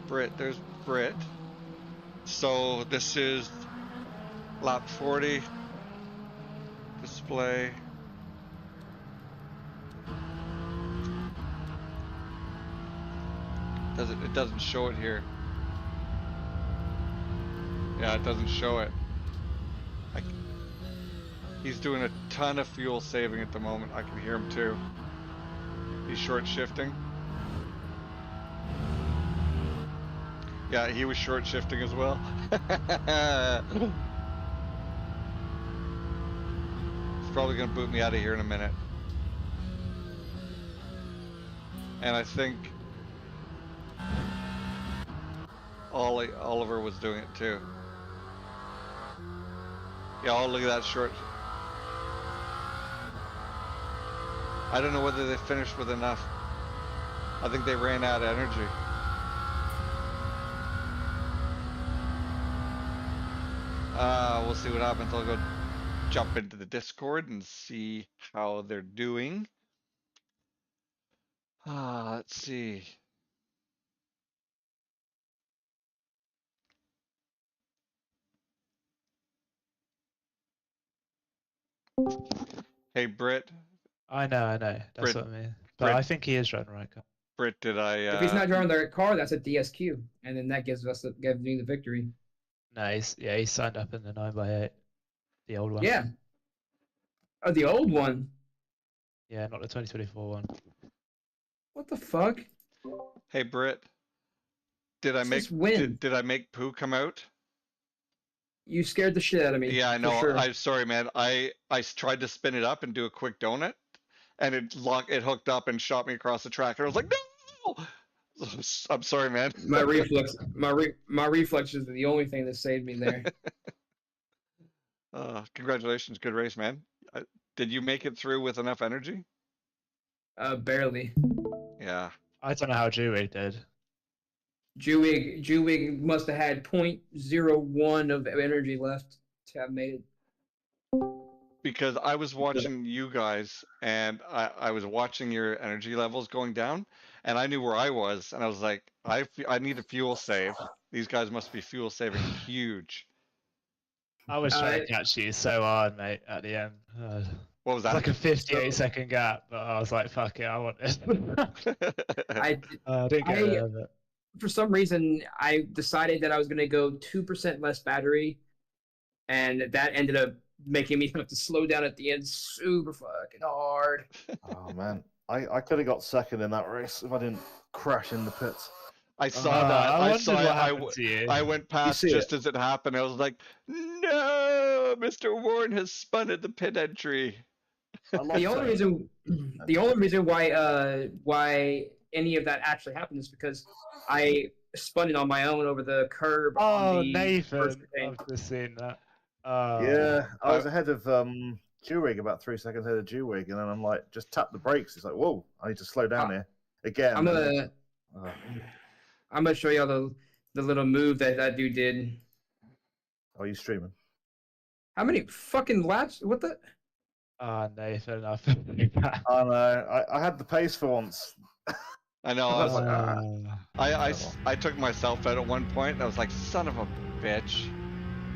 Speaker 1: Brit? There's Brit. So this is lap 40. Display. It doesn't show it here. Yeah, it doesn't show it. He's doing a ton of fuel saving at the moment. I can hear him too. He's short shifting. Yeah, he was short shifting as well. He's probably gonna boot me out of here in a minute. And I think Oliver was doing it too. Yeah, oh, look at that short. I don't know whether they finished with enough. I think they ran out of energy. We'll see what happens. I'll go jump into the Discord and see how they're doing. Let's see. Hey, Britt.
Speaker 4: I know. That's
Speaker 1: Brit-
Speaker 4: what I mean. But
Speaker 1: Brit-
Speaker 4: I think he is driving the right car.
Speaker 1: Britt, did I?
Speaker 5: If he's not driving the right car, that's a DSQ, and then that gives me the victory.
Speaker 4: No, he signed up in the 9x8, the old one.
Speaker 5: Yeah. Oh, the old one.
Speaker 4: Yeah, not the 2024 one.
Speaker 5: What the fuck?
Speaker 1: Hey, Britt. Did I make did I make poo come out?
Speaker 5: You scared the shit out of me.
Speaker 1: Yeah, I know.
Speaker 5: Sure.
Speaker 1: I'm sorry, man. I tried to spin it up and do a quick donut, and it hooked up and shot me across the track. And I was like, no! I'm sorry, man.
Speaker 5: My reflexes are the only thing that saved me there.
Speaker 1: Congratulations, good race, man. Did you make it through with enough energy?
Speaker 5: Barely.
Speaker 1: Yeah.
Speaker 4: I don't know how Dewey did.
Speaker 5: Jewig must have had 0.01 of energy left to have made it.
Speaker 1: Because I was watching you guys, and I was watching your energy levels going down, and I knew where I was, and I was like, I need a fuel save. These guys must be fuel saving huge.
Speaker 4: I was trying to catch you so hard, mate, at the end.
Speaker 1: What was that?
Speaker 4: It's like a 58-second gap, but I was like, fuck it, I want this.
Speaker 5: I
Speaker 4: didn't get it, but...
Speaker 5: For some reason, I decided that I was going to go 2% less battery, and that ended up making me have to slow down at the end super fucking hard.
Speaker 8: Oh, man. I could have got second in that race if I didn't crash in the pits.
Speaker 1: I saw that. I saw
Speaker 4: it.
Speaker 1: I went past just as it happened. I was like, no, Mr. Warren has spun at the pit entry.
Speaker 5: The only reason why any of that actually happened is because I spun it on my own over the curb.
Speaker 4: Oh,
Speaker 5: on the first
Speaker 4: Nathan,
Speaker 5: thing.
Speaker 4: I've just seen that.
Speaker 8: Yeah, I was
Speaker 1: I-
Speaker 8: ahead of Jewig, about 3 seconds ahead of Jewig, and then I'm like, just tap the brakes. It's like, whoa, I need to slow down here again.
Speaker 5: I'm
Speaker 8: and then-
Speaker 5: gonna
Speaker 8: uh,
Speaker 5: I'm gonna show y'all the little move that dude did.
Speaker 8: are you streaming?
Speaker 5: How many fucking laps? What the?
Speaker 4: Nathan, I feel like that.
Speaker 8: Oh no, I had the pace for once.
Speaker 1: I know.
Speaker 5: I was like,
Speaker 1: I took myself out at one point. I was like, son of a bitch.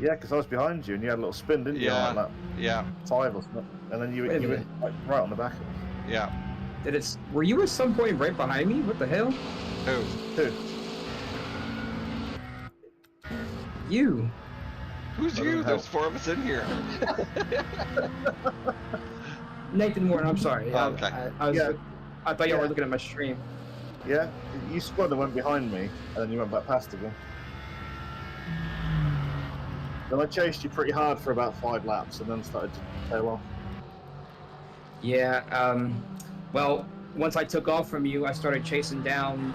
Speaker 8: Yeah, because I was behind you, and you had a little spin, didn't you?
Speaker 1: Yeah.
Speaker 8: on, like
Speaker 1: Yeah.
Speaker 8: that 5 or something, and then you
Speaker 5: Wait a
Speaker 8: were
Speaker 5: minute.
Speaker 8: like, right on the back of us.
Speaker 1: Yeah.
Speaker 5: Did it? Were you at some point right behind me? What the hell?
Speaker 1: Who?
Speaker 8: Two.
Speaker 5: You?
Speaker 1: Who's
Speaker 8: That
Speaker 1: you?
Speaker 8: doesn't
Speaker 1: There's
Speaker 8: help.
Speaker 1: 4 of us in here.
Speaker 5: Nathan Warren. I'm sorry.
Speaker 1: Oh, okay.
Speaker 5: I thought y'all
Speaker 8: Yeah.
Speaker 5: were looking at my stream.
Speaker 8: Yeah, you spun and went behind me, and then you went back past again. Then I chased you pretty hard for about 5 laps, and then started to tail off.
Speaker 5: Yeah. Well, once I took off from you, I started chasing down.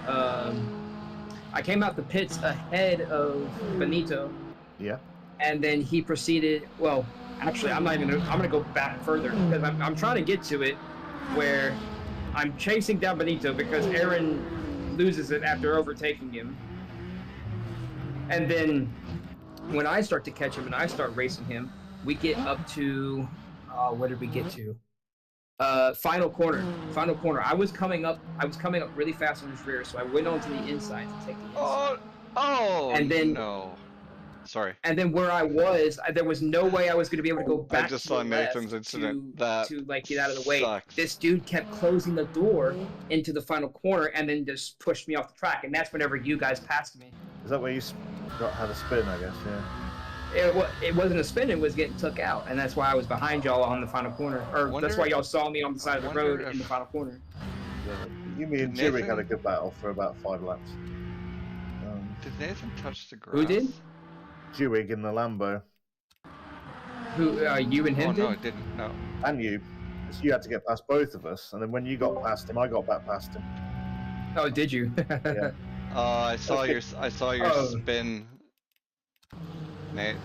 Speaker 5: I came out the pits ahead of Benito,
Speaker 8: Yeah.
Speaker 5: and then he proceeded. Well, actually, I'm not even. I'm gonna go back further because I'm trying to get to it where I'm chasing down Benito because Aaron loses it after overtaking him, and then when I start to catch him and I start racing him, we get up to. What did we get to? Final corner. I was coming up really fast on his rear, so I went onto the inside to take the inside.
Speaker 1: Oh,
Speaker 5: And then-
Speaker 1: no. Sorry.
Speaker 5: And then where I was, there was no way I was going to be able to go back.
Speaker 1: I just
Speaker 5: to
Speaker 1: saw
Speaker 5: the left
Speaker 1: Nathan's incident. That
Speaker 5: to like get out of the way.
Speaker 1: sucks.
Speaker 5: This dude kept closing the door into the final corner and then just pushed me off the track. And that's whenever you guys passed me.
Speaker 8: Is that where you had a spin, I guess, yeah.
Speaker 5: It wasn't a spin; it was getting took out, and that's why I was behind y'all on the final corner. Or
Speaker 1: Wonder-
Speaker 5: that's why y'all saw me on the side of the
Speaker 1: wonder
Speaker 5: road
Speaker 1: if-
Speaker 5: in the final corner.
Speaker 8: Yeah. You, me, and
Speaker 1: Did
Speaker 8: Jewig
Speaker 1: Nathan-
Speaker 8: had a good battle for about 5 laps.
Speaker 1: Did Nathan touch the grass?
Speaker 5: Who did?
Speaker 8: Jewig in the Lambo,
Speaker 5: Who? You and him
Speaker 1: Oh,
Speaker 5: did?
Speaker 1: no, it didn't. No.
Speaker 8: and you. So you had to get past both of us, and then when you got past him, I got back past him.
Speaker 5: Oh, did you?
Speaker 8: Yeah.
Speaker 1: I saw
Speaker 8: Okay.
Speaker 1: your
Speaker 5: Oh.
Speaker 1: spin, Nate,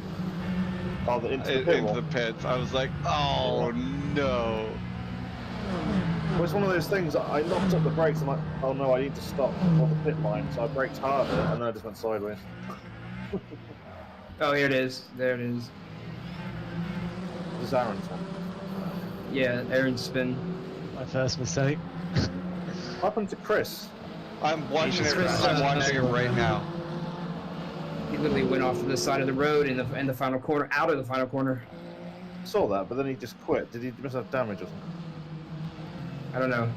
Speaker 8: Oh, into the pit
Speaker 1: into
Speaker 8: wall.
Speaker 1: the pits. I was like, oh no.
Speaker 8: Well, it's one of those things. I knocked up the brakes. I'm like, oh no, I need to stop before the pit line. So I braked harder, and then I just went sideways.
Speaker 5: Oh, here it is. There it is.
Speaker 8: This is Aaron's one.
Speaker 5: Yeah, Aaron's spin.
Speaker 4: My first mistake.
Speaker 8: What happened to Chris?
Speaker 1: I'm watching it.
Speaker 5: Chris,
Speaker 1: I'm watching it right now.
Speaker 5: He literally went off to the side of the road in the final corner, out of the final corner.
Speaker 8: Saw that, but then he just quit. Did he must have damage or something?
Speaker 5: I don't know.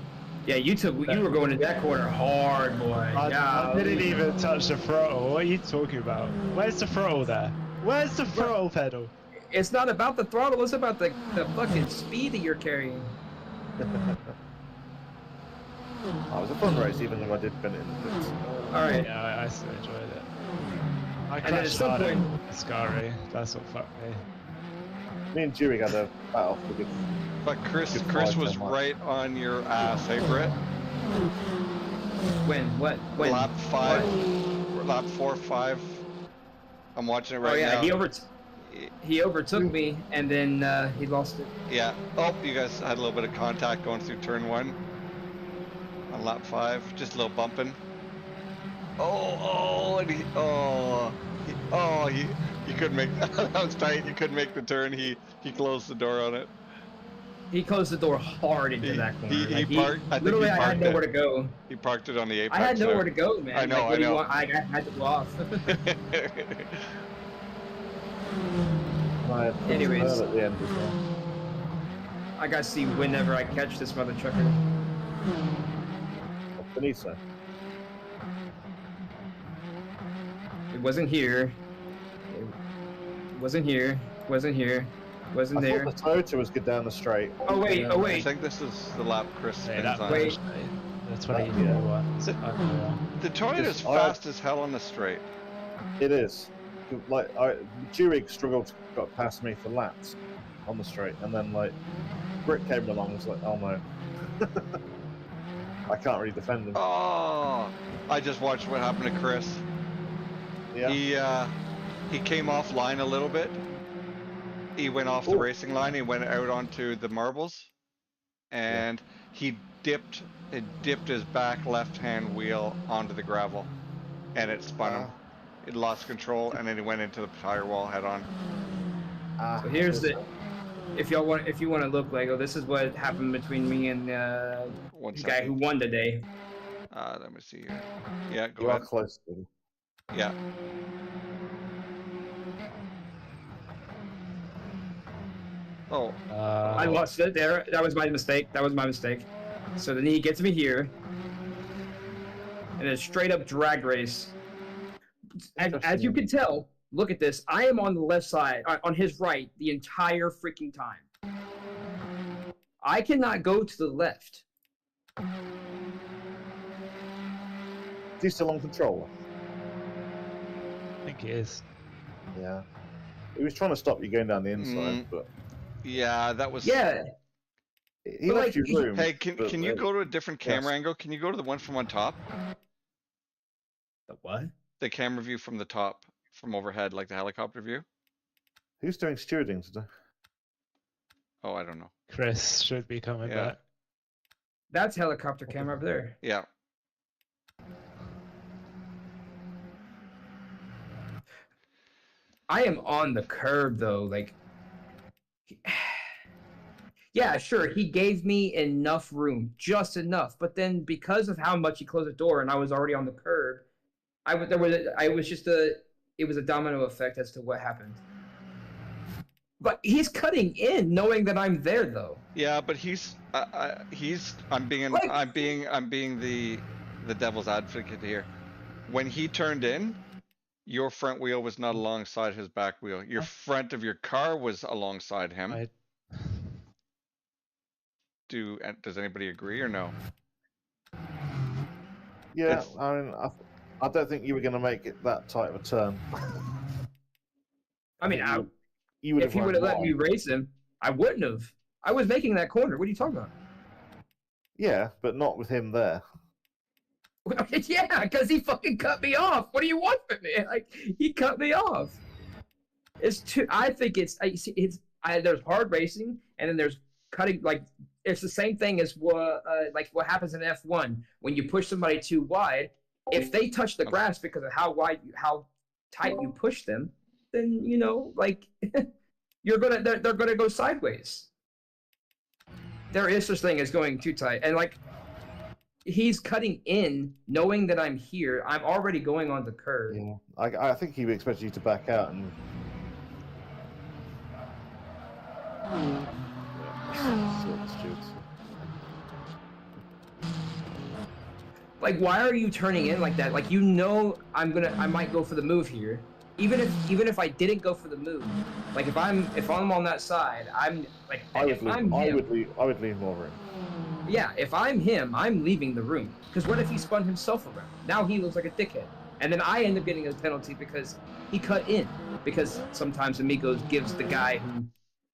Speaker 5: Yeah, you were going in that corner hard, boy.
Speaker 4: I didn't even touch the throttle. What are you talking about? Where's the throttle there? Where's the throttle pedal?
Speaker 5: It's not about the throttle. It's about the fucking speed that you're carrying.
Speaker 8: Oh, it was a fun race, even though I did bin it in the pits.
Speaker 5: All right.
Speaker 4: Yeah, I still enjoyed it. I
Speaker 5: And then at
Speaker 4: crashed
Speaker 5: some
Speaker 4: hard at
Speaker 5: point-
Speaker 4: Scary. That's what fucked me.
Speaker 8: Me and Dewey had a battle for good.
Speaker 1: But Chris
Speaker 8: Good
Speaker 1: was
Speaker 8: fight, Mark.
Speaker 1: right on your ass, hey Britt?
Speaker 5: When? What? When?
Speaker 1: Lap 5, lap 4, 5. I'm watching it right
Speaker 5: Oh yeah,
Speaker 1: now.
Speaker 5: he overtook me and then he lost it.
Speaker 1: Yeah. Oh, you guys had a little bit of contact going through turn 1 on lap 5. Just a little bumping. He couldn't make that was tight. He couldn't make the turn. He closed the door on it.
Speaker 5: He closed the door hard into that corner.
Speaker 1: He
Speaker 5: Like,
Speaker 1: parked. I think
Speaker 5: literally,
Speaker 1: he
Speaker 5: I
Speaker 1: parked
Speaker 5: had nowhere
Speaker 1: it.
Speaker 5: to go.
Speaker 1: He parked it on the apex.
Speaker 5: I had nowhere
Speaker 1: there.
Speaker 5: to go, man.
Speaker 1: I know,
Speaker 5: Like, what
Speaker 1: I
Speaker 5: do you
Speaker 1: know.
Speaker 5: want? I had to go off.
Speaker 8: I had
Speaker 5: Anyways.
Speaker 8: at the end as well.
Speaker 5: I gotta see whenever I catch this mother trucker.
Speaker 8: Benito.
Speaker 5: It wasn't here. It wasn't here. Wasn't here. Wasn't
Speaker 8: I
Speaker 5: there.
Speaker 8: thought the Toyota was good down the straight.
Speaker 5: Oh wait. Oh
Speaker 1: I
Speaker 5: wait.
Speaker 1: think this is the lap Chris
Speaker 4: Hey,
Speaker 1: spins
Speaker 4: that
Speaker 1: on.
Speaker 5: Wait.
Speaker 4: The 20
Speaker 8: Yeah.
Speaker 4: one.
Speaker 1: The- The Toyota's
Speaker 8: Just- I-
Speaker 1: fast as hell on the straight.
Speaker 8: It is. Like, Dewey struggled, got past me for laps on the straight, and then like Britt came along and was like, oh no. I can't really defend him.
Speaker 1: Oh, I just watched what happened to Chris.
Speaker 8: Yeah.
Speaker 1: He came off line a little bit. He went off the racing line. He went out onto the marbles, and he dipped his back left-hand wheel onto the gravel, and it spun him. It lost control, and then he went into the tire wall head on.
Speaker 5: So here's the. If you want to look, Lego, this is what happened between me and the guy who won today.
Speaker 1: Let me see here. Yeah, go
Speaker 8: You
Speaker 1: ahead.
Speaker 8: are close to him.
Speaker 1: Yeah. Oh.
Speaker 5: I lost it there. That was my mistake. So then he gets me here. And a straight up drag race. As you can tell, look at this. I am on the left side, on his right, the entire freaking time. I cannot go to the left.
Speaker 8: Is he still on controller?
Speaker 4: I think it is.
Speaker 8: Yeah. He was trying to stop you going down the inside, but
Speaker 1: yeah, that was.
Speaker 5: Yeah.
Speaker 8: He left you room.
Speaker 1: Hey, can you go to a different camera angle? Can you go to the one from on top?
Speaker 5: The what?
Speaker 1: The camera view from the top, from overhead, like the helicopter view.
Speaker 8: Who's doing stewarding today?
Speaker 1: Oh, I don't know.
Speaker 4: Chris should be coming back.
Speaker 5: That's helicopter camera over there.
Speaker 1: Yeah.
Speaker 5: I am on the curb though, like. Yeah, sure, he gave me enough room, just enough. But then because of how much he closed the door and I was already on the curb, it was a domino effect as to what happened. But he's cutting in, knowing that I'm there, though.
Speaker 1: Yeah, but I'm being the devil's advocate here. When he turned in, your front wheel was not alongside his back wheel. Your front of your car was alongside him. Does anybody agree or no?
Speaker 8: Yeah, I mean, I don't think you were going to make it that tight of a turn.
Speaker 5: I mean,
Speaker 8: if
Speaker 5: he would have let me race him, I wouldn't have. I was making that corner. What are you talking about?
Speaker 8: Yeah, but not with him there.
Speaker 5: Yeah, because he fucking cut me off. What do you want from me? Like, he cut me off. I think there's hard racing, and then there's cutting. Like, it's the same thing as what happens in F1 when you push somebody too wide. If they touch the grass because of how tight you push them, then they're gonna go sideways. There is such thing as going too tight, and he's cutting in, knowing that I'm here. I'm already going on the curve.
Speaker 8: Yeah, I think he expected you to back out and.
Speaker 5: Why are you turning in like that? I might go for the move here. Even if I didn't go for the move, if I'm on that side, I'm like,
Speaker 8: I would leave more room.
Speaker 5: Yeah, if I'm him, I'm leaving the room. Because what if he spun himself around? Now he looks like a dickhead. And then I end up getting a penalty because he cut in. Because sometimes Amigos gives the guy who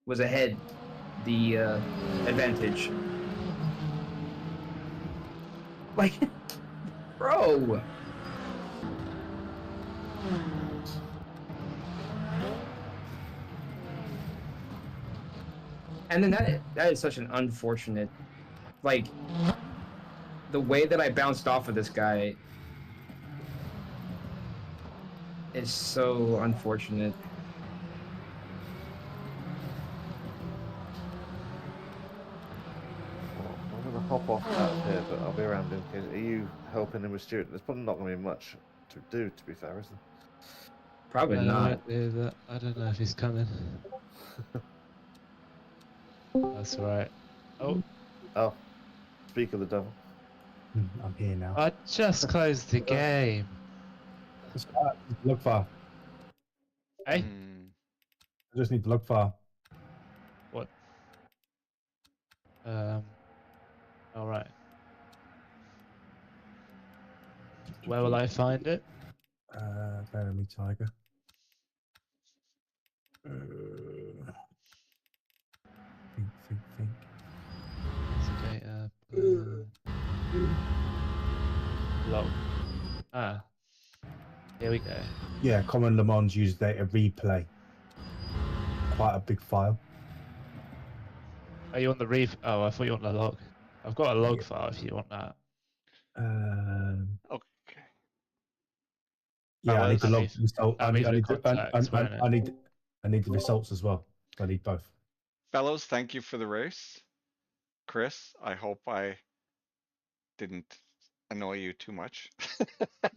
Speaker 5: was ahead the advantage. Bro. And then that is such an unfortunate, the way that I bounced off of this guy is so unfortunate.
Speaker 8: I'm going to hop off out here, but I'll be around in case. Are you helping him with Stuart? There's probably not going to be much to do, to be fair, is there?
Speaker 5: Probably not.
Speaker 4: I don't know if he's coming. That's alright.
Speaker 8: Oh. Speak of the devil.
Speaker 2: I'm here now.
Speaker 4: I just closed the game.
Speaker 2: Look far.
Speaker 4: Hey?
Speaker 2: I just need to look far.
Speaker 4: What? Alright. Where will I find it?
Speaker 2: Bear with me, Tiger. Think.
Speaker 4: It's okay. Log. Here we go.
Speaker 2: Yeah, Common Le Mans user data replay. Quite a big file.
Speaker 4: Are you on the ref? Oh, I thought you were on the log. I've got a log
Speaker 2: Yeah.
Speaker 4: file if you want that.
Speaker 1: Okay.
Speaker 2: Yeah, I need the
Speaker 4: I
Speaker 2: log
Speaker 4: mean,
Speaker 2: result.
Speaker 4: that means we're contacts, won't it?
Speaker 2: I need the results as well. I need both.
Speaker 1: Fellows, thank you for the race. Chris, I hope I didn't annoy you too much.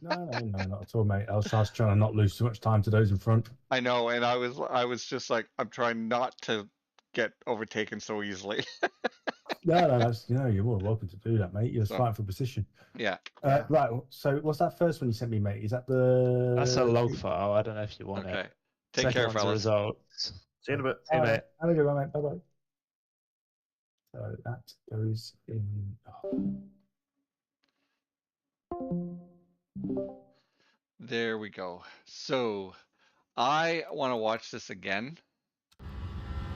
Speaker 2: No, not at all, mate. I was trying to not lose too much time to those in front.
Speaker 1: I know, and I was just like, I'm trying not to get overtaken so easily.
Speaker 2: No, you're more welcome to do that, mate. You're
Speaker 1: So,
Speaker 2: fighting for position.
Speaker 1: yeah.
Speaker 2: Right. So, what's that first one you sent me, mate? Is that the?
Speaker 4: That's a log file. I don't know if you want
Speaker 1: Okay.
Speaker 4: it.
Speaker 1: Take
Speaker 4: Second
Speaker 1: care,
Speaker 4: one's the
Speaker 1: fellas.
Speaker 4: results.
Speaker 8: See you in a bit.
Speaker 4: See you, mate.
Speaker 2: Have a good one, mate. Bye bye. So that goes in.
Speaker 1: There we go. So, I want to watch this again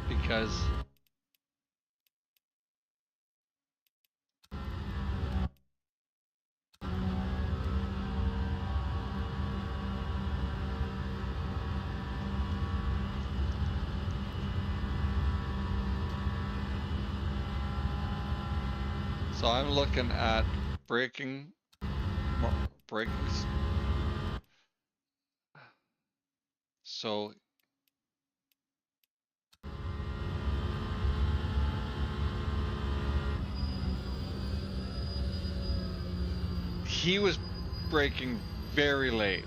Speaker 1: because so I'm looking at braking. So he was braking very late.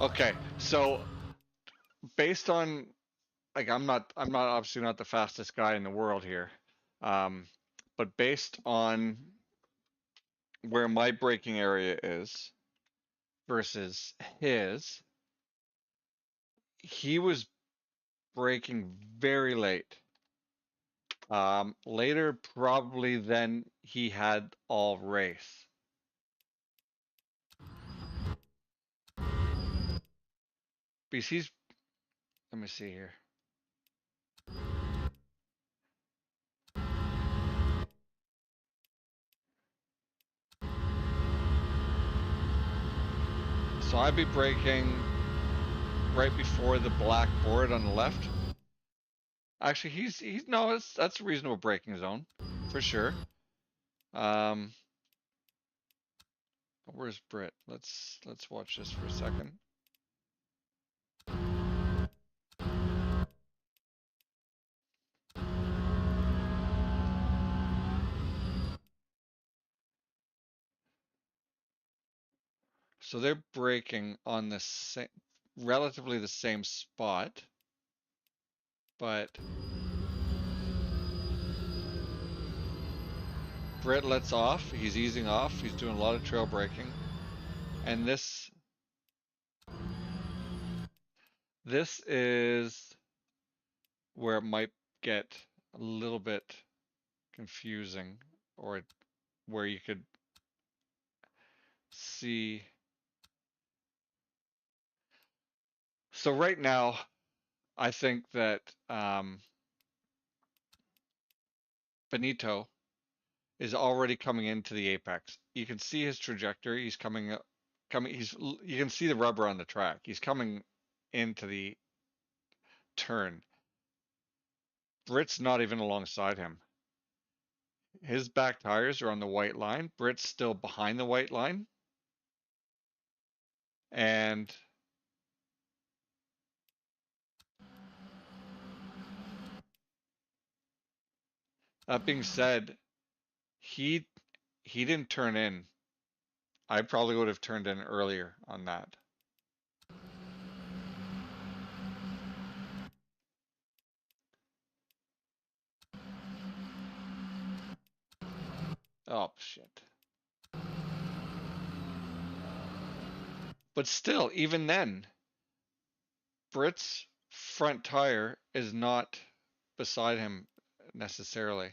Speaker 1: Okay, so based on like I'm not obviously not the fastest guy in the world here. But based on where my braking area is versus his, he was braking very late. Later probably than he had all race. Because he's, let me see here. So I'd be braking right before the black board on the left. Actually, he's no, that's a reasonable braking zone for sure. Where's Britt? Let's watch this for a second. So they're braking on the same, relatively the same spot, but Britt lets off. He's easing off. He's doing a lot of trail braking, and this is where it might get a little bit confusing, or where you could see. So right now, I think that Benito is already coming into the apex. You can see his trajectory. He's coming up, you can see the rubber on the track. He's coming into the turn. Britt's not even alongside him. His back tires are on the white line. Britt's still behind the white line. And that being said, he didn't turn in. I probably would have turned in earlier on that. Oh shit. But still, even then, Britt's front tire is not beside him necessarily.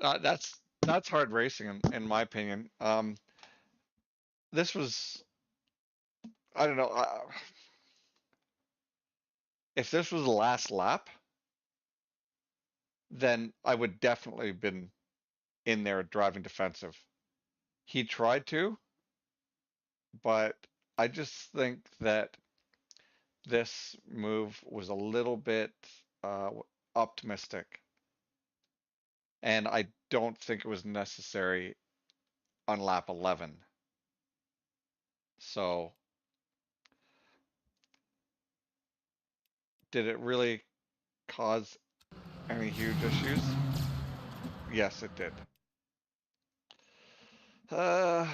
Speaker 1: that's hard racing in my opinion. This was I don't know if this was the last lap, then I would definitely been in there driving defensive. He tried to, but I just think that this move was a little bit uh, optimistic, and I don't think it was necessary on lap 11. So, did it really cause any huge issues? Yes, it did. Uh,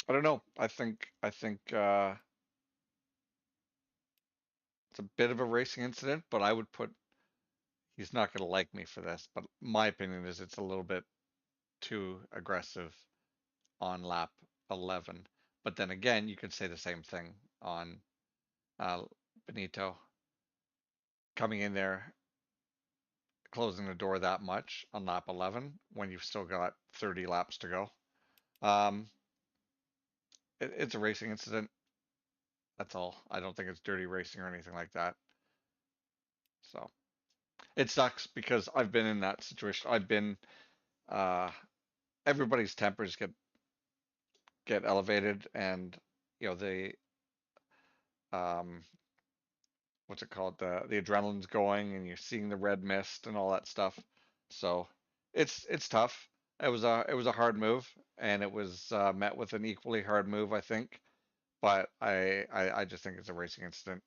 Speaker 1: I don't know. I think it's a bit of a racing incident, but I would put he's not going to like me for this, but my opinion is it's a little bit too aggressive on lap 11. But then again, you could say the same thing on uh, Benito coming in there, closing the door that much on lap 11 when you've still got 30 laps to go. Um, it's a racing incident. That's all. I don't think it's dirty racing or anything like that. So it sucks because I've been in that situation. I've been uh, everybody's tempers get elevated, and the um, what's it called? The adrenaline's going, and you're seeing the red mist and all that stuff. So it's tough. It was a hard move, and it was met with an equally hard move, I think. But I just think it's a racing incident.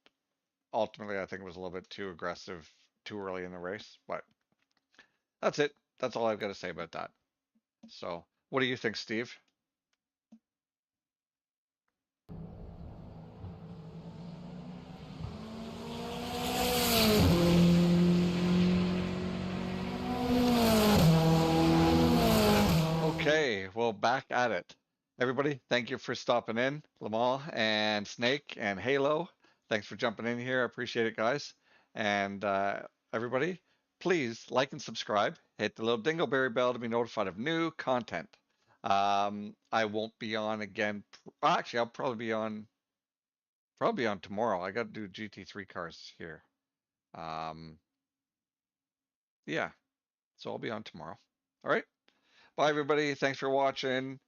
Speaker 1: Ultimately, I think it was a little bit too aggressive too early in the race. But that's it. That's all I've got to say about that. So, what do you think, Steve? Okay, well, back at it. Everybody, thank you for stopping in. Lamal and Snake and Halo, thanks for jumping in here. I appreciate it, guys. And everybody, please like and subscribe. Hit the little dingleberry bell to be notified of new content. I won't be on again. Actually, I'll probably on tomorrow. I got to do GT3 cars here. Um, yeah, so I'll be on tomorrow. All right. Bye, everybody. Thanks for watching.